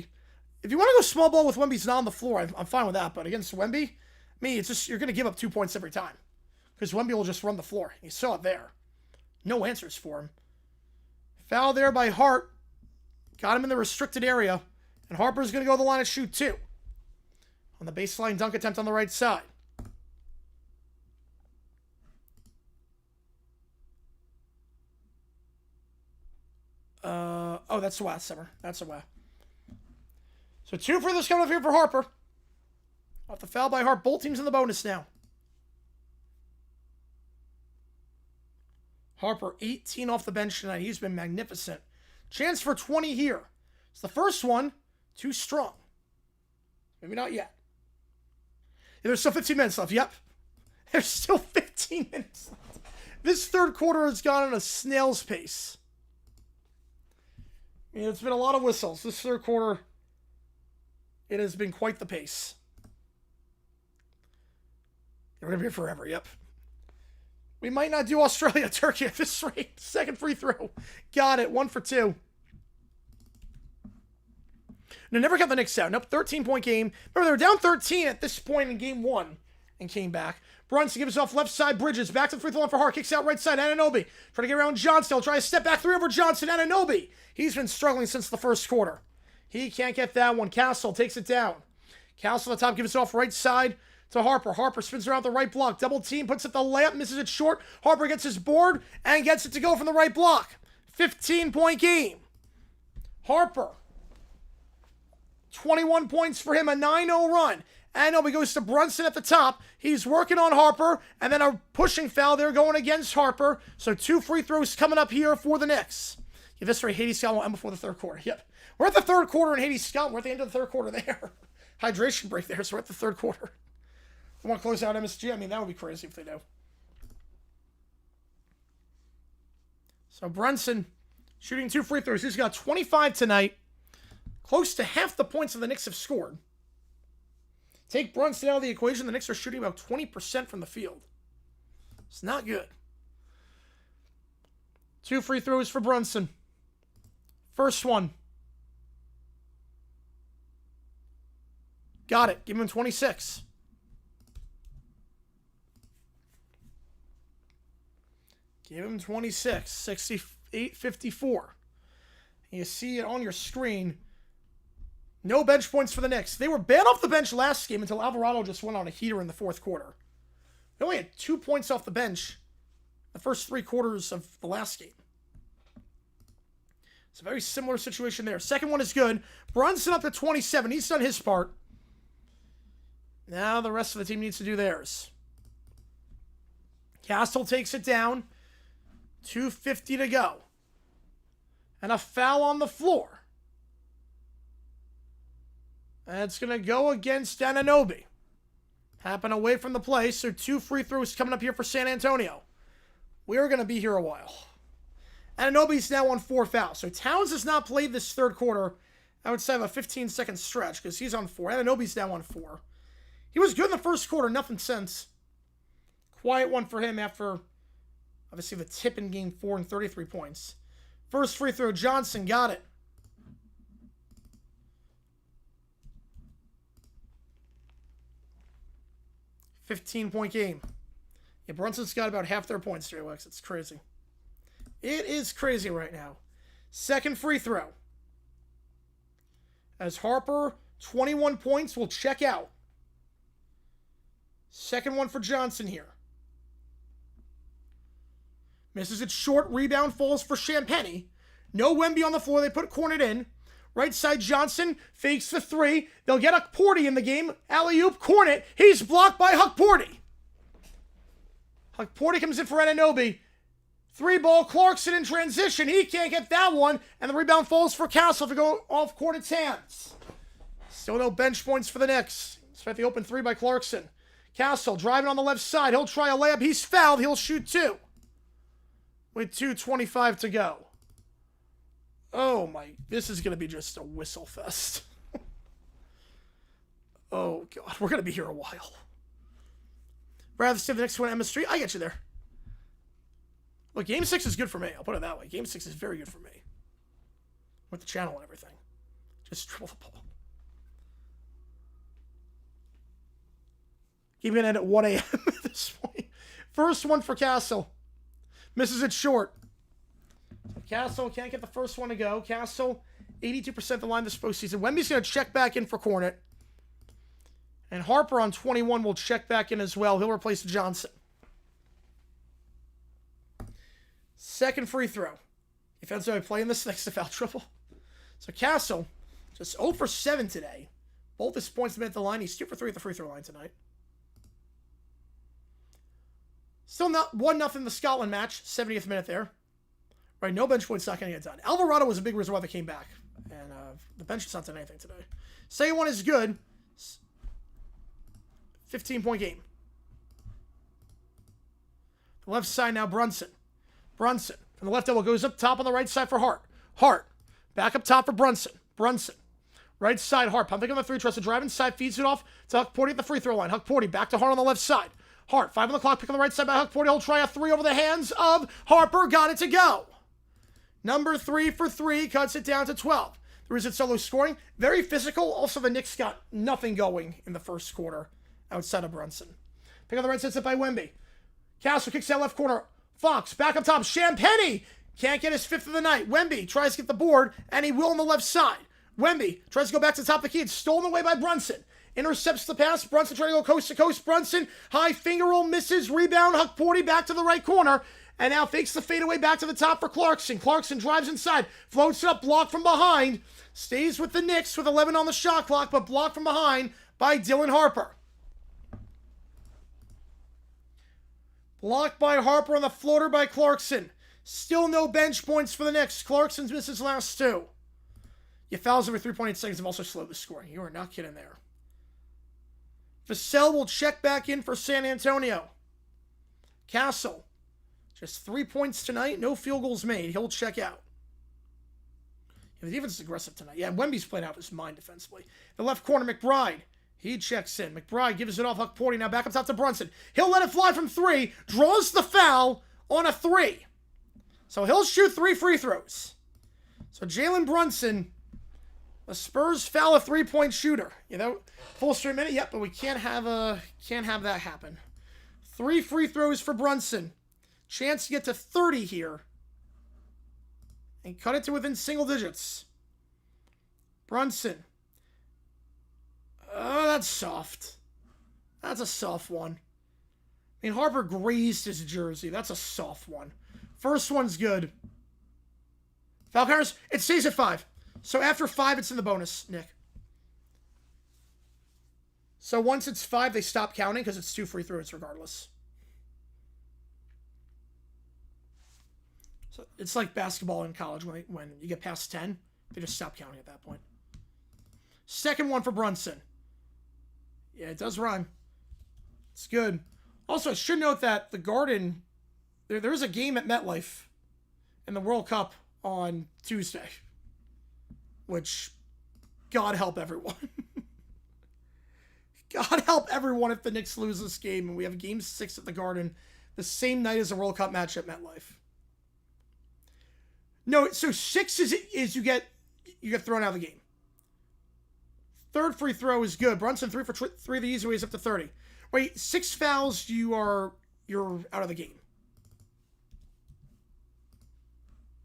If you want to go small ball with Wemby's not on the floor, I'm fine with that. But against Wemby, it's just you're going to give up 2 points every time. Because Wemby will just run the floor. You saw it there. No answers for him. Foul there by Hart. Got him in the restricted area. And Harper's going to go to the line and shoot 2. On the baseline dunk attempt on the right side. Oh, that's a wow, Summer. That's a wow. So 2 free throws coming up here for Harper. Off the foul by Hart. Both teams in the bonus now. Harper, 18 off the bench tonight. He's been magnificent. Chance for 20 here. It's the first one. Too strong. Maybe not yet. Yeah, there's still 15 minutes left. Yep. There's still 15 minutes left. This third quarter has gone at a snail's pace. I mean, it's been a lot of whistles. This third quarter, it has been quite the pace. We're going to be here forever. Yep. We might not do Australia-Turkey at this rate. Second free throw. Got it. 1 for 2. No, never got the Knicks out. Nope, 13-point game. Remember, they were down 13 at this point in game 1 and came back. Brunson gives off left side. Bridges back to the free throw line for Hart. Kicks out right side. Anunoby trying to get around Johnson. Try to step back 3 over Johnson. Anunoby. He's been struggling since the first quarter. He can't get that one. Castle takes it down. Castle at the top gives it off right side to Harper. Harper spins around the right block. Double team, puts it the layup, misses it short. Harper gets his board and gets it to go from the right block. 15-point game. Harper. 21 points for him, a 9-0 run. Anunoby goes to Brunson at the top. He's working on Harper, and then a pushing foul there going against Harper. So 2 free throws coming up here for the Knicks. Yeah, this right, Haiti Scott will end before the third quarter. Yep. We're at the third quarter in Haiti Scott. We're at the end of the third quarter there. Hydration break there, so we're at the third quarter. I want to close out MSG. I mean, that would be crazy if they do. So Brunson shooting 2 free throws. He's got 25 tonight. Close to half the points that the Knicks have scored. Take Brunson out of the equation. The Knicks are shooting about 20% from the field. It's not good. 2 free throws for Brunson. First one. Got it. Give him 26. Give him 26. 68-54. You see it on your screen. No bench points for the Knicks. They were banned off the bench last game until Alvarado just went on a heater in the fourth quarter. They only had 2 points off the bench the first 3 quarters of the last game. It's a very similar situation there. Second one is good. Brunson up to 27. He's done his part. Now the rest of the team needs to do theirs. Castle takes it down. 2:50 to go. And a foul on the floor. And it's going to go against Anunoby. Happen away from the play, so 2 free throws coming up here for San Antonio. We're going to be here a while. Anunoby's now on 4 fouls. So Towns has not played this third quarter outside of a 15-second stretch because he's on 4. Anunoby's now on 4. He was good in the first quarter, nothing since. Quiet one for him after, obviously, the tip in game 4 and 33 points. First free throw, Johnson got it. $15-point game. Yeah, Brunson's got about half their points today, Lex. It's crazy. It is crazy right now. Second free throw. As Harper, 21 points, will check out. Second one for Johnson here. Misses it short. Rebound falls for Champagny. No Wemby on the floor. They put Cornet in. Right side, Johnson fakes the 3. They'll get Hukporti in the game. Alley-oop, Cornet. He's blocked by Hukporti. Hukporti comes in for Anunoby. 3-ball, Clarkson in transition. He can't get that one. And the rebound falls for Castle to go off Cornet's hands. Still no bench points for the Knicks. Despite the open 3 by Clarkson. Castle driving on the left side. He'll try a layup. He's fouled. He'll shoot 2. With 2:25 to go. Oh my, this is going to be just a whistle fest. Oh God, we're going to be here a while. Rather save the next one at MS3. I get you there. Look, Game 6 is good for me. I'll put it that way. Game 6 is very good for me. With the channel and everything. Just dribble the ball. Game going to end at 1 a.m. at this point. First one for Castle. Misses it short. Castle can't get the first one to go. Castle, 82% the line this postseason. Wemby's going to check back in for Cornet. And Harper on 21 will check back in as well. He'll replace Johnson. Second free throw. Defensive play in this next to foul triple. So Castle, Just 0 for 7 today. Both his points have been at the line. He's 2 for 3 at the free throw line tonight. Still not 1-0 the Scotland match. 70th minute there. Right, no bench points, not going to get done. Alvarado was a big reason why they came back. And the bench has not done anything today. Second one is good. 15-point game. The left side now, Brunson. Brunson. From the left elbow goes up top on the right side for Hart. Hart. Back up top for Brunson. Brunson. Right side, Hart. Pumping on the three. Tries to drive inside. Feeds it off to Huckporty at the free throw line. Huckporty back to Hart on the left side. Hart. 5 on the clock. Pick on the right side by Huckporty. He'll try a 3 over the hands of Harper. Got it to go. Number 3 for 3. Cuts it down to 12. The Wizards solo scoring. Very physical. Also, the Knicks got nothing going in the first quarter outside of Brunson. Pick on the right side set by Wemby. Castle kicks out left corner. Fox back up top. Champagny can't get his 5th of the night. Wemby tries to get the board, and he will on the left side. Wemby tries to go back to the top of the key. It's stolen away by Brunson. Intercepts the pass. Brunson trying to go coast to coast. Brunson, high finger roll, misses. Rebound. Huckporty back to the right corner. And now fakes the fadeaway back to the top for Clarkson. Clarkson drives inside. Floats it up. Blocked from behind. Stays with the Knicks with 11 on the shot clock, but blocked from behind by Dylan Harper. Blocked by Harper on the floater by Clarkson. Still no bench points for the Knicks. Clarkson's missed his last 2. Your fouls every 3.8 seconds have also slowed the scoring. You are not kidding there. Vassell will check back in for San Antonio. Castle. Just 3 points tonight. No field goals made. He'll check out. Yeah, the defense is aggressive tonight. Yeah, Wemby's played out his mind defensively. The left corner, McBride. He checks in. McBride gives it off. Huckporty now back up top to Brunson. He'll let it fly from 3. Draws the foul on a 3. So he'll shoot 3 free throws. So Jalen Brunson, a Spurs foul a 3-point shooter. You know, full straight minute. Yep, but we can't have that happen. 3 free throws for Brunson. Chance to get to 30 here. And cut it to within single digits. Brunson. Oh, that's soft. That's a soft one. I mean, Harper grazed his jersey. That's a soft one. First one's good. Foul counters, it stays at 5. So after 5, it's in the bonus, Nick. So once it's 5, they stop counting because it's 2 free throws regardless. So it's like basketball in college when you get past 10, they just stop counting at that point. Second one for Brunson. Yeah, it does rhyme. It's good. Also, I should note that the Garden, there is a game at MetLife in the World Cup on Tuesday. Which, God help everyone. God help everyone if the Knicks lose this game and we have Game 6 at the Garden the same night as the World Cup match at MetLife. No, so 6 is you get thrown out of the game. Third free throw is good. Brunson 3 for 3 the easy way is up to 30. Wait, 6 fouls, you're out of the game.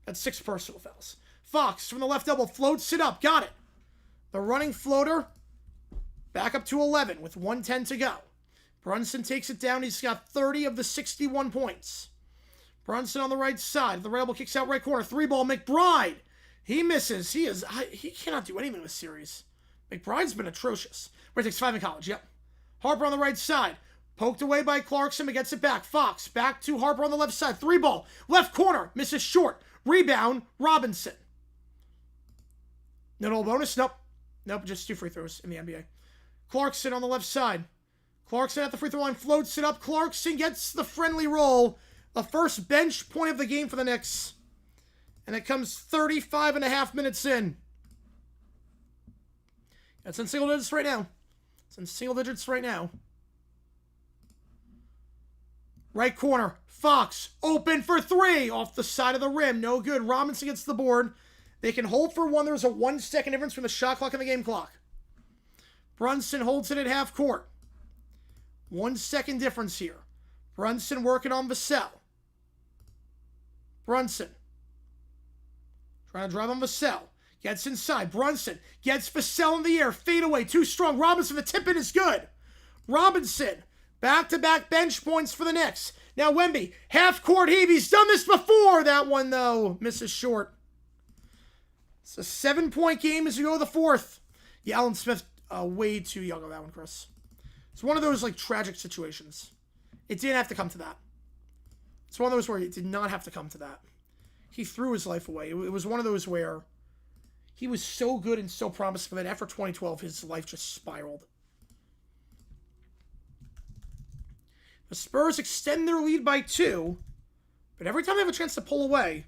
That's 6 personal fouls. Fox from the left elbow floats it up. Got it. The running floater back up to 11 with 1:10 to go. Brunson takes it down. He's got 30 of the 61 points. Brunson on the right side. The Rebel kicks out right corner. 3-ball. McBride. He misses. He cannot do anything in this series. McBride's been atrocious. Where he takes 5 in college. Yep. Harper on the right side. Poked away by Clarkson, but gets it back. Fox back to Harper on the left side. 3-ball. Left corner. Misses short. Rebound. Robinson. No bonus? Nope. Nope, just 2 free throws in the NBA. Clarkson on the left side. Clarkson at the free throw line. Floats it up. Clarkson gets the friendly roll. The first bench point of the game for the Knicks. And it comes 35.5 minutes in. It's in single digits right now. It's in single digits right now. Right corner. Fox. Open for 3. Off the side of the rim. No good. Robinson gets the board. They can hold for 1. There's a 1-second difference from the shot clock and the game clock. Brunson holds it at half court. 1 second difference here. Brunson working on Vassell. Brunson. Trying to drive on Vassell. Gets inside. Brunson gets Vassell in the air. Fade away. Too strong. Robinson, the tip-in is good. Robinson. Back-to-back bench points for the Knicks. Now Wemby. Half-court heave. He's done this before. That one, though, misses short. It's a 7-point game as we go to the fourth. Yeah, Alan Smith, way too young on that one, Chris. It's one of those, like, tragic situations. It didn't have to come to that. It's one of those where it did not have to come to that. He threw his life away. It was one of those where he was so good and so promising that after 2012, his life just spiraled. The Spurs extend their lead by 2, but every time they have a chance to pull away,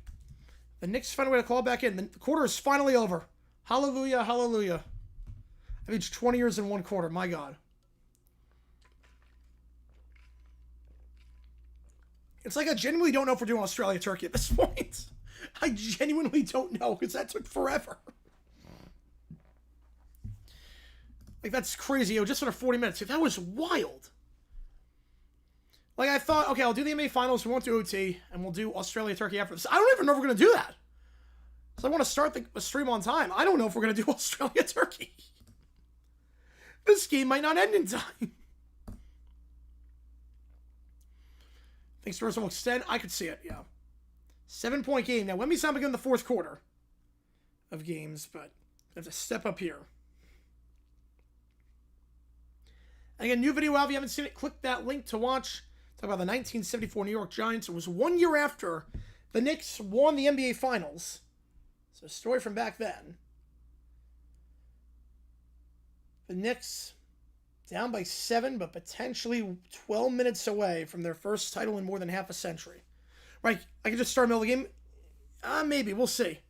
the Knicks find a way to call it back in. The quarter is finally over. Hallelujah, hallelujah. I've aged 20 years in one quarter. My God. It's like I genuinely don't know if we're doing Australia-Turkey at this point. I genuinely don't know, because that took forever. Like, that's crazy. Just under 40 minutes. That was wild. Like, I thought, okay, I'll do the NBA Finals, we won't do OT, and we'll do Australia-Turkey after this. I don't even know if we're going to do that. So I want to start the stream on time. I don't know if we're going to do Australia-Turkey. This game might not end in time. Think Spurs will extend? I could see it, yeah. 7-point game. Now, Wemby's not beginning the fourth quarter of games, but we have to step up here. And again, new video out. If you haven't seen it, click that link to watch. Talk about the 1974 New York Giants. It was 1 year after the Knicks won the NBA Finals. So a story from back then. The Knicks down by 7, but potentially 12 minutes away from their first title in more than half a century. Right, I could just start middle of the game. Maybe, we'll see.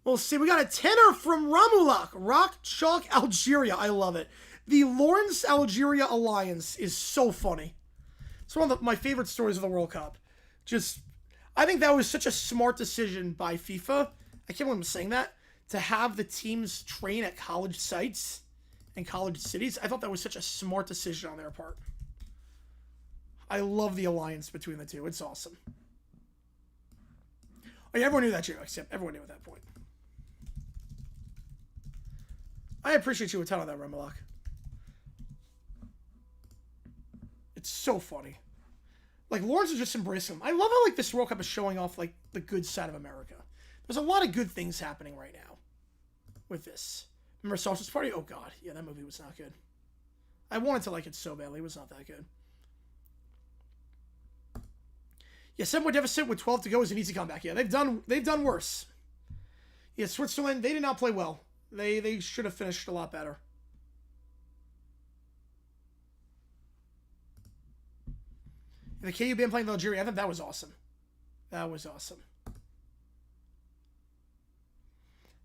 We'll see. We got a tenner from Ramulak. Rock Chalk Algeria. I love it. The Lawrence-Algeria alliance is so funny. It's one of my favorite stories of the World Cup. I think that was such a smart decision by FIFA. I can't believe I'm saying that. To have the teams train at college sites and college cities. I thought that was such a smart decision on their part. I love the alliance between the two. It's awesome. Oh, yeah, everyone knew that, too. Except everyone knew at that point. I appreciate you a ton on that, Remalak. It's so funny. Like, Lawrence is just embracing him. I love how, like, this World Cup is showing off, like, the good side of America. There's a lot of good things happening right now with this. Remember Sausage Party? Oh, God. Yeah, that movie was not good. I wanted to like it so badly. It was not that good. Yeah, 7-point deficit with 12 to go is an easy comeback. Yeah, they've done worse. Yeah, Switzerland, they did not play well. They should have finished a lot better. The KU band playing Algeria, I thought that was awesome. That was awesome.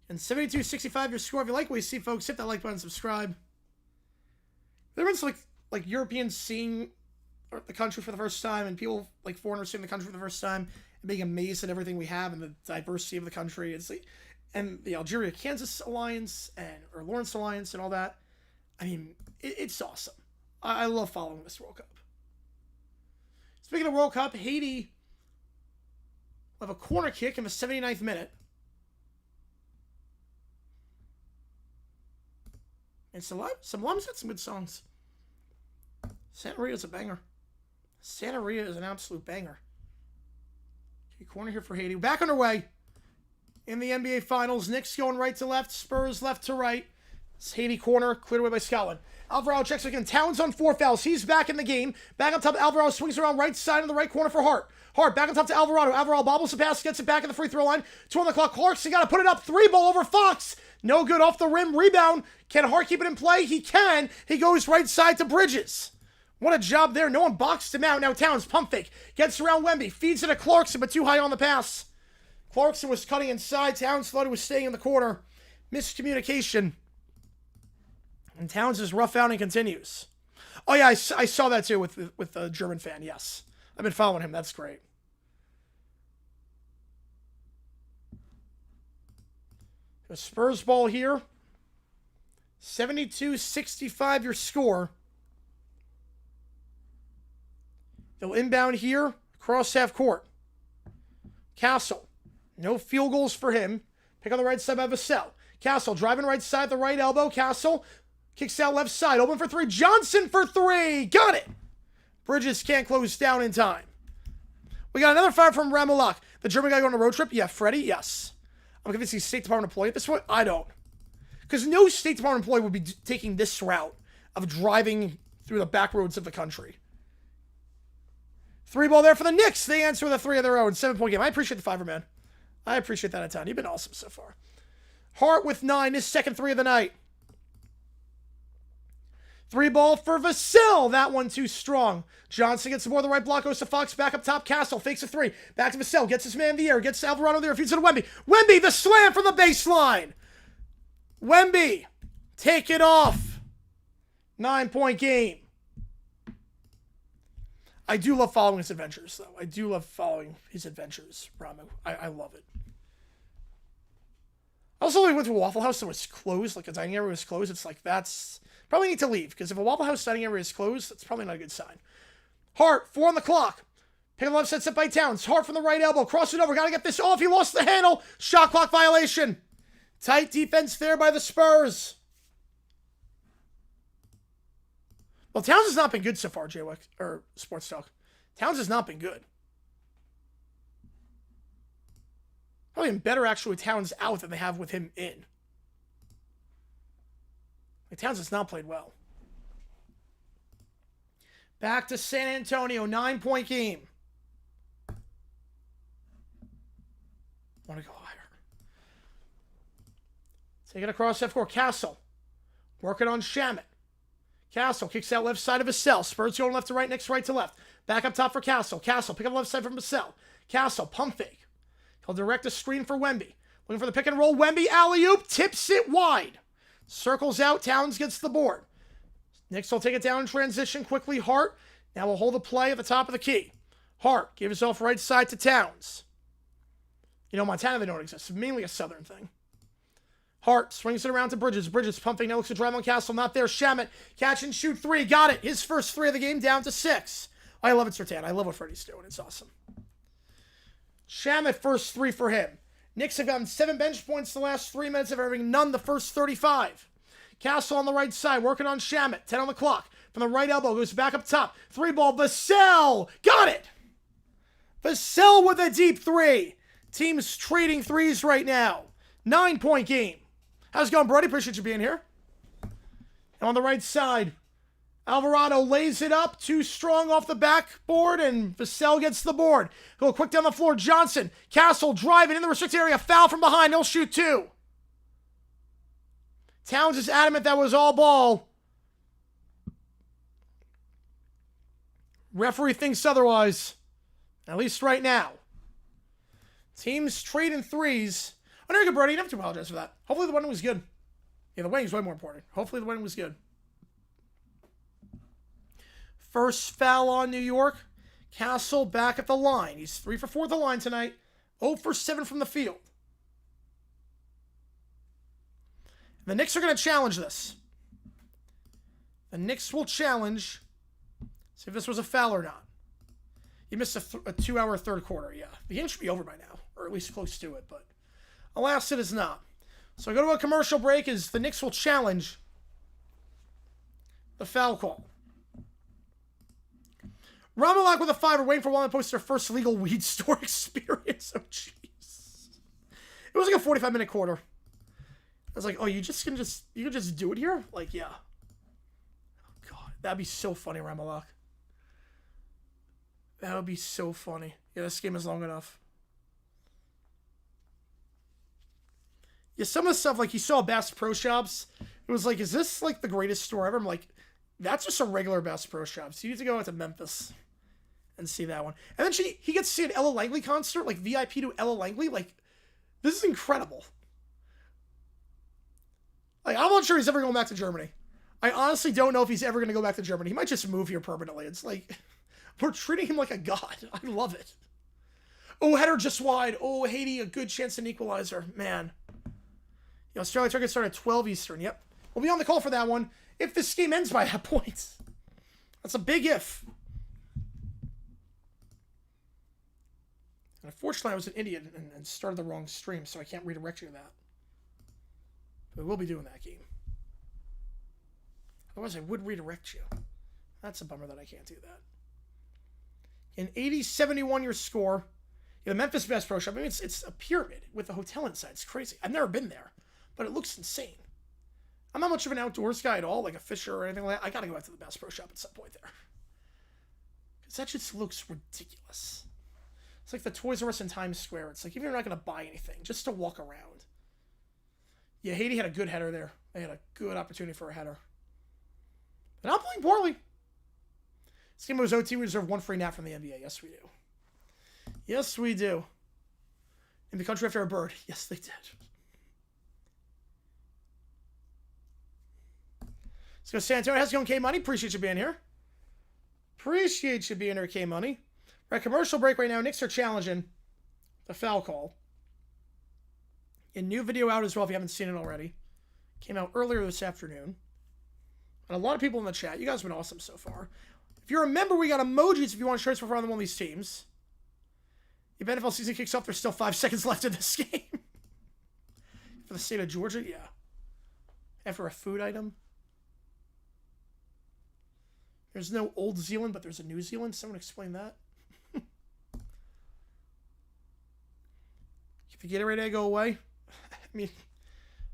And 72-65 your score. If you like what you see, folks, hit that like button, subscribe. There was like Europeans seeing the country for the first time, and people like foreigners seeing the country for the first time and being amazed at everything we have and the diversity of the country. It's like, and the Algeria-Kansas alliance or Lawrence alliance and all that. I mean, it's awesome. I love following this World Cup. Speaking of World Cup, Haiti will have a corner kick in the 79th minute. And Salam's got some good songs. Santa Rita's a banger. Santa Rita is an absolute banger. Okay, corner here for Haiti. Back underway in the NBA Finals. Knicks going right to left. Spurs left to right. It's Haiti corner, cleared away by Scotland. Alvarado checks again. Towns on 4 fouls. He's back in the game. Back on top. Alvarado swings around right side in the right corner for Hart. Hart back on top to Alvarado. Alvarado bobbles the pass, gets it back at the free throw line. 2 on the clock. Clarkson got to put it up. 3 ball over Fox. No good off the rim. Rebound. Can Hart keep it in play? He can. He goes right side to Bridges. What a job there. No one boxed him out. Now Towns pump fake. Gets around Wemby. Feeds it to Clarkson, but too high on the pass. Clarkson was cutting inside. Towns thought he was staying in the corner. Miscommunication. And Towns' rough outing continues. Oh, yeah, I saw that too with the German fan, yes. I've been following him. That's great. A Spurs ball here. 72-65 your score. They'll inbound here. Across half court. Castle. No field goals for him. Pick on the right side by Vassell. Castle driving right side, the right elbow. Castle kicks out left side. Open for 3. Johnson for 3. Got it. Bridges can't close down in time. We got another foul from Ramulak. The German guy going on a road trip? Yeah, Freddie? Yes. I'm convinced he's State Department employee at this point. I don't. Because no State Department employee would be taking this route of driving through the back roads of the country. 3 ball there for the Knicks. They answer with a 3 of their own. 7-point game. I appreciate the 5er, man. I appreciate that a ton. You've been awesome so far. Hart with 9. His second 3 of the night. 3 ball for Vassell. That one too strong. Johnson gets aboard the right block. Goes to Fox. Back up top. Castle fakes a 3. Back to Vassell. Gets his man in the air. Gets Alvarado there. Feeds it to Wemby. Wemby, the slam from the baseline. Wemby, take it off. 9-point game. I do love following his adventures, though. I do love following his adventures, Ramu. I love it. I also went to a Waffle House that was closed, like a dining area was closed. It's like, that's... Probably need to leave, because if a Waffle House dining area is closed, that's probably not a good sign. Hart, 4 on the clock. Pick up left set by Towns. Hart from the right elbow. Cross it over. Got to get this off. He lost the handle. Shot clock violation. Tight defense there by the Spurs. Well, Towns has not been good so far, J-Wick, or Sports Talk. Towns has not been good. Probably been better, actually, with Towns out than they have with him in. Like, Towns has not played well. Back to San Antonio, 9-point game. Want to go higher. Take it across F4. Castle. Working on Shamet. Castle kicks out left side of Vassell. Spurs going left to right, next right to left. Back up top for Castle. Castle pick up left side from Vassell. Castle pump fake. He'll direct a screen for Wemby. Looking for the pick and roll. Wemby alley-oop. Tips it wide. Circles out. Towns gets the board. Knicks will take it down in transition quickly. Hart now will hold the play at the top of the key. Hart gives off right side to Towns. You know, Montana, they don't exist. It's mainly a Southern thing. Hart swings it around to Bridges. Bridges pumping. Now looks to drive on Castle. Not there. Shamet. Catch and shoot 3. Got it. His first 3 of the game down to 6. I love it, Sertan. I love what Freddie's doing. It's awesome. Shamet first 3 for him. Knicks have gotten 7 bench points the last 3 minutes of having none the first 35. Castle on the right side. Working on Shamet. 10 on the clock. From the right elbow. Goes back up top. 3 ball. Vassell. Got it. Vassell with a deep 3. Teams trading 3s right now. 9-point game. How's it going, Brody? Appreciate you being here. And on the right side, Alvarado lays it up. Too strong off the backboard, and Vassell gets the board. Go quick down the floor. Johnson. Castle driving in the restricted area. Foul from behind. He'll shoot 2. Towns is adamant that was all ball. Referee thinks otherwise. At least right now. Teams trading 3s. Oh, no, you're good, Brody. You don't have to apologize for that. Hopefully the wedding was good. Yeah, the wedding's way more important. Hopefully the wedding was good. First foul on New York. Castle back at the line. He's 3 for 4 at the line tonight. 0 for 7 from the field. The Knicks are going to challenge this. The Knicks will challenge. See if this was a foul or not. He missed a 2-hour third quarter, yeah. The game should be over by now, or at least close to it, but alas, it is not. So I go to a commercial break as the Knicks will challenge the foul call. Ramalak with a 5 waiting for one to post their first legal weed store experience. Oh, jeez. It was like a 45-minute quarter. I was like, oh, you can just do it here? Like, yeah. Oh, God. That'd be so funny, Ramalak. That would be so funny. Yeah, this game is long enough. Yeah, some of the stuff, like, you saw Bass Pro Shops. It was like, is this, like, the greatest store ever? I'm like, that's just a regular Bass Pro Shops. You need to go out to Memphis and see that one. And then he gets to see an Ella Langley concert, like, VIP to Ella Langley. Like, this is incredible. Like, I'm not sure he's ever going back to Germany. I honestly don't know if he's ever going to go back to Germany. He might just move here permanently. It's like, we're treating him like a god. I love it. Oh, header just wide. Oh, Haiti, a good chance at an equalizer. Man. You know, Australia Turkey start at 12 Eastern. Yep. We'll be on the call for that one if this game ends by that point. That's a big if. And unfortunately, I was an idiot and started the wrong stream, so I can't redirect you to that. But we'll be doing that game. Otherwise, I would redirect you. That's a bummer that I can't do that. In 80-71 your score. Yeah, the Memphis Bass Pro Shop. I mean, it's a pyramid with a hotel inside. It's crazy. I've never been there, but it looks insane. I'm not much of an outdoors guy at all, like a fisher or anything like that. I gotta go out to the Bass Pro Shop at some point there. Because that just looks ridiculous. It's like the Toys R Us in Times Square. It's like, even if you're not gonna buy anything, just to walk around. Yeah, Haiti had a good header there. They had a good opportunity for a header. They're not playing poorly. This game was OT. We deserve one free nap from the NBA. Yes, we do. Yes, we do. In the country after a bird. Yes, they did. Let's go San Antonio. How's it going, K-Money? Appreciate you being here. Appreciate you being here, K-Money. Right, commercial break right now. Knicks are challenging the foul call. A new video out as well if you haven't seen it already. Came out earlier this afternoon. And a lot of people in the chat. You guys have been awesome so far. If you're a member, we got emojis if you want shirts for one of these teams. If NFL season kicks off, there's still 5 seconds left in this game. For the state of Georgia, yeah. After a food item. There's no Old Zealand, but there's a New Zealand. Someone explain that. If the Gatorade egg go away. I mean,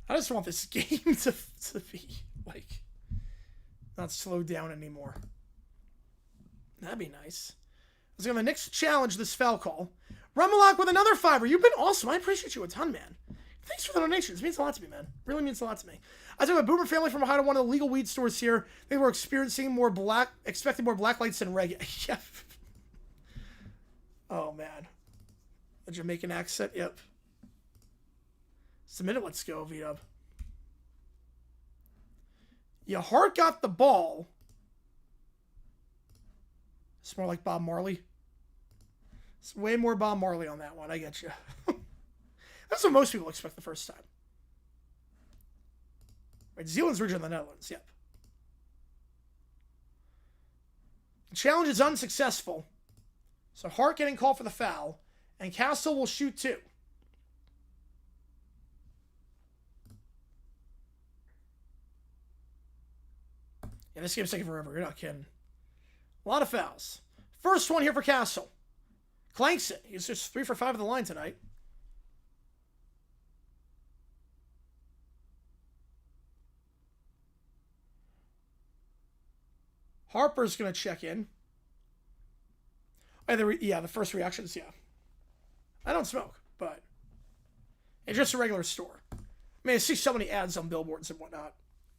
I just want this game to be, like, not slowed down anymore. That'd be nice. Let's go on the Knicks challenge this foul call. Rumalock with another $5. You've been awesome. I appreciate you a ton, man. Thanks for the donations. It means a lot to me, man. Really means a lot to me. I took a boomer family from Ohio to one of the legal weed stores here. They were expecting more black lights than regular. Yeah. Oh, man. The Jamaican accent. Yep. Submit it. Let's go, V-Dub. Yeah, Hart got the ball. It's more like Bob Marley. It's way more Bob Marley on that one. I get you. That's what most people expect the first time. Right, Zealand's region of the Netherlands. Yep. The challenge is unsuccessful. So Hart getting called for the foul. And Castle will shoot 2. Yeah, this game's taking forever. You're not kidding. A lot of fouls. First one here for Castle. Clanks it. He's just 3 for 5 at the line tonight. Harper's going to check in. Oh, the first reactions, yeah. I don't smoke, but it's just a regular store. I mean, I see so many ads on billboards and whatnot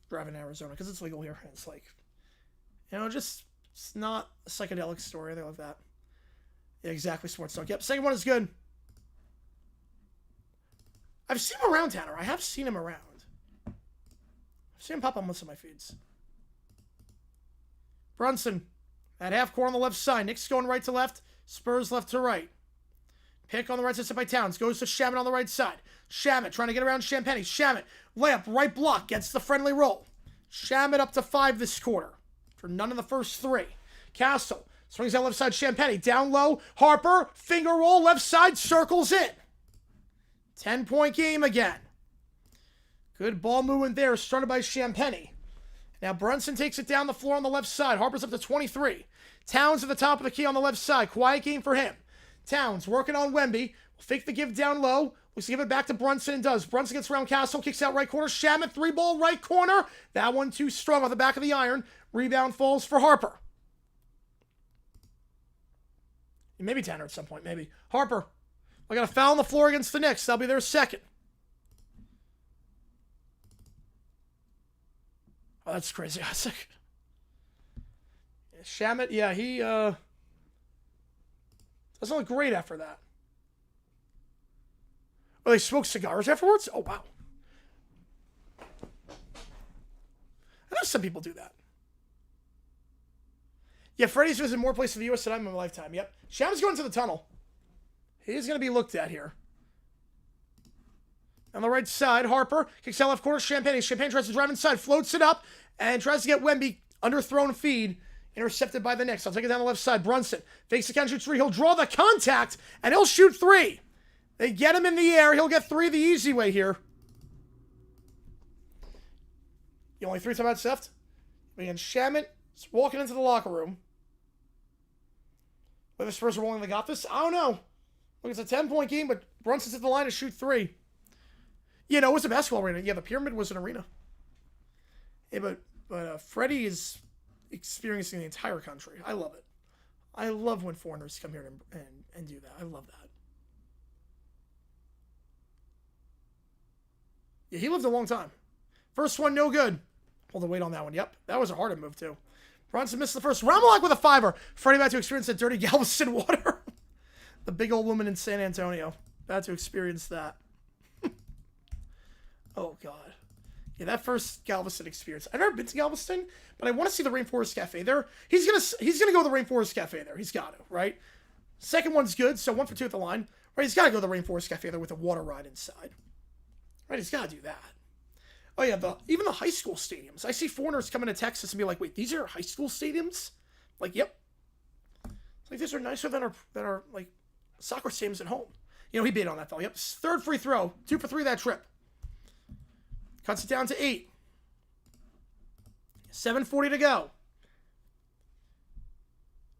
driving to Arizona because it's legal here. And it's like, just, it's not a psychedelic store or anything like that. Yeah, exactly, Sports Talk. Yep, second one is good. I've seen him around, Tanner. I have seen him around. I've seen him pop on most of my feeds. Brunson at half court on the left side. Knicks going right to left. Spurs left to right. Pick on the right side set by Towns. Goes to Shamet on the right side. Shamet trying to get around Champagny. Shamet, layup, right block. Gets the friendly roll. Shamet up to 5 this quarter. For none of the first 3. Castle swings out left side. Champagny down low. Harper, finger roll. Left side, circles in. 10-point game again. Good ball movement there. Started by Champagny. Now Brunson takes it down the floor on the left side. Harper's up to 23. Towns at the top of the key on the left side. Quiet game for him. Towns working on Wemby. Will fake the give down low. Looks to give it back to Brunson and does. Brunson gets around Castle. Kicks out right corner. Shamet, 3-ball right corner. That one too strong off the back of the iron. Rebound falls for Harper. Maybe Tanner at some point. Maybe. Harper. I got a foul on the floor against the Knicks. That'll be their second. Oh, that's crazy. Shamet, yeah, he doesn't look great after that. Oh, they smoked cigars afterwards? Oh, wow. I know some people do that. Yeah, Freddie's visited more places in the U.S. than I'm in my lifetime. Yep. Shamet's going to the tunnel. He's going to be looked at here. On the right side, Harper kicks out left corner. Champagne tries to drive inside, floats it up, and tries to get Wemby underthrown feed. Intercepted by the Knicks. I'll take it down the left side. Brunson fakes the count, shoots 3. He'll draw the contact, and he'll shoot 3. They get him in the air. He'll get 3 the easy way here. Only 3 timeouts left. And Shamet is walking into the locker room. Whether the Spurs are rolling, they got this? I don't know. Look, it's a 10-point game, but Brunson's at the line to shoot 3. You know, it was a basketball arena. Yeah, the Pyramid was an arena. Yeah, but Freddie is experiencing the entire country. I love it. I love when foreigners come here and do that. I love that. Yeah, he lived a long time. First one, no good. Hold the weight on that one. Yep, that was a harder move, too. Bronson missed the first. Ramalak with a 5-er. Freddie about to experience that dirty Galveston water. The big old woman in San Antonio. About to experience that. Oh, God. Yeah, that first Galveston experience. I've never been to Galveston, but I want to see the Rainforest Cafe there. He's gonna go to the Rainforest Cafe there. He's got to, right? Second one's good, so 1 for 2 at the line. Right, he's got to go to the Rainforest Cafe there with a water ride inside. Right, he's got to do that. Oh, yeah, even the high school stadiums. I see foreigners coming to Texas and be like, wait, these are high school stadiums? Like, yep. It's like, these are nicer than our like, soccer stadiums at home. You know, he bait on that, though. Yep, third free throw. 2 for 3 that trip. Cuts it down to 8. 7:40 to go.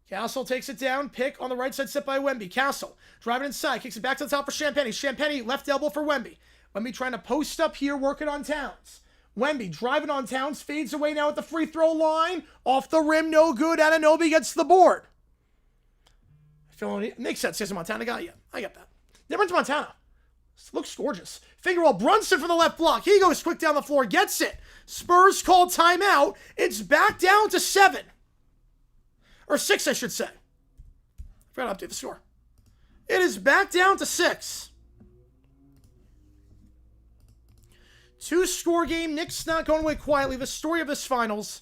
Castle takes it down. Pick on the right side, set by Wemby. Castle driving inside. Kicks it back to the top for Champagny. Champagny left elbow for Wemby. Wemby trying to post up here, working on Towns. Wemby driving on Towns. Fades away now at the free throw line. Off the rim, no good. Anunoby gets the board. Makes sense. Says Montana got you. I get that. Never went to Montana. Looks gorgeous. Finger roll. Brunson for the left block. He goes quick down the floor. Gets it. Spurs called timeout. It's back down to 7. Or 6, I should say. I forgot to update the score. It is back down to 6. 2-score game. Knicks not going away quietly. The story of this finals.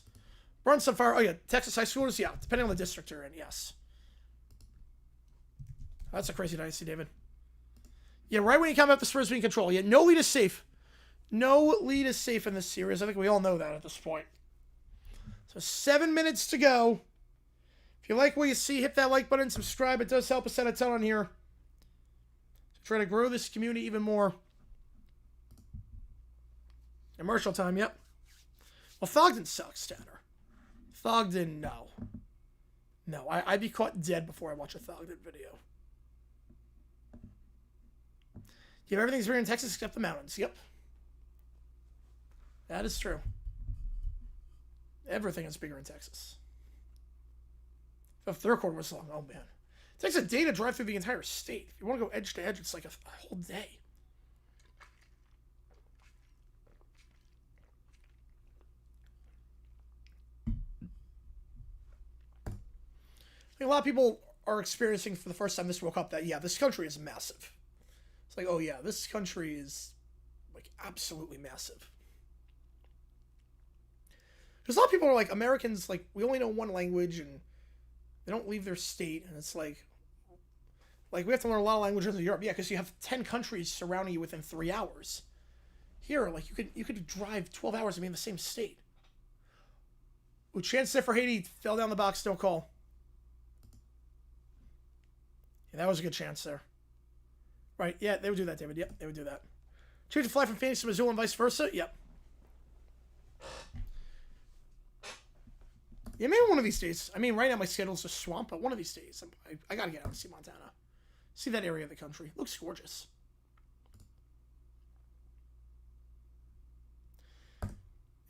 Brunson fire. Oh, yeah. Texas high schoolers. Yeah. Depending on the district you're in. Yes. That's a crazy night, see, David. Yeah, right when you come out, the Spurs being control. Yeah, no lead is safe. No lead is safe in this series. I think we all know that at this point. So 7 minutes to go. If you like what you see, hit that like button, subscribe. It does help us out a ton on here. Try to grow this community even more. Commercial time, yep. Well, Thogden sucks, Tanner. Thogden, no. No, I'd be caught dead before I watch a Thogden video. Yeah, everything's bigger in Texas except the mountains. Yep. That is true. Everything is bigger in Texas. The third quarter was long. Oh, man. It takes a day to drive through the entire state. If you want to go edge to edge, it's like a whole day. I think a lot of people are experiencing for the first time this World Cup that, yeah, this country is massive. It's like, oh yeah, this country is like absolutely massive. Because a lot of people are like, Americans, like, we only know one language and they don't leave their state. And it's like we have to learn a lot of languages in Europe. Yeah, because you have 10 countries surrounding you within 3 hours. Here, like, you could drive 12 hours and be in the same state. Ooh, chance there for Haiti. Fell down the box, no call. Yeah, that was a good chance there. Right, yeah, they would do that, David. Yep, they would do that. Change to fly from Phoenix to Missoula and vice versa? Yep. Yeah, maybe one of these days. I mean, right now my schedule's a swamp, but one of these days, I gotta get out and see Montana. See that area of the country. Looks gorgeous.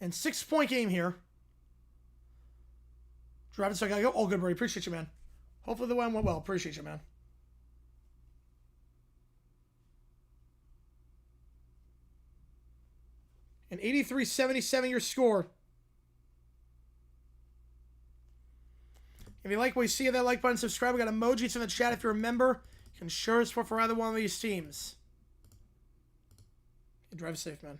And 6-point game here. Driving, so I gotta go. Oh, good, buddy. Appreciate you, man. Hopefully the one went well. Appreciate you, man. And 83-77 your score. If you like what you see, hit that like button, subscribe. We got emojis in the chat if you're a member. You can show us support for either one of these teams. Okay, drive safe, man.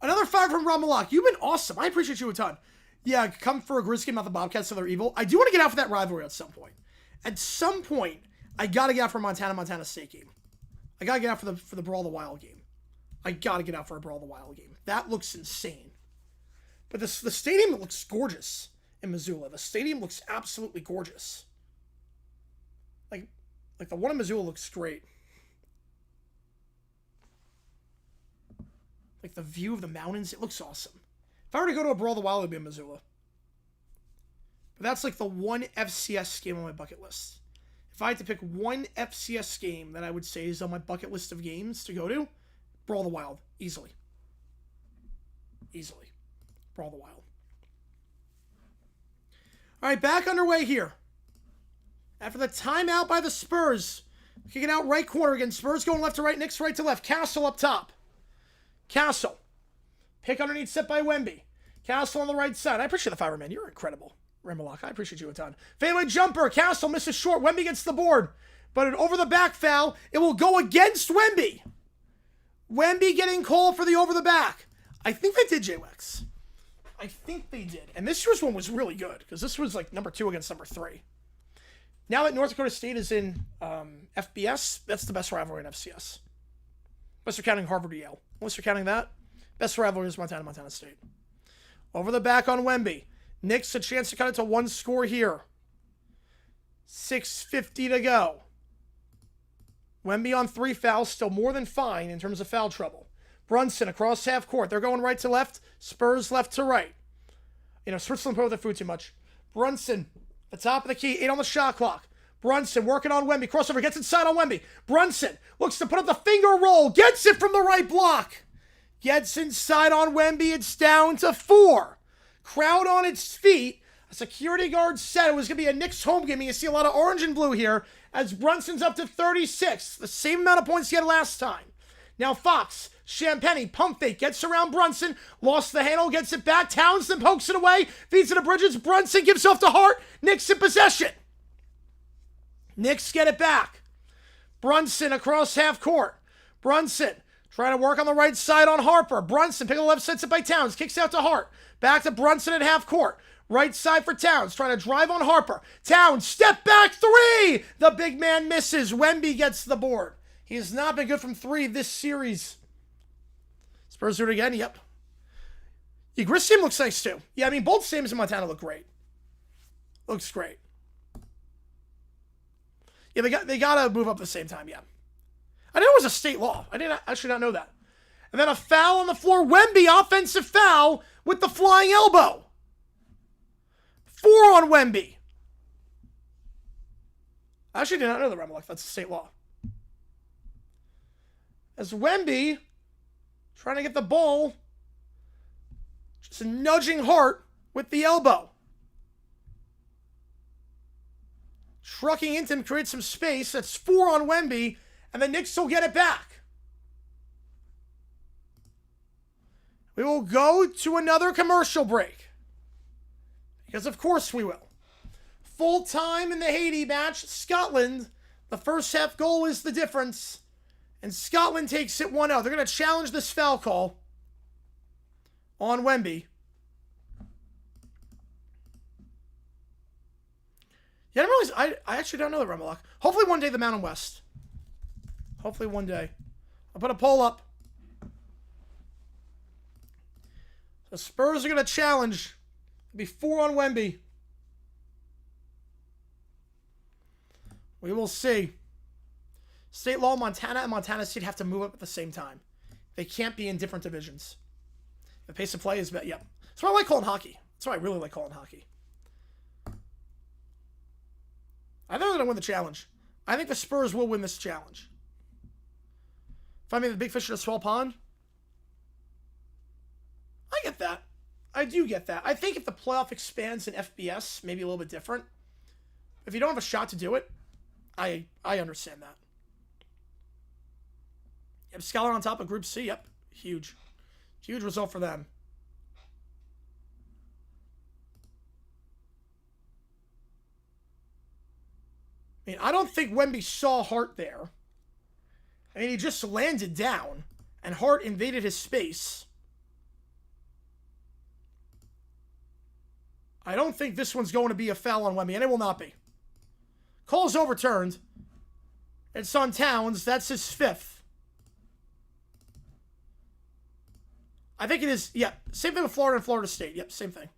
Another 5 from Ramalak. You've been awesome. I appreciate you a ton. Yeah, come for a Grizz game, not the Bobcats, so they're evil. I do want to get out for that rivalry at some point. At some point, I got to get out for a Montana State game. I got to get out for the Brawl the Wild game. I got to get out for a Brawl the Wild game. That looks insane. But the stadium looks gorgeous in Missoula. The stadium looks absolutely gorgeous. Like the one in Missoula looks great. Like the view of the mountains, it looks awesome. If I were to go to a Brawl the Wild, it would be in Missoula. But that's like the one FCS game on my bucket list. If I had to pick one FCS game that I would say is on my bucket list of games to go to, Brawl the Wild. Easily. Easily. Brawl the Wild. All right, back underway here. After the timeout by the Spurs. Kicking out right corner again. Spurs going left to right. Knicks right to left. Castle up top. Castle. Pick underneath set by Wemby. Castle on the right side. I appreciate the fireman. You're incredible. Remalak, I appreciate you a ton. Fadeaway jumper. Castle misses short. Wemby gets the board. But an over the back foul. It will go against Wemby. Wemby getting called for the over the back. I think they did, JWEX. I think they did. And this year's one was really good. Because this was like number 2 against number 3. Now that North Dakota State is in FBS, that's the best rivalry in FCS. Unless you're counting Harvard or Yale. Unless you're counting that, best rivalry is Montana State. Over the back on Wemby. Knicks a chance to cut it to 1 score here. 6:50 to go. Wemby on 3 fouls, still more than fine in terms of foul trouble. Brunson across half court. They're going right to left. Spurs left to right. You know, Switzerland play with their food too much. Brunson, the top of the key, 8 on the shot clock. Brunson working on Wemby. Crossover, gets inside on Wemby. Brunson looks to put up the finger roll. Gets it from the right block. Gets inside on Wemby. It's down to 4. Crowd on its feet. A security guard said it was going to be a Knicks home game. You see a lot of orange and blue here as Brunson's up to 36. The same amount of points he had last time. Now Fox, Champagny, pump fake, gets around Brunson. Lost the handle, gets it back. Townsend pokes it away. Feeds it to Bridges. Brunson gives off to Hart. Knicks in possession. Knicks get it back. Brunson across half court. Brunson trying to work on the right side on Harper. Brunson picking the left side, set by Towns. Kicks out to Hart. Back to Brunson at half court. Right side for Towns. Trying to drive on Harper. Towns, step back 3. The big man misses. Wemby gets the board. He has not been good from 3 this series. Spurs do it again. Yep. Gris team looks nice too. Yeah, I mean, both Sames and Montana look great. Looks great. Yeah, they gotta move up at the same time, yeah. I didn't know it was a state law. I didn't actually not know that. And then a foul on the floor. Wemby, offensive foul with the flying elbow. 4 on Wemby. I actually did not know the Remalek. That's a state law. As Wemby trying to get the ball, just nudging Hart with the elbow. Trucking into him, creates some space. That's 4 on Wemby, and the Knicks will get it back. We will go to another commercial break. Because of course we will. Full time in the Haiti match. Scotland, the first half goal is the difference. And Scotland takes it 1-0. They're going to challenge this foul call on Wemby. Yeah, I actually don't know the Remalek. Hopefully one day the Mountain West. Hopefully one day. I'll put a poll up. The Spurs are going to challenge. It'll be 4 on Wemby. We will see. State law, Montana and Montana State have to move up at the same time. They can't be in different divisions. The pace of play is better. Yep. That's why I like calling hockey. That's why I really like calling hockey. I think they're going to win the challenge. I think the Spurs will win this challenge. If I made the big fish in a small pond, I get that. I do get that. I think if the playoff expands in FBS, maybe a little bit different. If you don't have a shot to do it, I understand that. Yep, Scholar on top of Group C. Yep, huge. Huge result for them. I mean, I don't think Wemby saw Hart there. I mean, he just landed down, and Hart invaded his space. I don't think this one's going to be a foul on Wemby, and it will not be. Call's overturned. It's on Towns. That's his 5th. I think it is, yeah, same thing with Florida and Florida State. Yep, same thing.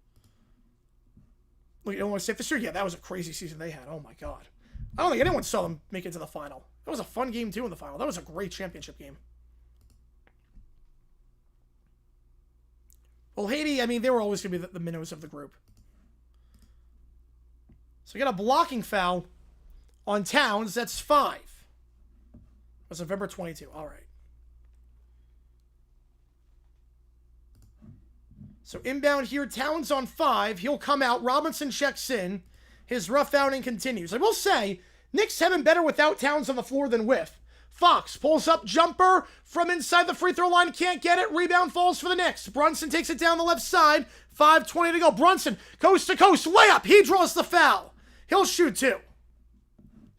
Look, Illinois State this year, yeah, that was a crazy season they had. Oh, my God. I don't think anyone saw them make it to the final. That was a fun game, too, in the final. That was a great championship game. Well, Haiti, I mean, they were always going to be the minnows of the group. So we got a blocking foul on Towns. That's 5. That's November 22. All right. So inbound here, Towns on 5. He'll come out. Robinson checks in. His rough outing continues. I will say, Knicks have been better without Towns on the floor than with. Fox pulls up jumper from inside the free throw line. Can't get it. Rebound falls for the Knicks. Brunson takes it down the left side. 5:20 to go. Brunson, coast to coast, layup. He draws the foul. He'll shoot 2.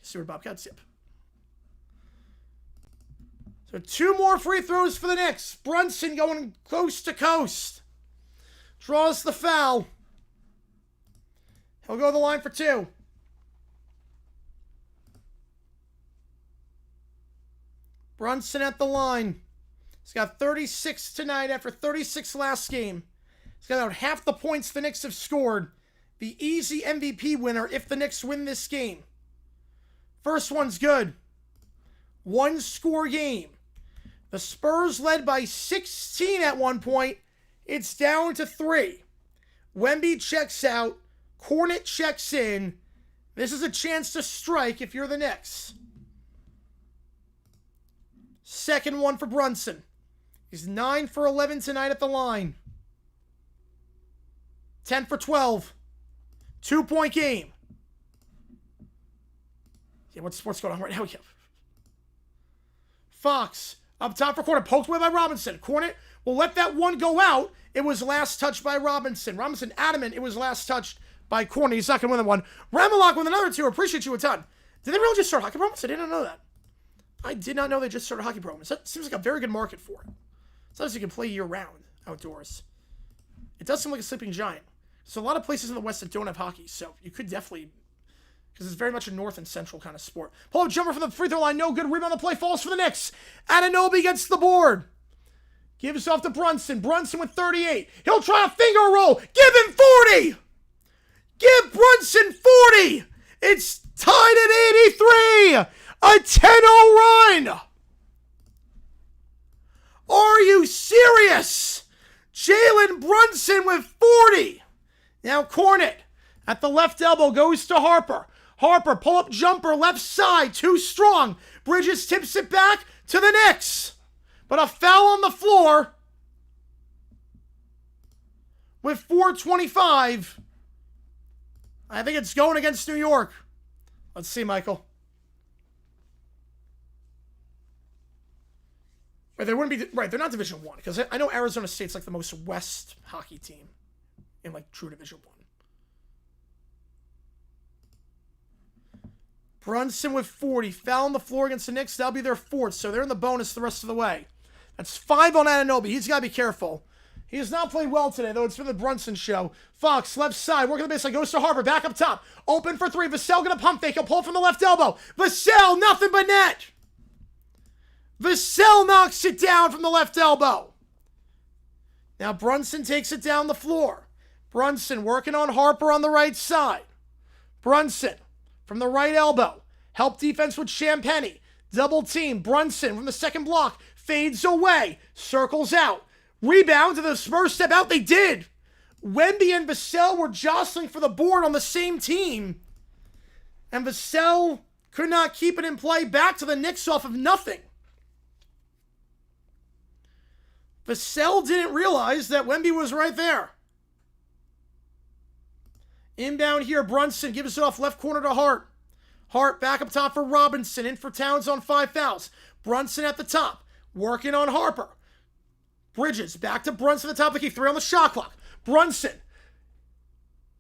Stewart Bobcats, yep. So 2 more free throws for the Knicks. Brunson going coast to coast. Draws the foul. He'll go to the line for 2. Brunson at the line. He's got 36 tonight after 36 last game. He's got about half the points the Knicks have scored. The easy MVP winner if the Knicks win this game. First one's good. 1-score game. The Spurs led by 16 at one point. It's down to 3. Wemby checks out. Cornet checks in. This is a chance to strike if you're the Knicks. Second one for Brunson. He's 9 for 11 tonight at the line. 10 for 12. 2-point game. Yeah, what's going on right now? Yeah. Fox up top for Cornet. Poked away by Robinson. Cornet will let that one go out. It was last touched by Robinson. Robinson adamant it was last touched by Cornet. He's not going to win that one. Ramalak with another 2. Appreciate you a ton. Did they really just start hockey programs? I didn't know that. I did not know they just started hockey programs. That seems like a very good market for it. Sometimes you can play year-round outdoors. It does seem like a sleeping giant. There's a lot of places in the West that don't have hockey, so you could definitely, because it's very much a North and Central kind of sport. Pull-up jumper from the free throw line, no good. Rebound on the play, falls for the Knicks. Anunoby gets the board. Gives off to Brunson. Brunson with 38. He'll try a finger roll. Give him 40. Give Brunson 40. It's tied at 83. A 10-0 run! Are you serious? Jalen Brunson with 40. Now Cornet at the left elbow goes to Harper. Harper, pull-up jumper, left side, too strong. Bridges tips it back to the Knicks. But a foul on the floor with 4:25. I think it's going against New York. Let's see, Michael. They wouldn't be right. They're not Division 1 because I know Arizona State's like the most West hockey team in like true Division 1. Brunson with 40, foul on the floor against the Knicks. That'll be their 4th, so they're in the bonus the rest of the way. That's 5 on Anunoby. He's got to be careful. He has not played well today, though. It's for the Brunson show. Fox, left side, working the baseline, goes to Harper, back up top. Open for 3. Vassell gonna pump fake. He'll pull from the left elbow. Vassell, nothing but net. Vassell knocks it down from the left elbow. Now Brunson takes it down the floor. Brunson working on Harper on the right side. Brunson from the right elbow. Help defense with Champagny. Double team. Brunson from the second block. Fades away. Circles out. Rebound to the Spurs step out. They did. Wemby and Vassell were jostling for the board on the same team. And Vassell could not keep it in play. Back to the Knicks off of nothing. Vassell didn't realize that Wemby was right there. Inbound here, Brunson gives it off left corner to Hart. Hart back up top for Robinson. In for Towns on 5 fouls. Brunson at the top. Working on Harper. Bridges back to Brunson at the top of the key. 3 on the shot clock. Brunson.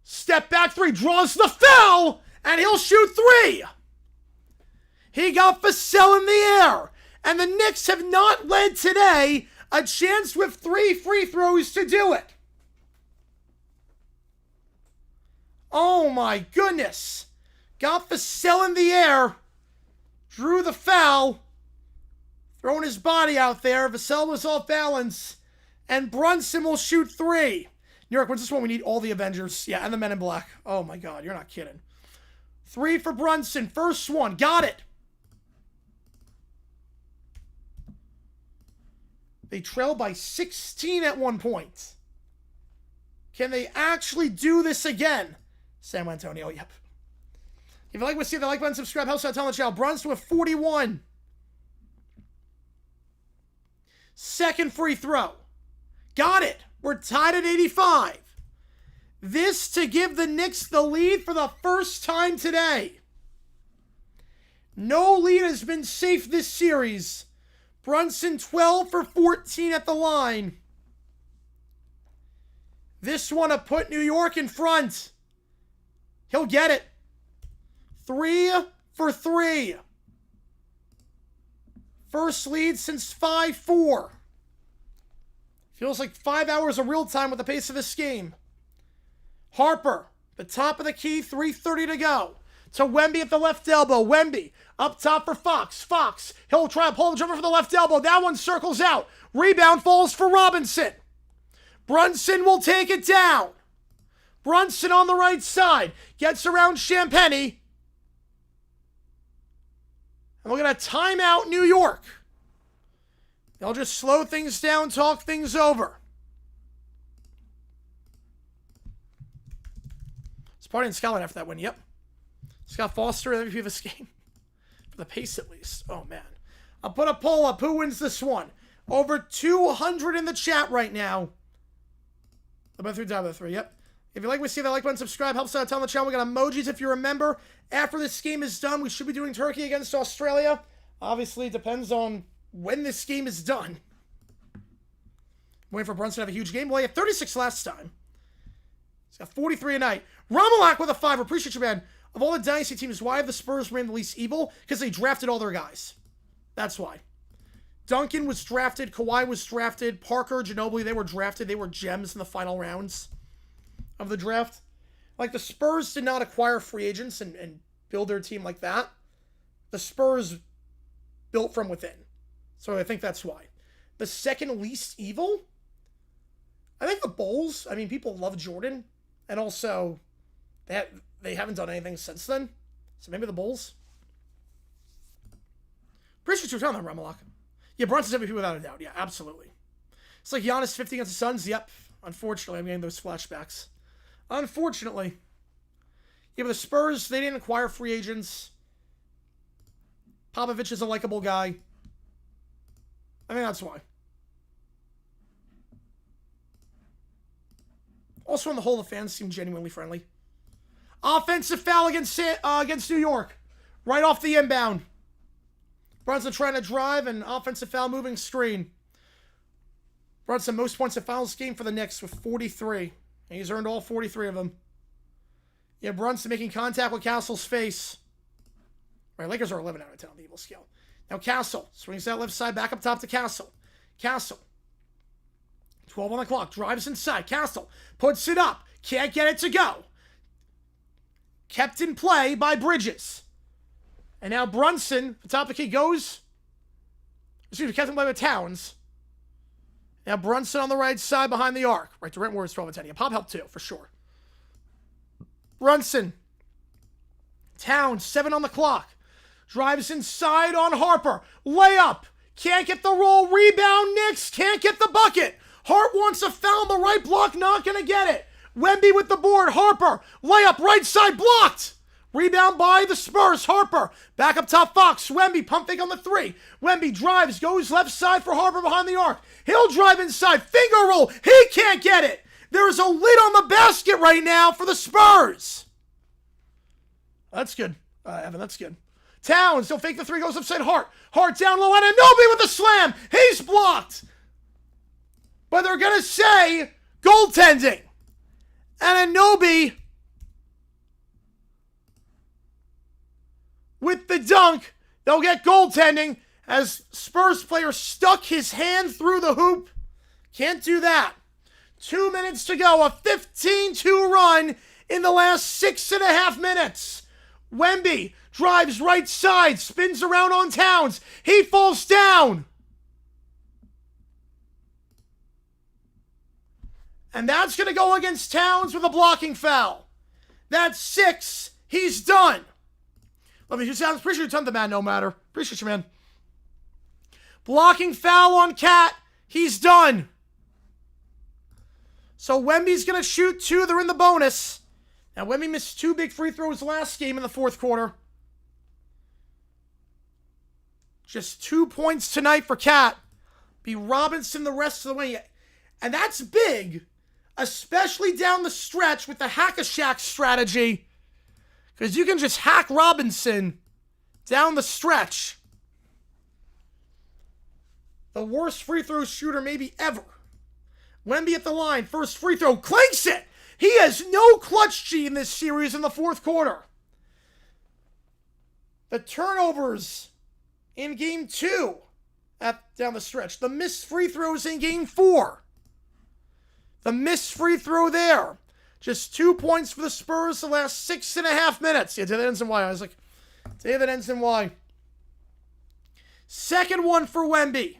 Step back 3. Draws the foul. And he'll shoot 3. He got Vassell in the air. And the Knicks have not led today. A chance with 3 free throws to do it. Oh my goodness. Got Vassell in the air. Drew the foul. Throwing his body out there. Vassell was off balance. And Brunson will shoot 3. New York, when's this one? We need all the Avengers. Yeah, and the Men in Black. Oh my God, you're not kidding. 3 for Brunson. First one. Got it. They trail by 16 at one point. Can they actually do this again? San Antonio, yep. If you like what you see, the like button, subscribe, helps out on the channel. Brunson with 41. Second free throw. Got it. We're tied at 85. This to give the Knicks the lead for the first time today. No lead has been safe this series. Brunson 12 for 14 at the line. This one to put New York in front. He'll get it. 3 for 3. First lead since 5-4. Feels like 5 hours of real time with the pace of this game. Harper, the top of the key, 3:30 to go. To Wemby at the left elbow. Wemby up top for Fox. Fox, he'll try to pull the jumper for the left elbow. That one circles out. Rebound falls for Robinson. Brunson will take it down. Brunson on the right side. Gets around Champagnie. And we're going to time out New York. They'll just slow things down, talk things over. Sparty and Scotland after that win, yep. Scott Foster, MVP of this game. For the pace, at least. Oh, man. I'll put a poll up. Who wins this one? Over 200 in the chat right now. About 3 down to 3, yep. If you like what you see, that like button, subscribe, helps out a ton on the channel. We got emojis if you remember. After this game is done, we should be doing Turkey against Australia. Obviously, it depends on when this game is done. Waiting for Brunson to have a huge game. Well, he had 36 last time. He's got 43 a night. Ramalak with a 5. Appreciate you, man. Of all the dynasty teams, why have the Spurs remained the least evil? Because they drafted all their guys. That's why. Duncan was drafted. Kawhi was drafted. Parker, Ginobili, they were drafted. They were gems in the final rounds of the draft. Like, the Spurs did not acquire free agents and build their team like that. The Spurs built from within. So I think that's why. The second least evil? I think the Bulls. I mean, people love Jordan. And also, they haven't done anything since then. So maybe the Bulls. Appreciate you telling them, Ramalak. Yeah, Brunson's MVP without a doubt. Yeah, absolutely. It's like Giannis 50 against the Suns. Yep. Unfortunately, I'm getting those flashbacks. Unfortunately. Yeah, but the Spurs, they didn't acquire free agents. Popovich is a likable guy. I think that's why. Also, on the whole, the fans seem genuinely friendly. Offensive foul against New York. Right off the inbound. Brunson trying to drive, and offensive foul moving screen. Brunson, most points in finals game for the Knicks with 43. And he's earned all 43 of them. Yeah, Brunson making contact with Castle's face. Right, Lakers are 11 out of 10 on the evil scale. Now Castle swings that left side back up top to Castle. Castle. 12 on the clock. Drives inside. Castle puts it up. Can't get it to go. Kept in play by Bridges. And now Brunson, the top of the key, goes. Excuse me, kept in play by Towns. Now Brunson on the right side behind the arc. Right, Durant Warriors 12 and 10. Yeah, Pop helped too, for sure. Brunson. Towns, 7 on the clock. Drives inside on Harper. Layup. Can't get the roll. Rebound, Knicks. Can't get the bucket. Hart wants a foul on the right block. Not going to get it. Wemby with the board. Harper. Layup. Right side. Blocked. Rebound by the Spurs. Harper. Back up top. Fox. Wemby. Pump fake on the 3. Wemby drives. Goes left side for Harper behind the arc. He'll drive inside. Finger roll. He can't get it. There's a lid on the basket right now for the Spurs. That's good. Evan, that's good. Towns, he'll fake the 3, goes upside Hart. Hart down low, and Anunoby with the slam. He's blocked. But they're going to say goaltending. And Anunoby with the dunk. They'll get goaltending as Spurs player stuck his hand through the hoop. Can't do that. 2 minutes to go. A 15-2 run in the last 6.5 minutes. Wemby drives right side, spins around on Towns. He falls down. And that's going to go against Towns with a blocking foul. That's 6. He's done. Let me just appreciate you, ton the man, no matter. Appreciate you, man. Blocking foul on Cat. He's done. So Wemby's going to shoot 2. They're in the bonus. Now, Wemby missed 2 big free throws last game in the fourth quarter. Just 2 points tonight for Cat. Be Robinson the rest of the way. And that's big, especially down the stretch with the hack-a-shack strategy. Because you can just hack Robinson down the stretch. The worst free throw shooter maybe ever. Wemby at the line. First free throw. Clanks it! He has no clutch G in this series in the fourth quarter. The turnovers in game 2 down the stretch. The missed free throws in game 4. The missed free throw there. Just 2 points for the Spurs the last 6.5 minutes. Yeah, David ends in Y. I was like, David ends in Y. Second one for Wemby.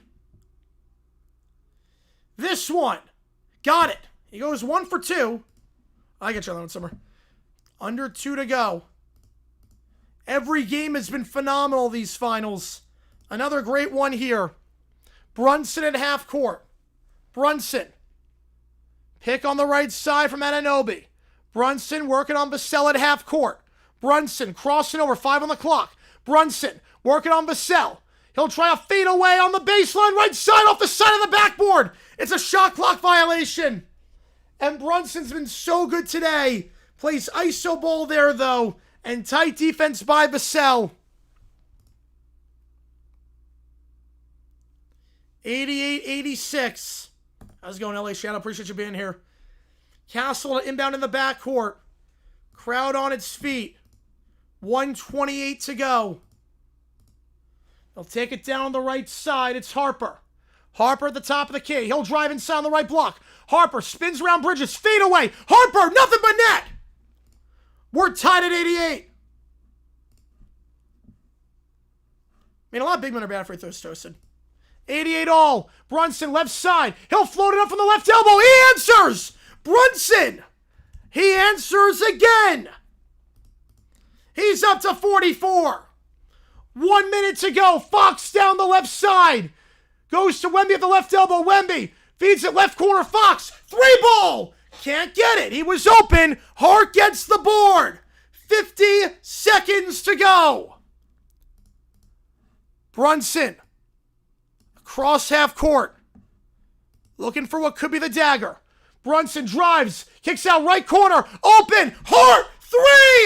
This one. Got it. He goes 1 for 2. I get you on that one, Summer. Under 2 to go. Every game has been phenomenal, these finals. Another great one here. Brunson at half court. Brunson. Pick on the right side from Anunoby. Brunson working on Vassell at half court. Brunson crossing over, 5 on the clock. Brunson working on Vassell. He'll try a fade away on the baseline, right side off the side of the backboard. It's a shot clock violation. And Brunson's been so good today. Plays iso ball there, though. And tight defense by Vassell. 88-86. How's it going, LA Shadow? Appreciate you being here. Castle inbound in the backcourt. Crowd on its feet. 1:28 to go. They'll take it down the right side. It's Harper. Harper at the top of the key. He'll drive inside on the right block. Harper spins around Bridges. Fade away. Harper, nothing but net. We're tied at 88. I mean, a lot of big men are bad free throws, Toasted. 88 all. Brunson, left side. He'll float it up from the left elbow. He answers. Brunson. He answers again. He's up to 44. 1 minute to go. Fox down the left side. Goes to Wemby at the left elbow. Wemby feeds it left corner. Fox. 3 ball. Can't get it. He was open. Hart gets the board. 50 seconds to go. Brunson. Across half court. Looking for what could be the dagger. Brunson drives. Kicks out right corner. Open. Hart.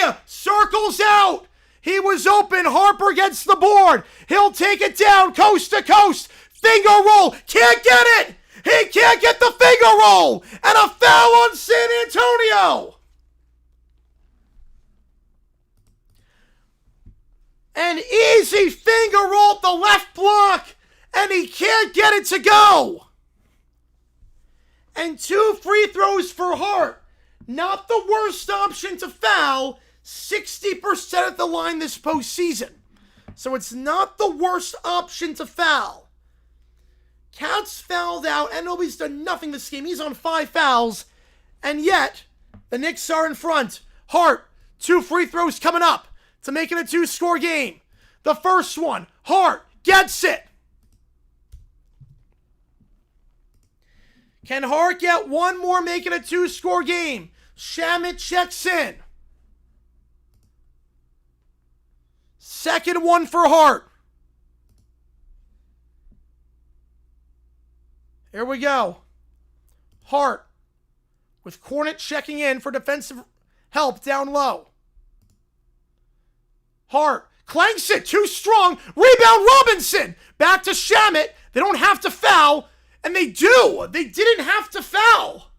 3. Circles out. He was open. Harper gets the board. He'll take it down coast to coast. Finger roll. Can't get it. He can't get the finger roll. And a foul on San Antonio. An easy finger roll at the left block. And he can't get it to go. And 2 free throws for Hart. Not the worst option to foul. 60% at the line this postseason. So it's not the worst option to foul. Cat's fouled out. Anunoby's done nothing this game. He's on 5 fouls. And yet, the Knicks are in front. Hart, 2 free throws coming up to make it a 2-score game. The first one, Hart gets it. Can Hart get one more, make it a 2-score game? Shamet checks in. Second one for Hart. Here we go. Hart with Cornet checking in for defensive help down low. Hart clanks it, too strong. Rebound Robinson. Back to Shamet. They don't have to foul. And they do. They didn't have to foul.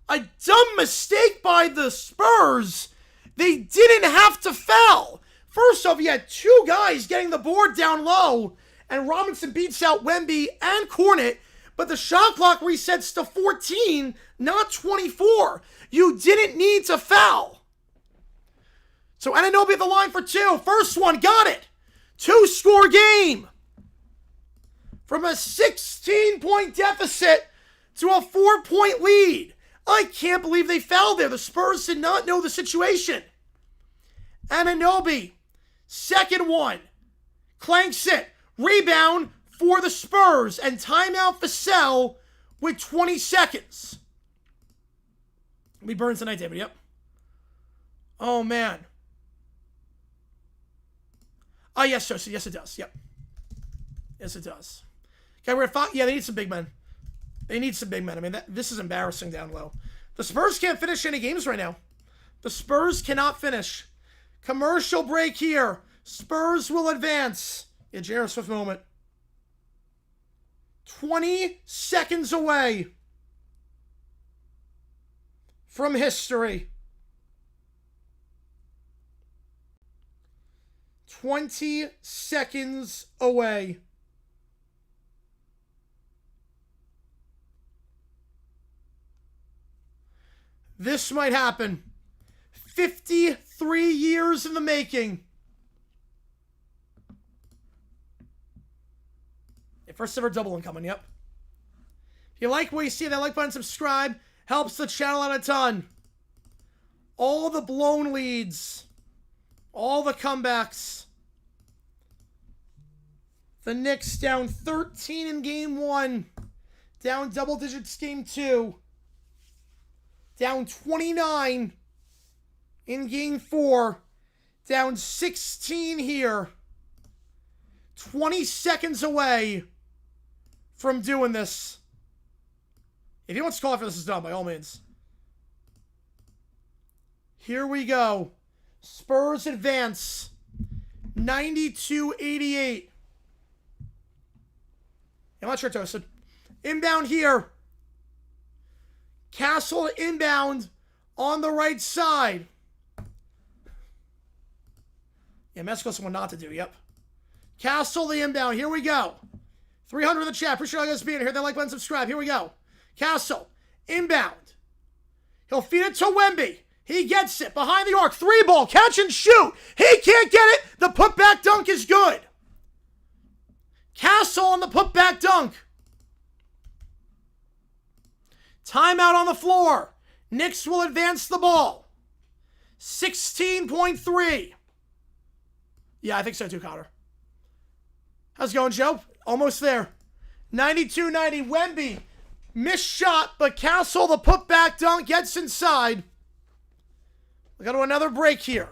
A dumb mistake by the Spurs. They didn't have to foul. First off, you had 2 guys getting the board down low, and Robinson beats out Wemby and Cornet, but the shot clock resets to 14, not 24. You didn't need to foul. So Anunoby at the line for 2. First one, got it. 2-score game. From a 16-point deficit to a 4-point lead. I can't believe they fouled there. The Spurs did not know the situation. Anunoby, second one. Clanks it. Rebound for the Spurs. And timeout Vassell with 20 seconds. Me burns tonight, David. Yep. Oh, man. Oh, yes, Joseph. Yes, it does. Yep. Yes, it does. Okay, we're at 5. Yeah, they need some big men. They need some big men. I mean, this is embarrassing down low. The Spurs can't finish any games right now. The Spurs cannot finish. Commercial break here. Spurs will advance. Yeah, J.R. Swift moment. 20 seconds away from history. 20 seconds away. This might happen. 53 years in the making. Yeah, first ever double incoming, yep. If you like what you see, that like button, subscribe. Helps the channel out a ton. All the blown leads. All the comebacks. The Knicks down 13 in game 1. Down double digits game 2. Down 29 in game 4. Down 16 here. 20 seconds away from doing this. If he wants to call after this is done, by all means. Here we go. Spurs advance. 92-88. I'm not sure, Toasted. Inbound here. Castle inbound on the right side. Yeah, Mexico someone not to do. Yep. Castle the inbound. Here we go. 300 in the chat. Appreciate all you guys being here. That like button, subscribe. Here we go. Castle inbound. He'll feed it to Wemby. He gets it behind the arc. 3-ball. Catch and shoot. He can't get it. The putback dunk is good. Castle on the putback dunk. Timeout on the floor. Knicks will advance the ball. 16.3. Yeah, I think so too, Connor. How's it going, Joe? Almost there. 92-90. Wemby. Missed shot, but Castle, the putback dunk, gets inside. We got to another break here.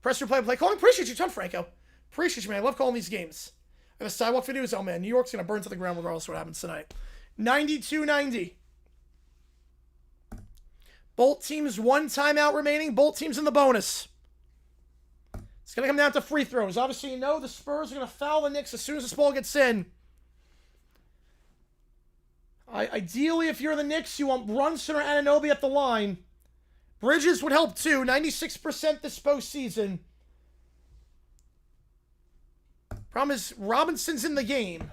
Press replay, play. Calling. Appreciate you a ton, Franco. Appreciate you, man. I love calling these games. I have a sidewalk videos. Oh, man. New York's going to burn to the ground regardless of what happens tonight. 92-90. Both teams, 1 timeout remaining. Both teams in the bonus. It's going to come down to free throws. Obviously, you know the Spurs are going to foul the Knicks as soon as this ball gets in. Ideally, if you're the Knicks, you want Brunson or Anunoby at the line. Bridges would help too. 96% this postseason. Problem is, Robinson's in the game.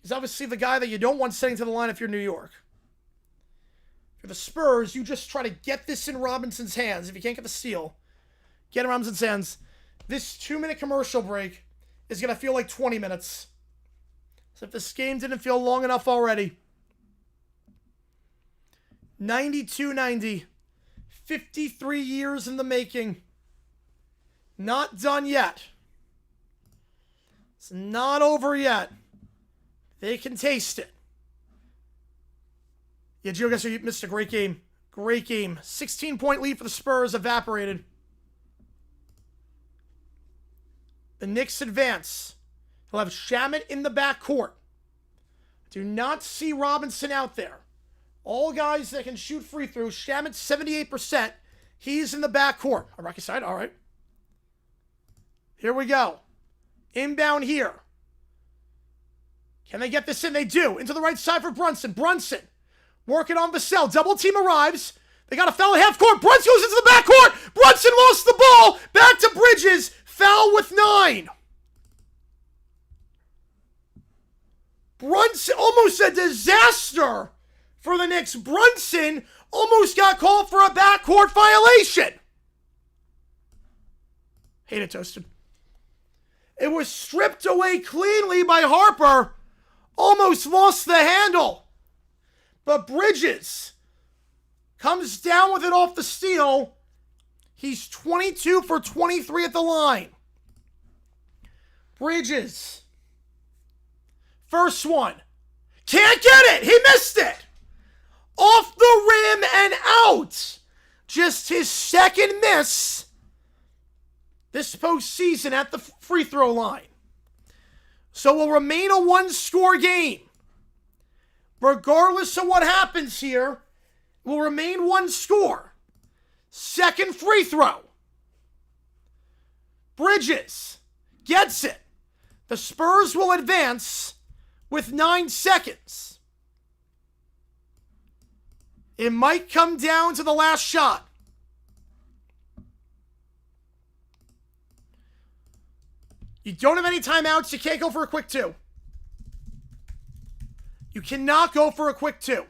He's obviously the guy that you don't want sending to the line if you're New York. For the Spurs, you just try to get this in Robinson's hands. If you can't get the steal, get in Robinson's hands. This 2-minute commercial break is going to feel like 20 minutes. So if this game didn't feel long enough already. 92-90. 53 years in the making. Not done yet. It's not over yet. They can taste it. Yeah, Gio, I guess you missed a great game. Great game. 16-point lead for the Spurs evaporated. The Knicks advance. He'll have Shamet in the backcourt. Do not see Robinson out there. All guys that can shoot free throws. Shamet, 78%. He's in the backcourt. On Rocky side, all right. Here we go. Inbound here. Can they get this in? They do. Into the right side for Brunson. Brunson working on Vassell. Double team arrives. They got a foul at half court. Brunson goes into the backcourt. Brunson lost the ball. Back to Bridges. Foul with 9. Brunson, almost a disaster for the Knicks. Brunson almost got called for a backcourt violation. Hate it, Toasted. It was stripped away cleanly by Harper. Almost lost the handle. But Bridges comes down with it off the steal. He's 22 for 23 at the line. Bridges. First one. Can't get it. He missed it. Off the rim and out. Just his second miss this postseason at the free throw line. So will remain a one-score game. Regardless of what happens here, will remain one score. Second free throw. Bridges gets it. The Spurs will advance with 9 seconds. It might come down to the last shot. You don't have any timeouts. You can't go for a quick 2. You cannot go for a quick 2. You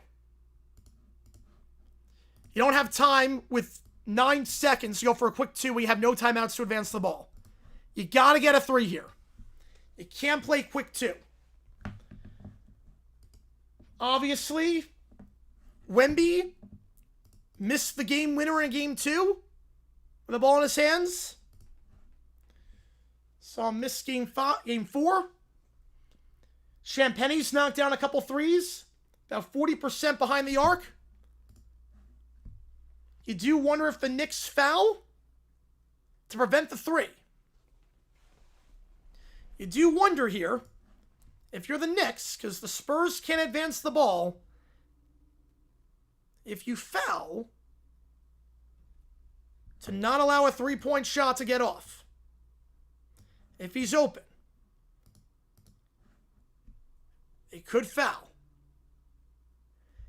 don't have time with 9 seconds to go for a quick 2 when you have no timeouts to advance the ball. You got to get a 3 here. You can't play quick 2. Obviously, Wemby missed the game winner in game 2 with the ball in his hands. Saw him miss game 4. Champagne's knocked down a couple threes. About 40% behind the arc. You do wonder if the Knicks foul to prevent the 3. You do wonder here, if you're the Knicks, because the Spurs can't advance the ball, if you foul to not allow a 3-point shot to get off. If he's open, it could foul.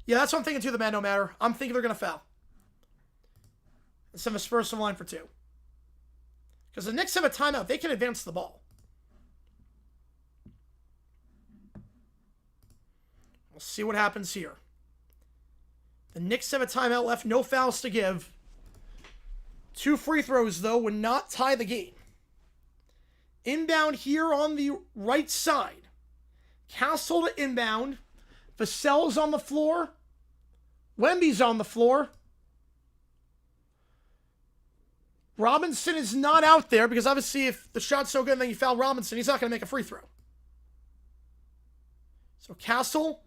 Yeah, that's what I'm thinking too, the man no matter. I'm thinking they're going to foul. And send the Spurs to the line for 2. Because the Knicks have a timeout. They can advance the ball. We'll see what happens here. The Knicks have a timeout left. No fouls to give. 2 free throws, though, would not tie the game. Inbound here on the right side. Castle to inbound. Vassell's on the floor. Wemby's on the floor. Robinson is not out there because obviously if the shot's so good and then you foul Robinson, he's not going to make a free throw. So Castle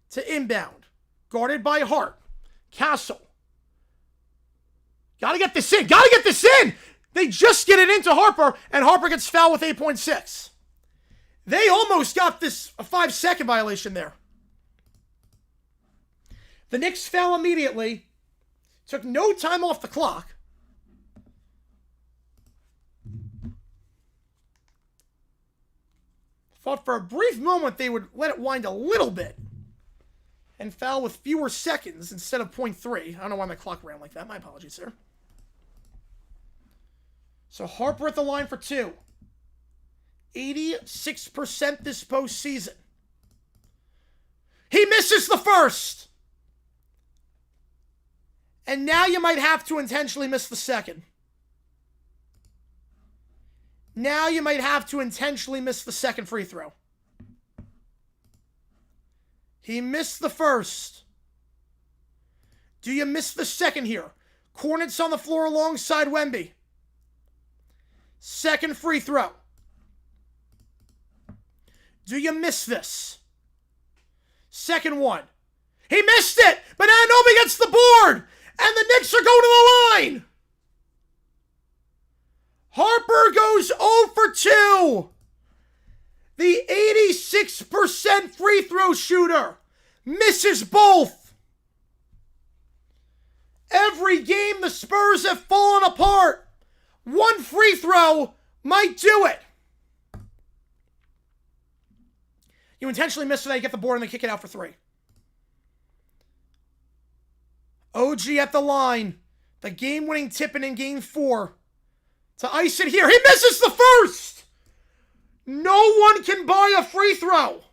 to inbound. Guarded by Hart. Castle. Got to get this in. Got to get this in. They just get it into Harper, and Harper gets fouled with 8.6. They almost got this a 5-second violation there. The Knicks foul immediately. Took no time off the clock. Thought for a brief moment they would let it wind a little bit and foul with fewer seconds instead of 0.3. I don't know why my clock ran like that. My apologies, sir. So Harper at the line for 2. 86% this postseason. He misses the first. And now you might have to intentionally miss the second. Now you might have to intentionally miss the second free throw. He missed the first. Do you miss the second here? Cornets on the floor alongside Wemby. Second free throw. Do you miss this? Second one. He missed it, but Anunoby gets the board, and the Knicks are going to the line. Harper goes 0 for 2. The 86% free throw shooter misses both. Every game the Spurs have fallen apart. One free throw might do it. You intentionally miss it, you get the board, and they kick it out for 3. OG at the line. The game-winning tip-in in game 4. To ice it here. He misses the first! No one can buy a free throw.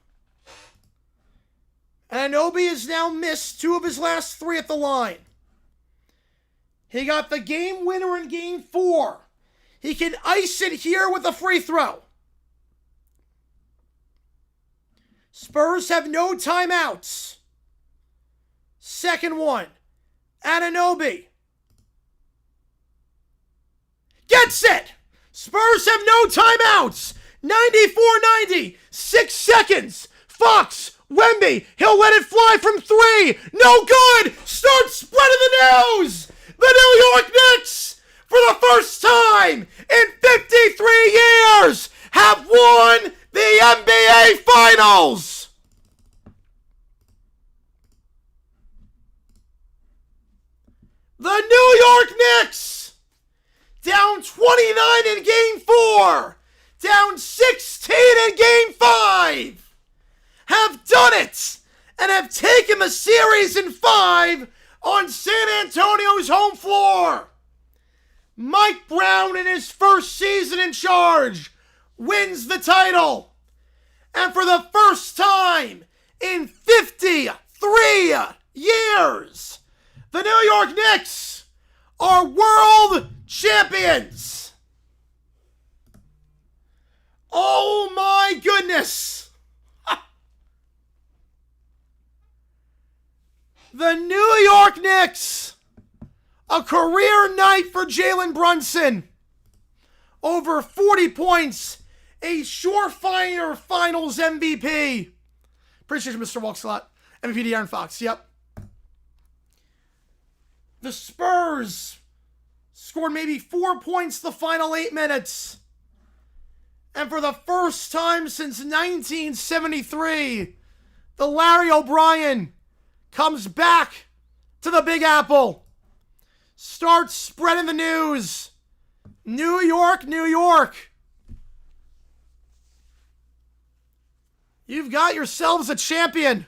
Anunoby has now missed 2 of his last 3 at the line. He got the game winner in game 4. He can ice it here with a free throw. Spurs have no timeouts. Second one. Anunoby. Gets it! Spurs have no timeouts. 94-90. 6 seconds. Fox, Wemby, he'll let it fly from 3. No good. Start spreading the news. The New York Knicks, for the first time in 53 years, have won the NBA Finals. The New York Knicks, down 29 in Game 4, down 16 in Game 5, have done it and have taken the series in 5 on San Antonio's home floor. Mike Brown, in his first season in charge, wins the title. And for the first time in 53 years, the New York Knicks are world champions. Oh my goodness. The New York Knicks, a career night for Jalen Brunson. Over 40 points, a surefire finals MVP. Appreciate you, Mr. Walkslot. MVP De'Aaron Fox, yep. The Spurs scored maybe 4 points the final 8 minutes. And for the first time since 1973, the Larry O'Brien comes back to the Big Apple. Starts spreading the news. New York, New York. You've got yourselves a champion.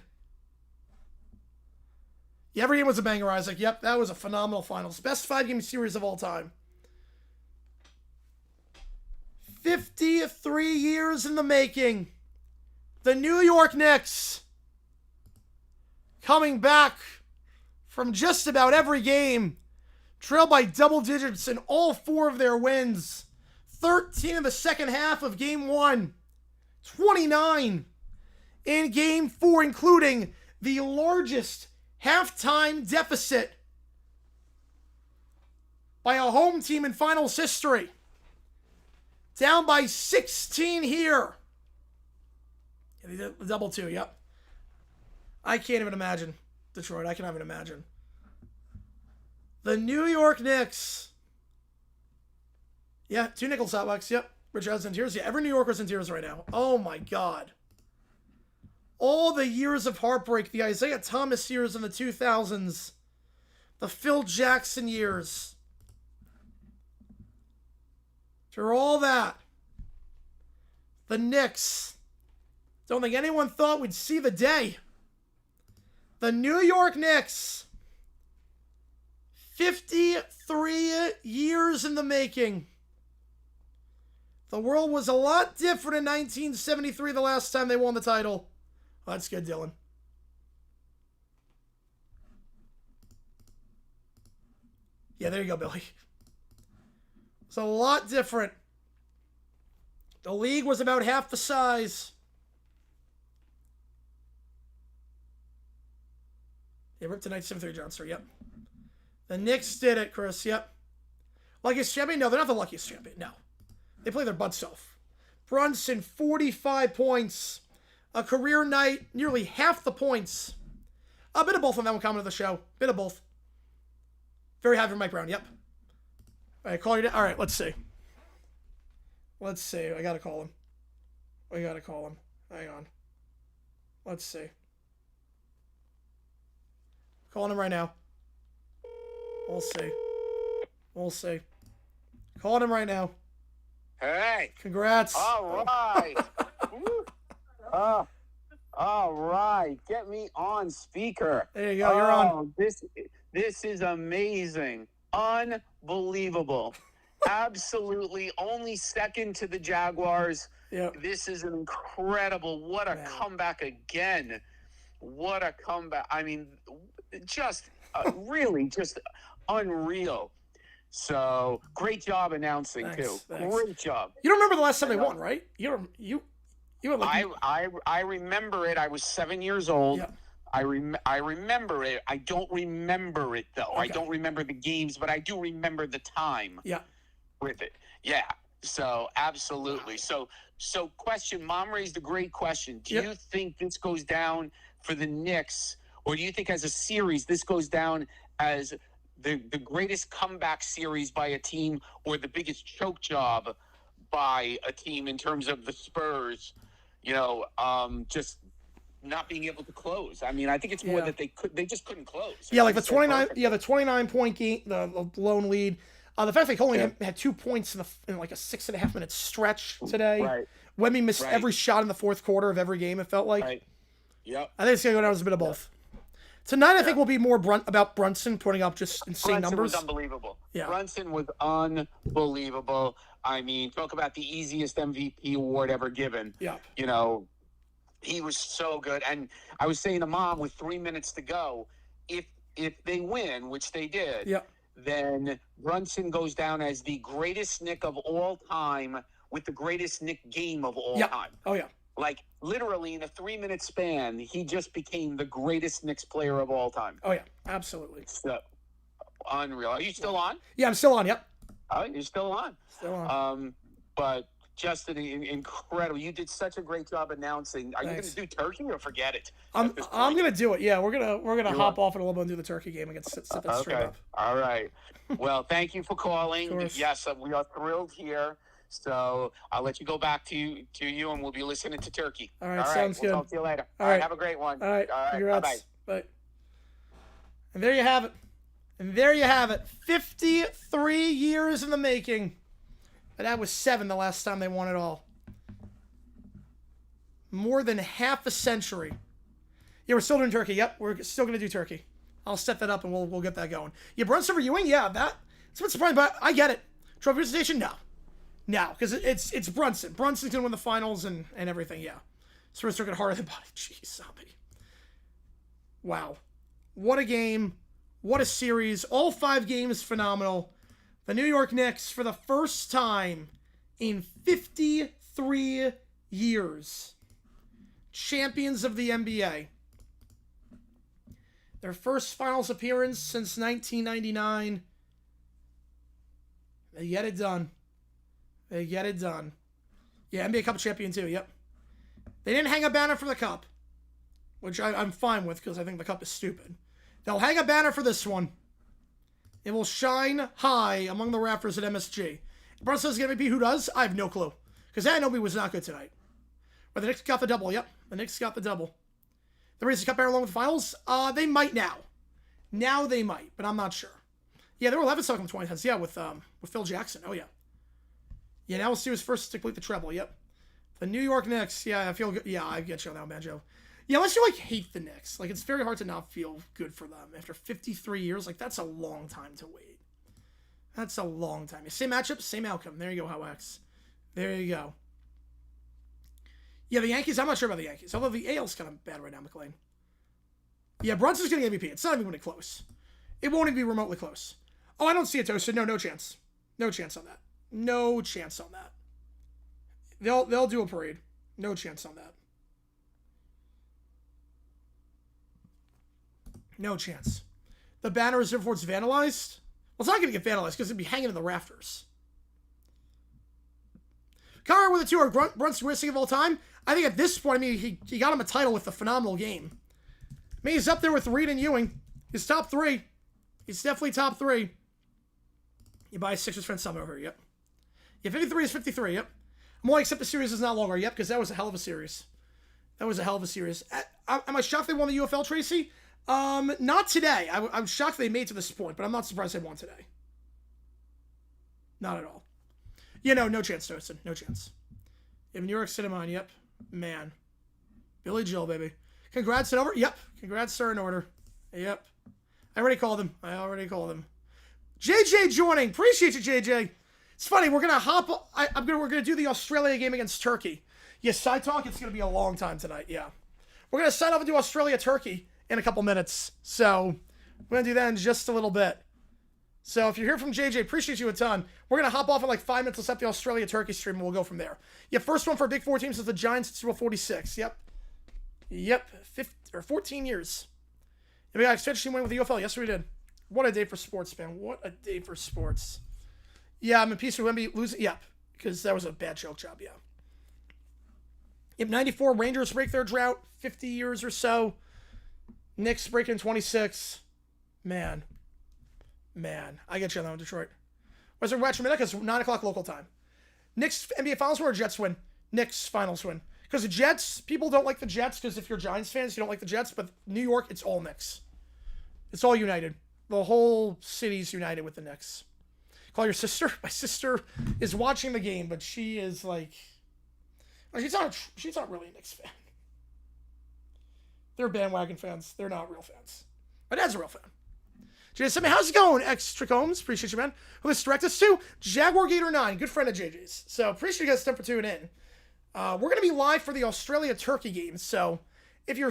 Yeah, every game was a banger, Isaac. Yep, that was a phenomenal finals. Best 5-game series of all time. 53 years in the making. The New York Knicks coming back from just about every game. Trailed by double digits in all 4 of their wins. 13 in the second half of Game 1. 29 in Game 4, including the largest halftime deficit by a home team in finals history. Down by 16 here. Yeah, they did the double 2, yep. I can't even imagine. Detroit, I can't even imagine. The New York Knicks. Yeah, 2 nickel Soutbucks, yep. Rich Hudson in tears. Yeah, every New Yorker's in tears right now. Oh my God. All the years of heartbreak, the Isaiah Thomas years in the 2000s, the Phil Jackson years. Through all that, the Knicks, don't think anyone thought we'd see the day. The New York Knicks, 53 years in the making. The world was a lot different in 1973, the last time they won the title. Well, that's good, Dylan. Yeah, there you go, Billy. It's a lot different. The league was about half the size. Yeah, ripped tonight, 73 Johnster, yep. The Knicks did it, Chris, yep. Luckiest champion? No, they're not the luckiest champion, no. They play their butts off. Brunson, 45 points. A career night, nearly half the points. A bit of both on that one comment of the show. Bit of both. Very happy for Mike Brown, yep. All right, call you down. All right, let's see. Let's see. I got to call him. I got to call him. Hang on. Let's see. Calling him right now. We'll see. We'll see. Calling him right now. Hey. Congrats. All right. All right. Get me on speaker. There you go. You're on. This is amazing. Unbelievable. Absolutely. Only second to the Jaguars. Yep. This is incredible. What a comeback again. What a comeback. I mean, just really just unreal. So great job announcing too. Thanks. Great job. You don't remember the last time they won, right? You were like, I remember it. I was 7 years old. Yeah. I remember it. I don't remember it though. Okay. I don't remember the games, but I do remember the time. Yeah. With it. Yeah. So absolutely. So question. Mom raised a great question. Do you think this goes down for the Knicks, or do you think as a series this goes down as the greatest comeback series by a team, or the biggest choke job by a team in terms of the Spurs? Just not being able to close. I mean, I think it's more that they just couldn't close. Yeah, like the 29, the 29-point game, the lone lead. The fact they only had 2 points in like a 6.5-minute stretch today. Right. Wemby missed every shot in the fourth quarter of every game, it felt like. Right. Yep. I think it's going to go down as a bit of both. Tonight, I think will be more about Brunson putting up just insane numbers. Brunson was unbelievable. Yeah. Brunson was unbelievable. I mean, talk about the easiest MVP award ever given. Yeah. He was so good. And I was saying to Mom, with 3 minutes to go, if they win, which they did, then Brunson goes down as the greatest Knick of all time with the greatest Knick game of all time. Oh, yeah. Like, literally, in a 3-minute span, he just became the greatest Knicks player of all time. Oh, yeah. Absolutely. So, unreal. Are you still on? Yeah, I'm still on. Yep. Oh, you're still on. Still on. But just an incredible. You did such a great job announcing. Are you going to do Turkey or forget it? I'm going to do it. Yeah, we're gonna hop off in a little bit and do the Turkey game against set that straight up. All right. Well, thank you for calling. Yes, we are thrilled here. So I'll let you go back to you, and we'll be listening to Turkey. All right, sounds good. We'll talk to you later. All right, have a great one. All right, bye-bye. Bye. And there you have it. 53 years in the making. And that was 7 the last time they won it all. More than half a century. Yeah, we're still doing Turkey. Yep, we're still going to do Turkey. I'll set that up and we'll get that going. Yeah, Brunson for Ewing? Yeah, that's what's surprising, but I get it. Trophy presentation? No, because it's Brunson. Brunson's going to win the finals and everything, yeah. Spurs took it harder than body. Jeez, zombie. Wow. What a game. What a series. All 5 games phenomenal. The New York Knicks, for the first time in 53 years, champions of the NBA. Their first finals appearance since 1999. They get it done. Yeah, NBA Cup champion too, yep. They didn't hang a banner for the Cup, which I'm fine with because I think the Cup is stupid. They'll hang a banner for this one. It will shine high among the rafters at MSG. Brunson says MVP, who does? I have no clue. Because Anunoby was not good tonight. But the Knicks got the double. Yep, the Knicks got the double. The Reasons Cup banner along with the finals? They might now. Now they might, but I'm not sure. Yeah, there were 11 stuck in the 2010s. Yeah, with Phil Jackson. Oh, yeah. Yeah, now we'll see who's first to complete the treble. Yep. The New York Knicks. Yeah, I feel good. Yeah, I get you on that, Banjo. Yeah, unless you, hate the Knicks. It's very hard to not feel good for them. After 53 years, that's a long time to wait. That's a long time. Same matchup, same outcome. There you go, Howex. There you go. Yeah, the Yankees, I'm not sure about the Yankees. Although the AL's kind of bad right now, McLean. Yeah, Brunson's getting MVP. It's not even going to be close. It won't even be remotely close. Oh, I don't see it, Toasted. No chance. No chance on that. No chance on that. They'll do a parade. No chance on that. No chance. The banner is before it's vandalized? Well, it's not going to get vandalized because it'd be hanging in the rafters. Connor with the 2 are Brunson's greatest of all time. I think at this point, he got him a title with a phenomenal game. He's up there with Reed and Ewing. He's top 3. He's definitely top 3. You buy a Sixers friend some over, yep. Yeah, 53 is 53, yep. I'm only except the series is not longer, yep, because that was a hell of a series. Am I shocked they won the UFL, Tracy? Not today. I'm shocked they made to this point, but I'm not surprised they won today. Not at all. Yeah, no chance, Toasted. No chance. You have New York City on, yep. Man. Billy Joel, baby. Congrats, in order. Yep. Congrats, sir, in order. Yep. I already called him. JJ joining. Appreciate you, JJ. It's funny. We're gonna hop. We're gonna do the Australia game against Turkey. Yes, side talk. It's gonna be a long time tonight. Yeah. We're gonna sign off and do Australia Turkey in a couple minutes. So we're gonna do that in just a little bit. So if you're here from JJ, appreciate you a ton. We're gonna hop off in 5 minutes. Let's set the Australia Turkey stream, and we'll go from there. Yeah, first one for Big 4 teams is the Giants at Super Bowl 46. Yep. 14 years. And we got extension win with the UFL. Yes, we did. What a day for sports, man. What a day for sports. Yeah, I'm in peace with Wemby losing. Yep. because that was a bad choke job, yeah. Yep, 94, Rangers break their drought, 50 years or so. Knicks break in 26. Man, I get you on that one, Detroit. Where's the match? It's 9 o'clock local time. Knicks NBA Finals win or Jets win? Knicks Finals win. Because the Jets, people don't like the Jets because if you're Giants fans, you don't like the Jets. But New York, it's all Knicks. It's all united. The whole city's united with the Knicks. Call your sister. My sister is watching the game, but she is like, she's not really a Knicks fan. They're bandwagon fans. They're not real fans. My dad's a real fan. JJ said, how's it going, X Trichomes? Appreciate you, man. Who this direct us to? Jaguar Gator 9, good friend of JJ's. So appreciate you guys for tuning in. We're going to be live for the Australia-Turkey game. So if you're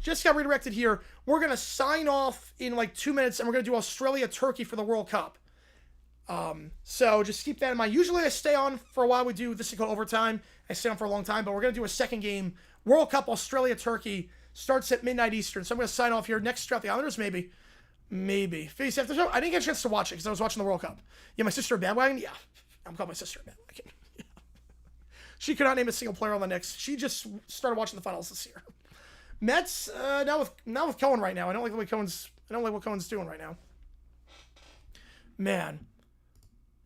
just got redirected here, we're going to sign off in like 2 minutes, and we're going to do Australia-Turkey for the World Cup. So just keep that in mind. Usually I stay on for a while. We do this thing called overtime. I stay on for a long time, but we're going to do a second game. World Cup Australia-Turkey starts at midnight Eastern. So I'm going to sign off here next throughout the Islanders, maybe. Face after show. I didn't get a chance to watch it because I was watching the World Cup. Yeah, my sister a bandwagon? Yeah. I'm calling my sister a bandwagon. Yeah. She could not name a single player on the Knicks. She just started watching the finals this year. Mets, now with Cohen right now. I don't like what Cohen's doing right now. Man.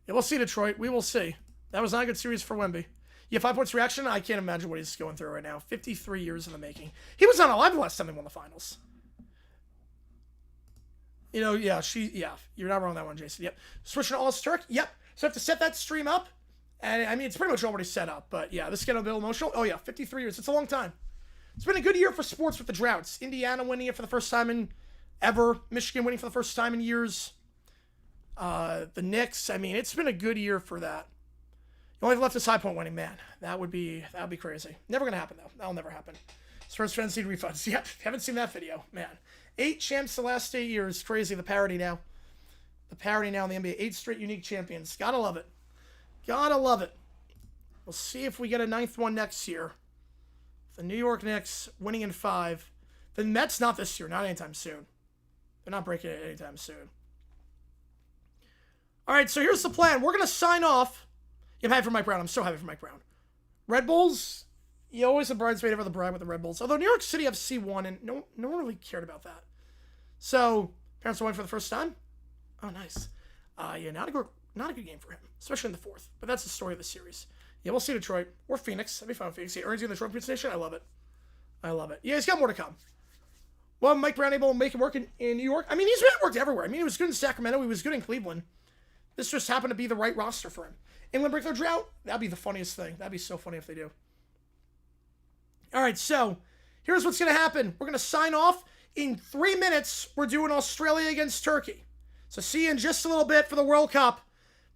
Yeah, we'll see, Detroit. We will see. That was not a good series for Wemby. Yeah, 5 points reaction. I can't imagine what he's going through right now. 53 years in the making. He was not alive the last time they won the finals. You know, yeah, you're not wrong on that one, Jason. Yep. Switching to All-Turk. Yep. So I have to set that stream up. And, I mean, it's pretty much already set up. But, yeah, this is getting a bit emotional. Oh, yeah, 53 years. It's a long time. It's been a good year for sports with the droughts. Indiana winning it for the first time in ever. Michigan winning for the first time in years. The Knicks. I mean, it's been a good year for that. You only left is High Point winning. Man, that would be crazy. Never going to happen, though. That'll never happen. Spurs fans need refunds. Yep. Haven't seen that video. Man. 8 champs the last 8 years. Crazy. The parity now. The parity now in the NBA. 8 straight unique champions. Gotta love it. Gotta love it. We'll see if we get a 9th one next year. The New York Knicks winning in 5. The Mets not this year. Not anytime soon. They're not breaking it anytime soon. All right, so here's the plan. We're going to sign off. I'm happy for Mike Brown. I'm so happy for Mike Brown. Red Bulls, you always a bridesmaid ever the bride with the Red Bulls. Although New York City FC won, and no one really cared about that. So, parents won for the first time. Oh, nice. Yeah, not a good game for him, especially in the 4th. But that's the story of the series. Yeah, we'll see Detroit or Phoenix. That'd be fun. Phoenix. He earns you in the Detroit Station. I love it. Yeah, he's got more to come. Well, Mike Brown able to make it work in New York. I mean, he's worked everywhere. I mean, he was good in Sacramento. He was good in Cleveland. This just happened to be the right roster for him. England break their drought? That'd be the funniest thing. That'd be so funny if they do. All right, so here's what's going to happen. We're going to sign off. In 3 minutes, we're doing Australia against Turkey. So see you in just a little bit for the World Cup.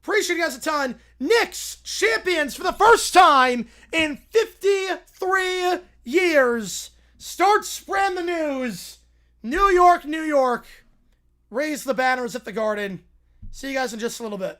Appreciate you guys a ton. Knicks champions for the first time in 53 years. Start spreading the news. New York, New York. Raise the banners at the Garden. See you guys in just a little bit.